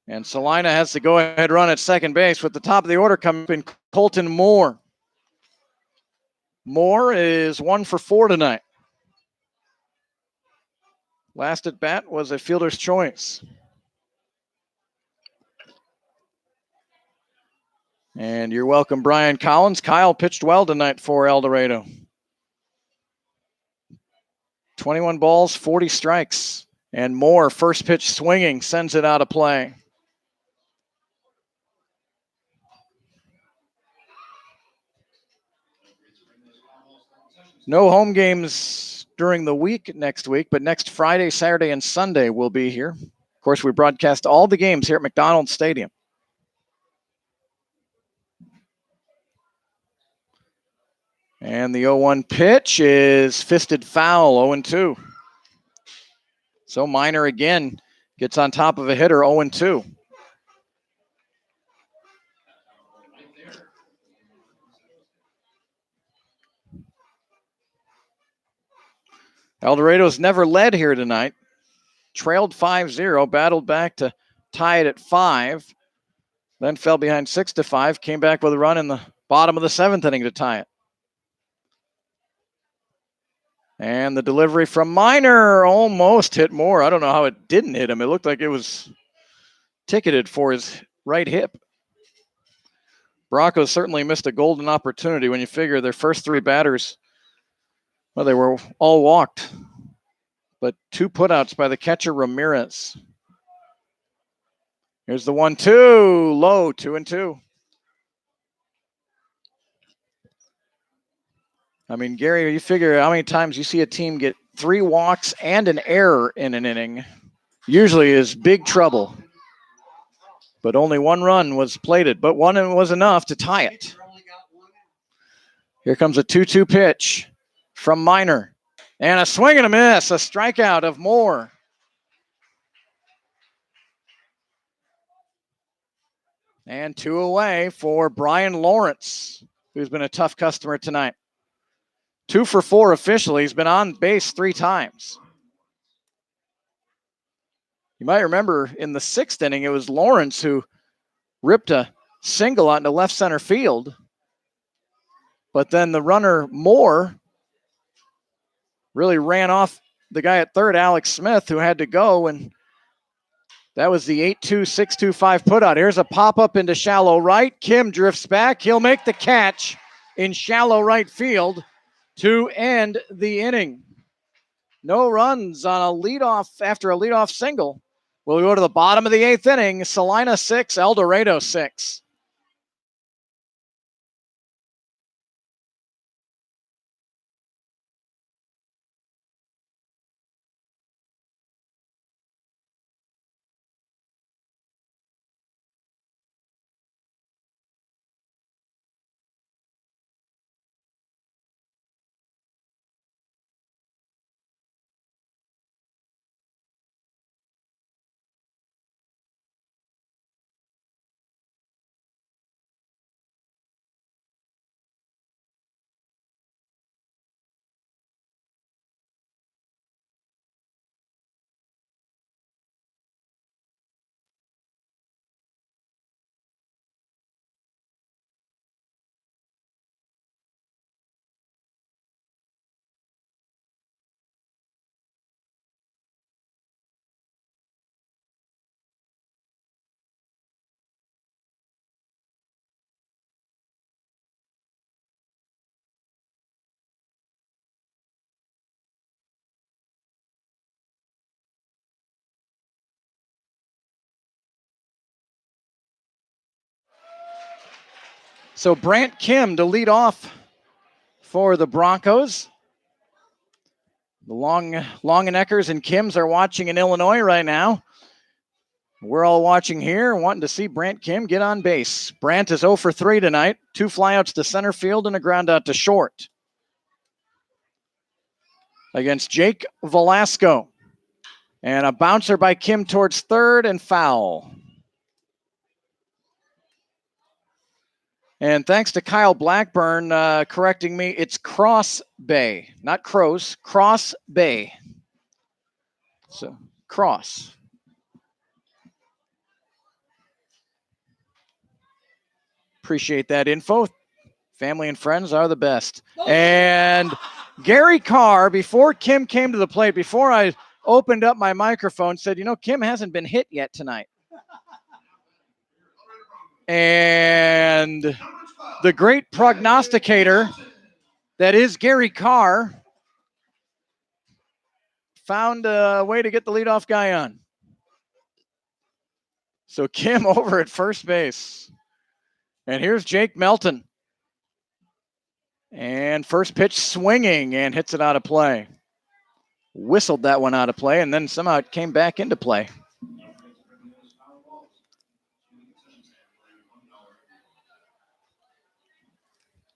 And Salina has to go ahead run at second base with the top of the order coming in, Colton Moore. Moore is 1 for 4 tonight. Last at bat was a fielder's choice. And you're welcome, Brian Collins. Kyle pitched well tonight for El Dorado. 21 balls, 40 strikes. And Moore, first pitch swinging, sends it out of play. No home games during the week next week, but next Friday, Saturday, and Sunday we'll be here. Of course, we broadcast all the games here at McDonald's Stadium. And the 0-1 pitch is fisted foul, 0-2. So Minor again gets on top of a hitter, 0-2. El Dorado's never led here tonight. Trailed 5-0, battled back to tie it at 5. Then fell behind 6-5, came back with a run in the bottom of the 7th inning to tie it. And the delivery from Minor almost hit Moore. I don't know how it didn't hit him. It looked like it was ticketed for his right hip. Broncos certainly missed a golden opportunity when you figure their first 3 batters Well, they were all walked, but 2 putouts by the catcher Ramirez. Here's the 1-2, low, 2-2. I mean, Gary, you figure how many times you see a team get 3 walks and an error in an inning. Usually is big trouble. But only 1 run was plated, but 1 was enough to tie it. Here comes a 2-2 pitch from Minor. And a swing and a miss, a strikeout of Moore. And 2 away for Bryan Lawrence, who's been a tough customer tonight. 2 for 4 officially. He's been on base 3 times. You might remember in the 6th inning, it was Lawrence who ripped a single out into left center field. But then the runner, Moore, really ran off the guy at third, Alex Smith, who had to go, and that was the 8-2, 6-2-5 putout. Here's a pop-up into shallow right. Kim drifts back. He'll make the catch in shallow right field to end the inning. No runs on a leadoff after a leadoff single. We'll go to the bottom of the 8th inning. Salina 6, El Dorado 6. So Brant Kim to lead off for the Broncos. The Longeneckers and Kims are watching in Illinois right now. We're all watching here, wanting to see Brant Kim get on base. Brant is 0 for 3 tonight. 2 flyouts to center field and a ground out to short. Against Jake Velasco. And a bouncer by Kim towards third and foul. And thanks to Kyle Blackburn correcting me, it's Cross Bay, not Cross, Cross Bay. So, Cross. Appreciate that info. Family and friends are the best. And Gary Carr, before Kim came to the plate, before I opened up my microphone, said, you know, Kim hasn't been hit yet tonight. And the great prognosticator that is Gary Carr found a way to get the leadoff guy on. So Kim over at first base. And here's Jake Melton. And first pitch swinging and hits it out of play. Whistled that one out of play, and then somehow it came back into play.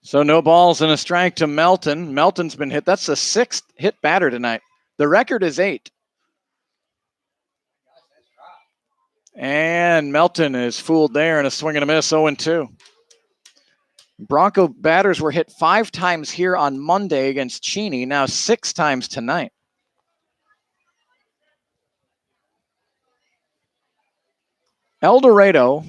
So no balls and a strike to Melton. Melton's been hit. That's the 6th hit batter tonight. The record is 8. And Melton is fooled there, and a swing and a miss, 0-2. Bronco batters were hit 5 times here on Monday against Cheney, now 6 times tonight. El Dorado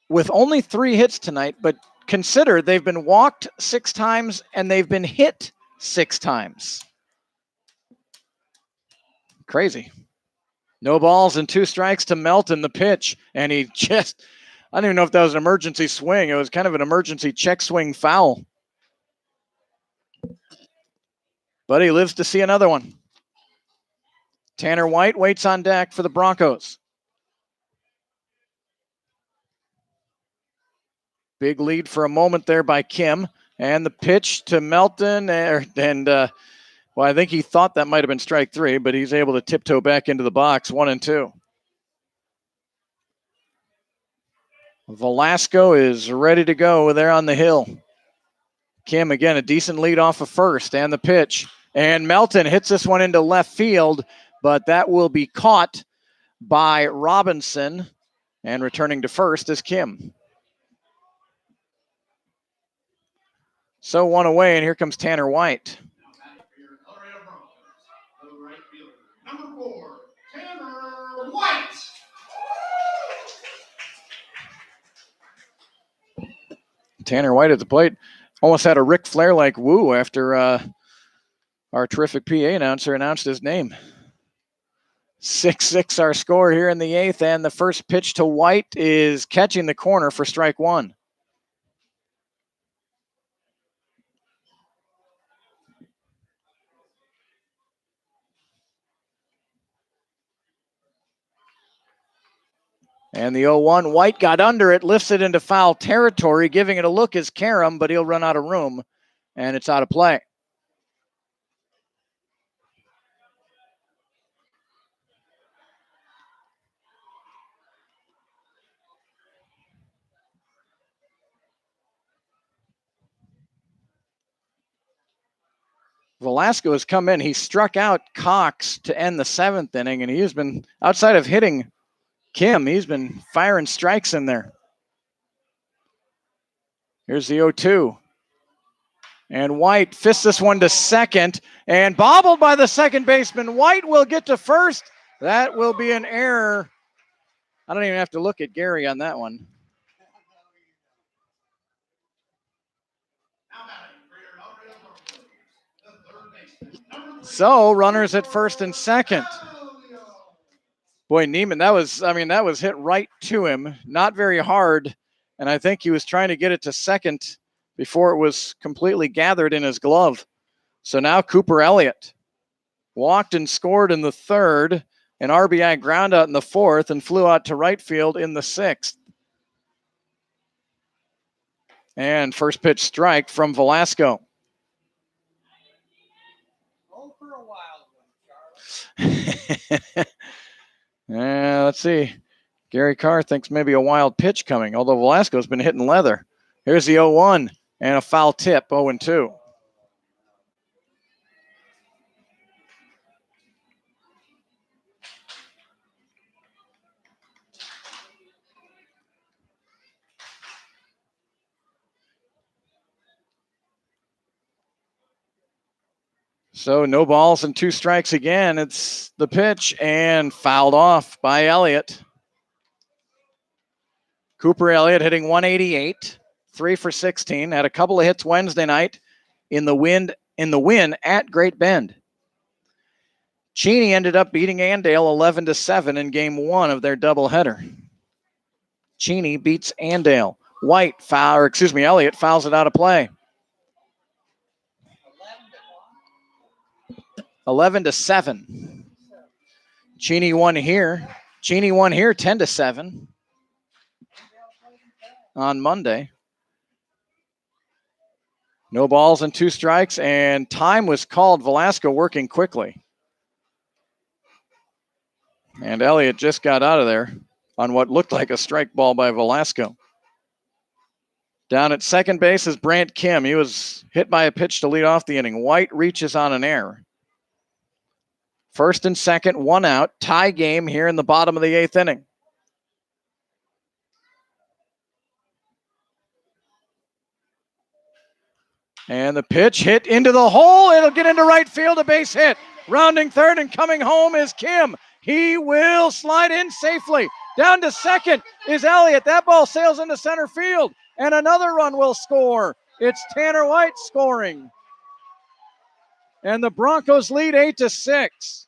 with only 3 hits tonight, but consider they've been walked 6 times and they've been hit 6 times. Crazy. No balls and 2 strikes to Melton, the pitch, and he just, I don't even know if that was an emergency swing. It was kind of an emergency check swing foul. but he lives to see another one. Tanner White waits on deck for the Broncos. Big lead for a moment there by Kim. And the pitch to Melton. I think he thought that might have been strike 3, but he's able to tiptoe back into the box, 1-2. Velasco is ready to go there on the hill. Kim, again, a decent lead off of first, and the pitch. And Melton hits this one into left field, but that will be caught by Robinson. And returning to first is Kim. So one away, and here comes Tanner White. Number 4, Tanner White. Tanner White at the plate. Almost had a Ric Flair-like woo after our terrific PA announcer announced his name. 6-6 our score here in the 8th, and the first pitch to White is catching the corner for strike 1. And the 0-1, White got under it, lifts it into foul territory. Giving it a look is Karam, but he'll run out of room, and it's out of play. Velasco has come in. He struck out Cox to end the 7th inning, and he has been, outside of hitting Kim, he's been firing strikes in there. Here's the 0-2. And White fists this one to second and bobbled by the second baseman. White will get to first. That will be an error. I don't even have to look at Gary on that one. So runners at first and second. Boy, Neiman, that was hit right to him. Not very hard. And I think he was trying to get it to second before it was completely gathered in his glove. So now Cooper Elliott walked and scored in the 3rd, an RBI ground out in the 4th, and flew out to right field in the 6th. And first pitch strike from Velasco. Oh, for a wild one, Charlie. Let's see. Gary Carr thinks maybe a wild pitch coming, although Velasco's been hitting leather. Here's the 0-1 and a foul tip, 0-2. So no balls and 2 strikes again. It's the pitch and fouled off by Elliott. Cooper Elliott hitting 188, 3 for 16. Had a couple of hits Wednesday night in the win at Great Bend. Cheney ended up beating Andale 11-7 in game 1 of their doubleheader. Cheney beats Andale. Elliott fouls it out of play. 11-7. Cheney won here 10-7 on Monday. No balls and 2 strikes, and time was called. Velasco working quickly. And Elliott just got out of there on what looked like a strike ball by Velasco. Down at second base is Brant Kim. He was hit by a pitch to lead off the inning. White reaches on an error. First and second, 1 out. Tie game here in the bottom of the 8th inning. And the pitch hit into the hole. It'll get into right field, a base hit. Rounding third and coming home is Kim. He will slide in safely. Down to second is Elliott. That ball sails into center field, and another run will score. It's Tanner White scoring. And the Broncos lead 8-6.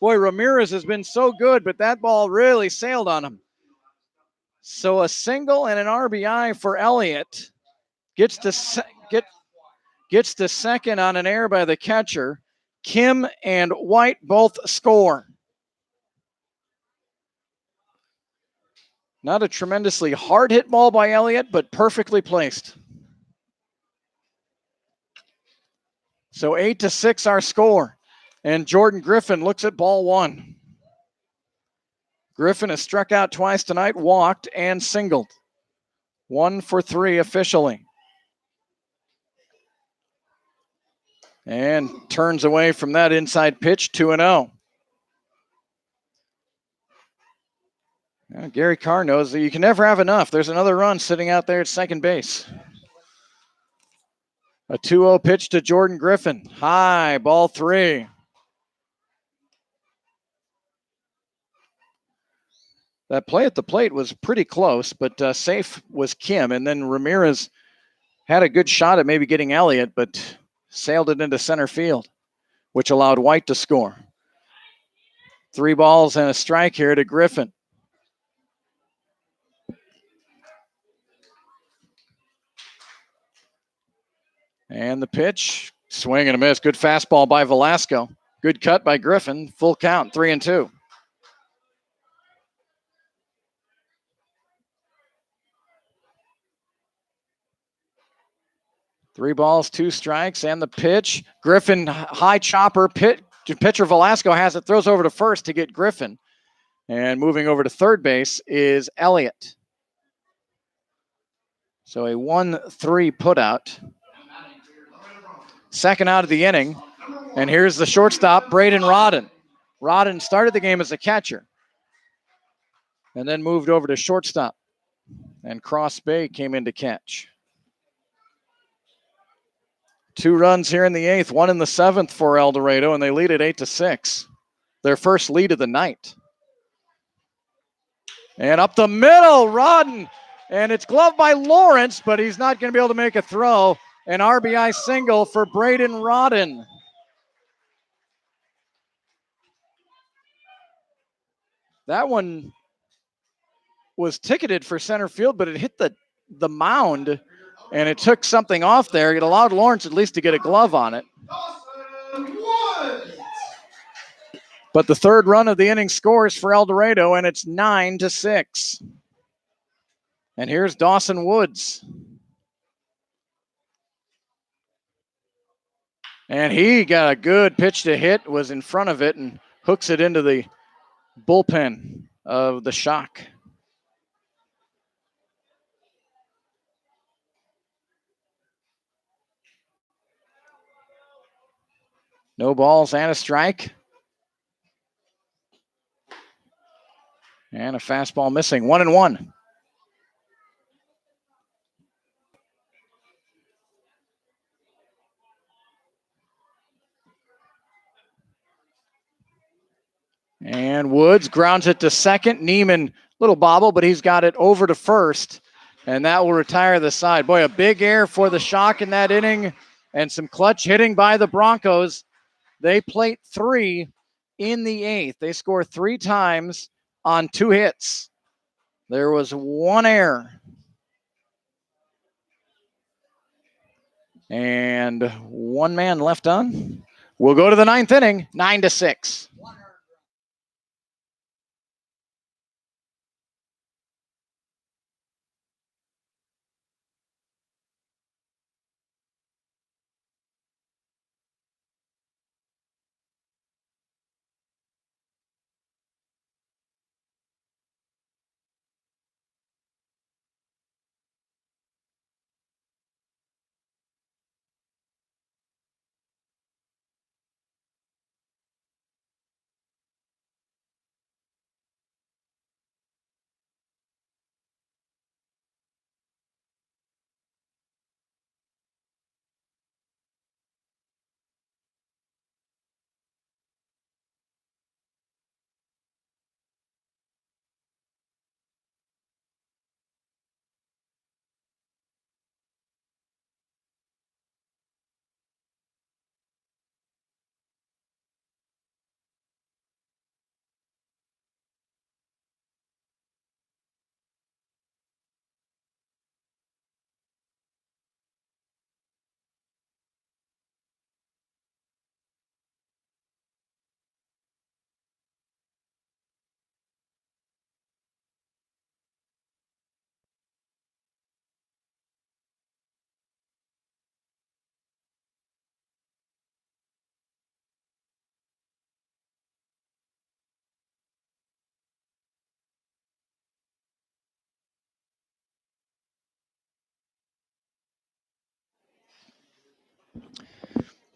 Boy, Ramirez has been so good, but that ball really sailed on him. So a single and an RBI for Elliott. Gets to second on an error by the catcher. Kim and White both score. Not a tremendously hard hit ball by Elliott, but perfectly placed. So 8-6 our score. And Jordan Griffin looks at ball one. Griffin has struck out twice tonight, walked and singled. 1 for 3 officially. And turns away from that inside pitch, 2-0. Gary Carr knows that you can never have enough. There's another run sitting out there at second base. A 2-0 pitch to Jordan Griffin. High, ball 3. That play at the plate was pretty close, but safe was Kim. And then Ramirez had a good shot at maybe getting Elliott, but sailed it into center field, which allowed White to score. 3 balls and a strike here to Griffin. And the pitch, swing and a miss. Good fastball by Velasco. Good cut by Griffin. Full count, 3-2. Three balls, 2 strikes, and the pitch. Griffin, high chopper. Pitcher Velasco has it, throws over to first to get Griffin. And moving over to third base is Elliott. So a 1-3 putout. Second out of the inning. And here's the shortstop, Braden Rodden. Rodden started the game as a catcher and then moved over to shortstop. And Cross Bay came in to catch. 2 runs here in the 8th, 1 in the 7th for El Dorado, and they lead it 8-6. Their first lead of the night. And up the middle, Rodden. And it's gloved by Lawrence, but he's not going to be able to make a throw. An RBI single for Braden Rodden. That one was ticketed for center field, but it hit the mound, and it took something off there. It allowed Lawrence at least to get a glove on it. Dawson Woods. But the third run of the inning scores for El Dorado, and it's 9-6. And here's Dawson Woods. And he got a good pitch to hit, was in front of it, and hooks it into the bullpen of the Shock. No balls and a strike. And a fastball missing. 1-1. And Woods grounds it to second. Neiman, little bobble, but he's got it over to first. And that will retire the side. Boy, a big error for the Shock in that inning. And some clutch hitting by the Broncos. They plate 3 in the 8th. They score 3 times on 2 hits. There was 1 error. And 1 man left on. We'll go to the 9th inning, 9-6.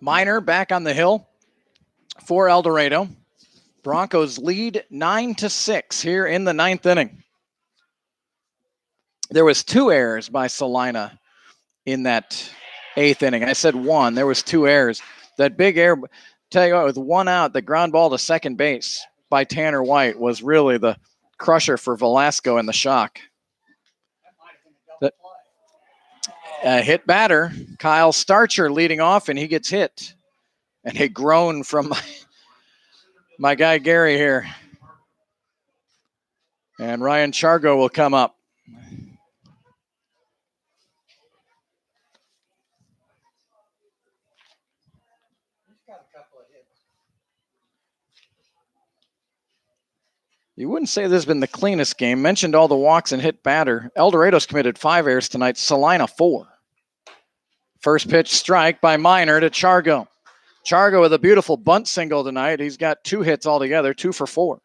Minor back on the hill for El Dorado. Broncos lead 9-6 here in the 9th inning. There was 2 errors by Salina in that 8th inning. I said 1. There was 2 errors. That big error, tell you what, with 1 out, the ground ball to second base by Tanner White was really the crusher for Velasco in the shock. Hit batter, Kyle Starcher leading off, and he gets hit. And a groan from my guy Gary here. And Ryan Chargo will come up. You wouldn't say this has been the cleanest game. Mentioned all the walks and hit batter. El Dorado's committed 5 errors tonight. Salina 4. First pitch strike by Minor to Chargo. Chargo with a beautiful bunt single tonight. He's got 2 hits altogether, 2 for 4.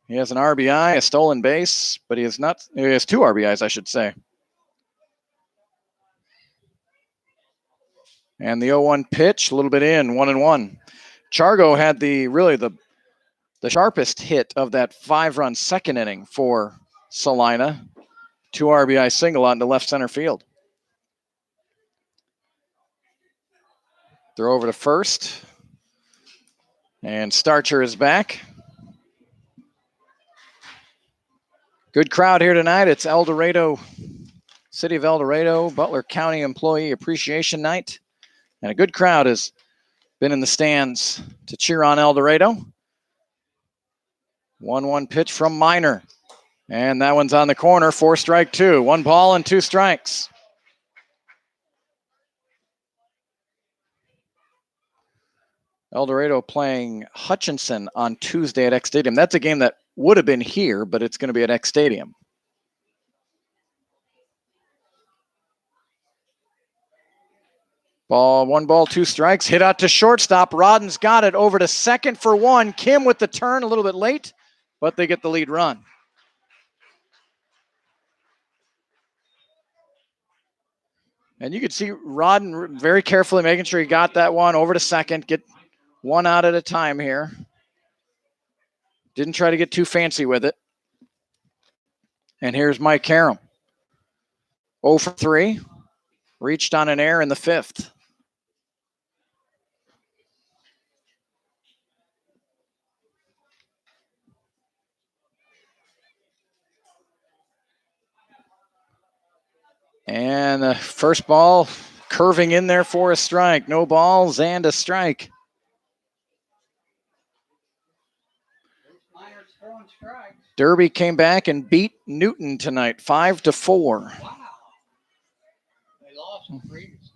He has an RBI, a stolen base, but he has 2 RBIs, I should say. And the 0-1 pitch, a little bit in, 1-1. Chargo had the sharpest hit of that 5-run second inning for Salina. 2 RBI single out into left center field. Throw over to first. And Starcher is back. Good crowd here tonight. It's El Dorado, City of El Dorado, Butler County Employee Appreciation Night. And a good crowd has been in the stands to cheer on El Dorado. 1-1 pitch from Minor. And that one's on the corner, 4 strike 2. 1 ball and 2 strikes. El Dorado playing Hutchinson on Tuesday at X Stadium. That's a game that would have been here, but it's going to be at X Stadium. One ball, 2 strikes. Hit out to shortstop. Rodden's got it over to second for 1. Kim with the turn a little bit late, but they get the lead run. And you could see Rodden very carefully making sure he got that one over to second. Get 1 out at a time here. Didn't try to get too fancy with it. And here's Mike Karam. 0 for 3. Reached on an error in the 5th. And the first ball curving in there for a strike. No balls and a strike. Derby came back and beat Newton tonight, 5-4. Wow. They lost previously.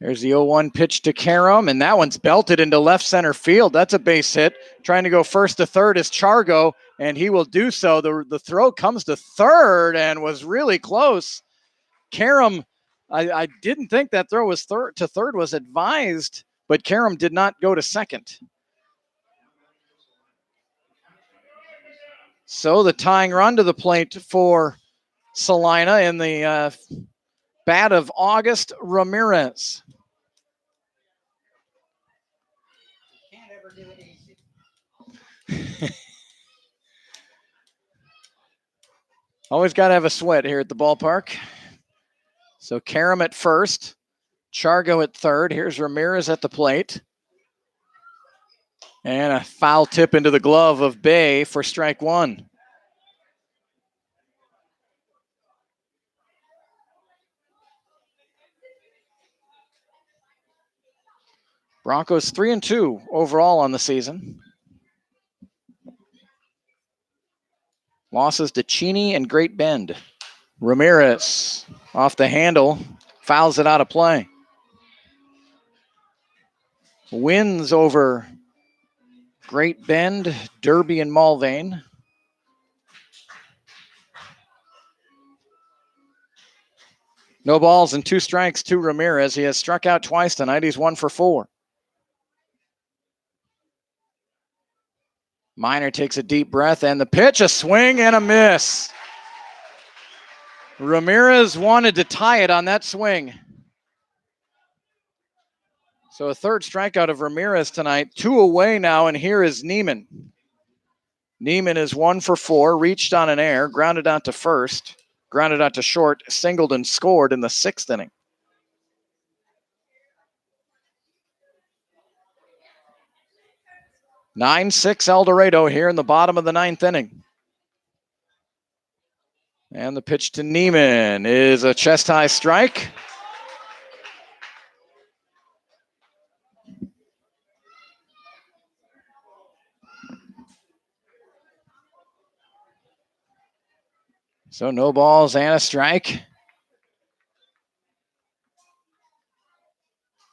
There's the 0-1 pitch to Karam, and that one's belted into left center field. That's a base hit. Trying to go first to third is Chargo, and he will do so. The throw comes to third and was really close. Karam, I didn't think that throw was to third was advised, but Karam did not go to second. So the tying run to the plate for Salina in the bat of August Ramirez. Can't ever do it easy. Always got to have a sweat here at the ballpark. So Karam at first, Chargo at third. Here's Ramirez at the plate. And a foul tip into the glove of Bay for strike 1. Broncos 3-2 overall on the season. Losses to Cheney and Great Bend. Ramirez off the handle, fouls it out of play. Wins over Great Bend, Derby, and Mulvane. No balls and 2 strikes to Ramirez. He has struck out twice tonight. He's 1 for 4. Minor takes a deep breath, and the pitch, a swing and a miss. Ramirez wanted to tie it on that swing. So a third strikeout of Ramirez tonight. 2 away now, and here is Neiman. Neiman is 1 for 4, reached on an error, grounded out to first, grounded out to short, singled and scored in the 6th inning. (9-6) El Dorado here in the bottom of the 9th inning. And the pitch to Neiman is a chest-high strike. So no balls and a strike.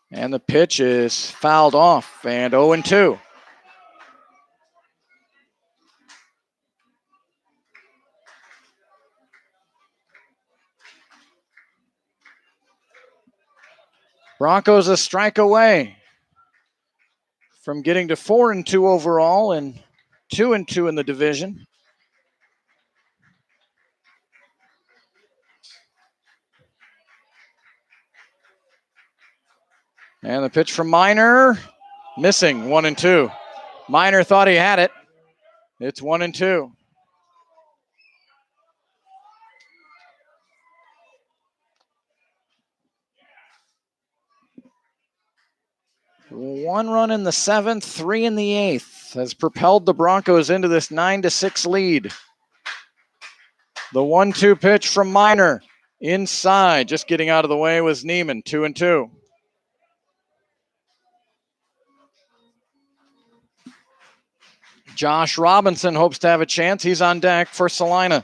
And the pitch is fouled off, and 0-2. Broncos a strike away from getting to 4-2 overall and 2-2 in the division. And the pitch from Minor, missing, 1-2. Minor thought he had it. It's 1-2. One run in the 7th, 3 in the 8th has propelled the Broncos into this 9-6 lead. The 1-2 pitch from Minor inside, just getting out of the way was Neiman, 2-2. Josh Robinson hopes to have a chance. He's on deck for Salina.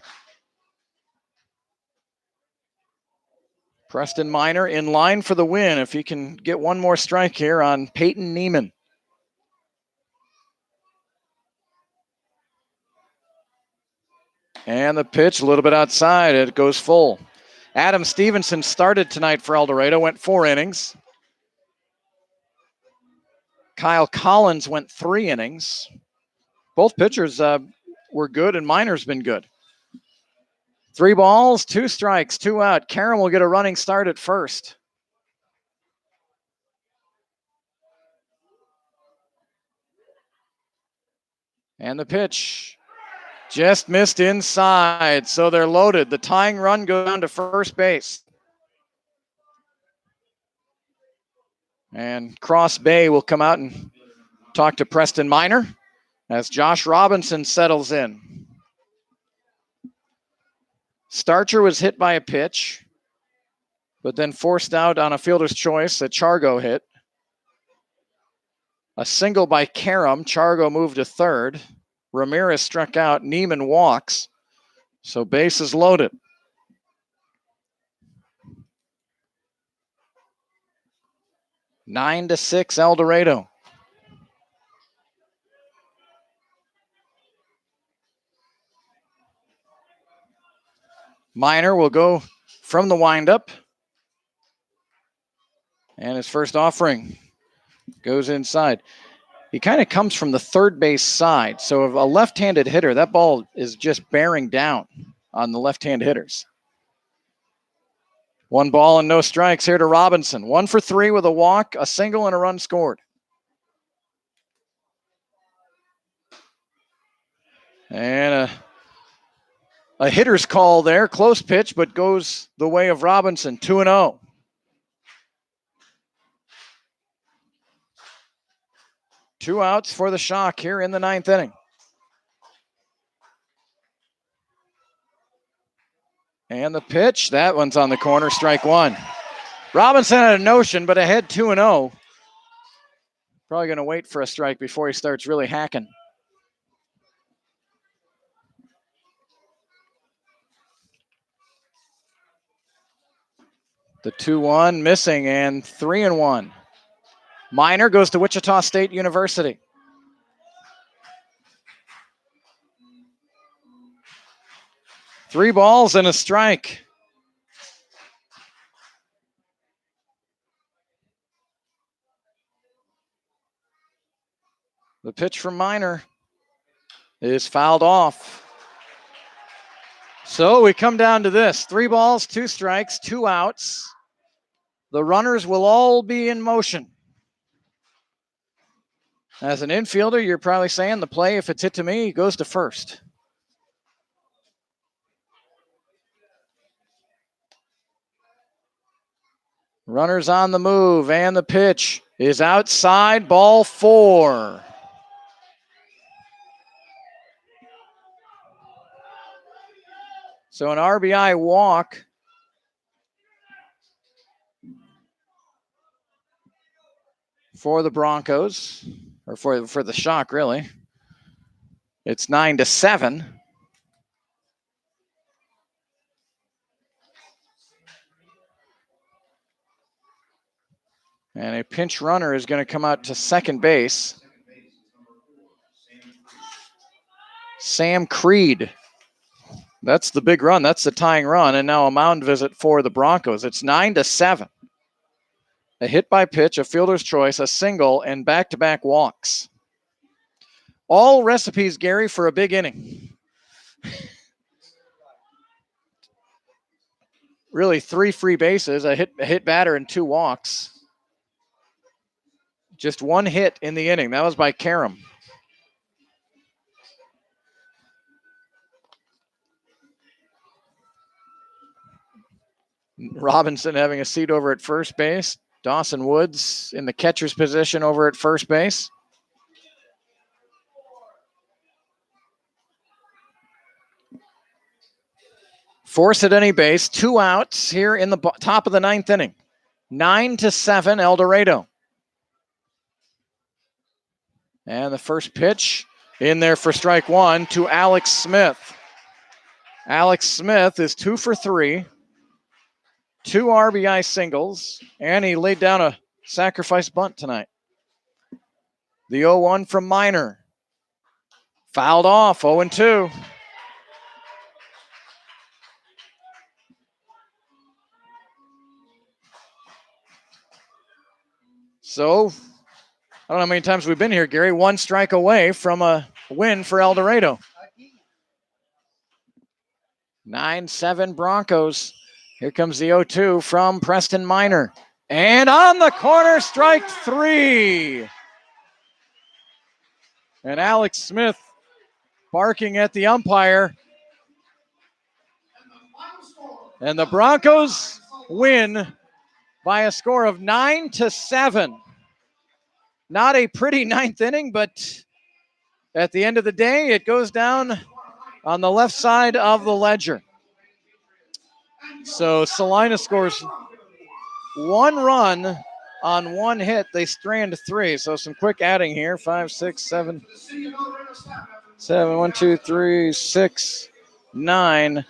Preston Minor in line for the win if he can get one more strike here on Peyton Neiman. And the pitch a little bit outside. It goes full. Adam Stevenson started tonight for El Dorado, went 4 innings. Kyle Collins went 3 innings. Both pitchers were good, and Minor's been good. 3 balls, 2 strikes, 2 out. Karam will get a running start at first. And the pitch just missed inside, so they're loaded. The tying run goes down to first base. And Cross Bay will come out and talk to Preston Minor as Josh Robinson settles in. Starcher was hit by a pitch, but then forced out on a fielder's choice. A Chargo hit. A single by Karam. Chargo moved to third. Ramirez struck out. Neiman walks. So bases loaded. Nine to 6 El Dorado. Minor will go from the windup. And his first offering goes inside. He kind of comes from the third base side. So if a left-handed hitter, that ball is just bearing down on the left-hand hitters. 1 ball and no strikes here to Robinson. 1 for 3 with a walk, a single, and a run scored. And a hitter's call there. Close pitch, but goes the way of Robinson. 2-0. Two outs for the Shock here in the 9th inning. And the pitch, that one's on the corner, strike 1. Robinson had a notion, but ahead 2-0. Probably going to wait for a strike before he starts really hacking. The 2-1 missing, and 3-1. Minor goes to Wichita State University. Three balls and a strike. The pitch from Minor is fouled off. So we come down to this. 3 balls, 2 strikes, 2 outs. The runners will all be in motion. As an infielder, you're probably saying the play, if it's hit to me, goes to first. Runners on the move, and the pitch is outside, ball 4. So an RBI walk for the Broncos, or for the Shock, really. It's 9-7. And a pinch runner is going to come out to second base. Sam Creed. That's the big run. That's the tying run. And now a mound visit for the Broncos. It's 9-7. A hit by pitch, a fielder's choice, a single, and back-to-back walks. All recipes, Gary, for a big inning. Really 3 free bases, a hit batter, and 2 walks. Just 1 hit in the inning. That was by Karam. Robinson having a seat over at first base. Dawson Woods in the catcher's position over at first base. Force at any base. 2 outs here in the top of the 9th inning. 9-7 El Dorado. And the first pitch in there for strike 1 to Alex Smith. Alex Smith is 2 for 3. 2 RBI singles, and he laid down a sacrifice bunt tonight. The 0-1 from Minor. Fouled off, 0-2. So, I don't know how many times we've been here, Gary. 1 strike away from a win for El Dorado. 9-7 Broncos. Here comes the 0-2 from Preston Minor. And on the corner, strike 3. And Alex Smith barking at the umpire. And the Broncos win by a score of 9-7. Not a pretty 9th inning, but at the end of the day, it goes down on the left side of the ledger. So Salina scores 1 run on 1 hit. They strand 3. So some quick adding here. 5, 6, 7. 1, 2, 3, 6, 9.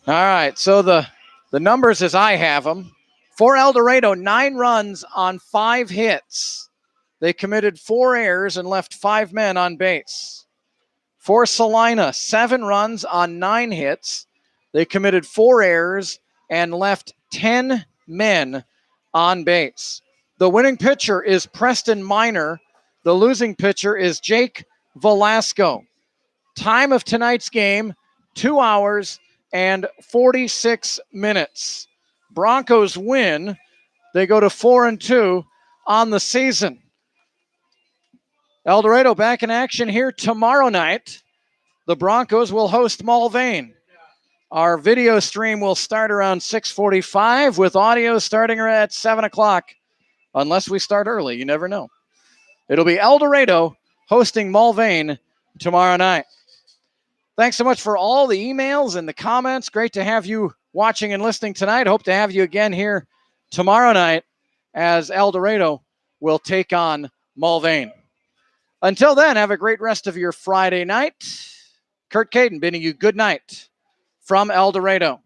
All right. So the numbers as I have them. For El Dorado, 9 runs on 5 hits. They committed 4 errors and left 5 men on base. For Salina, 7 runs on 9 hits. They committed 4 errors and left 10 men on base. The winning pitcher is Preston Minor. The losing pitcher is Jake Velasco. Time of tonight's game, 2 hours and 46 minutes. Broncos win. They go to 4-2 on the season. El Dorado back in action here tomorrow night. The Broncos will host Mulvane. Our video stream will start around 6:45 with audio starting at 7 o'clock. Unless we start early, you never know. It'll be El Dorado hosting Mulvane tomorrow night. Thanks so much for all the emails and the comments. Great to have you watching and listening tonight. Hope to have you again here tomorrow night as El Dorado will take on Mulvane. Until then, have a great rest of your Friday night. Kurt Caden bidding you good night from El Dorado.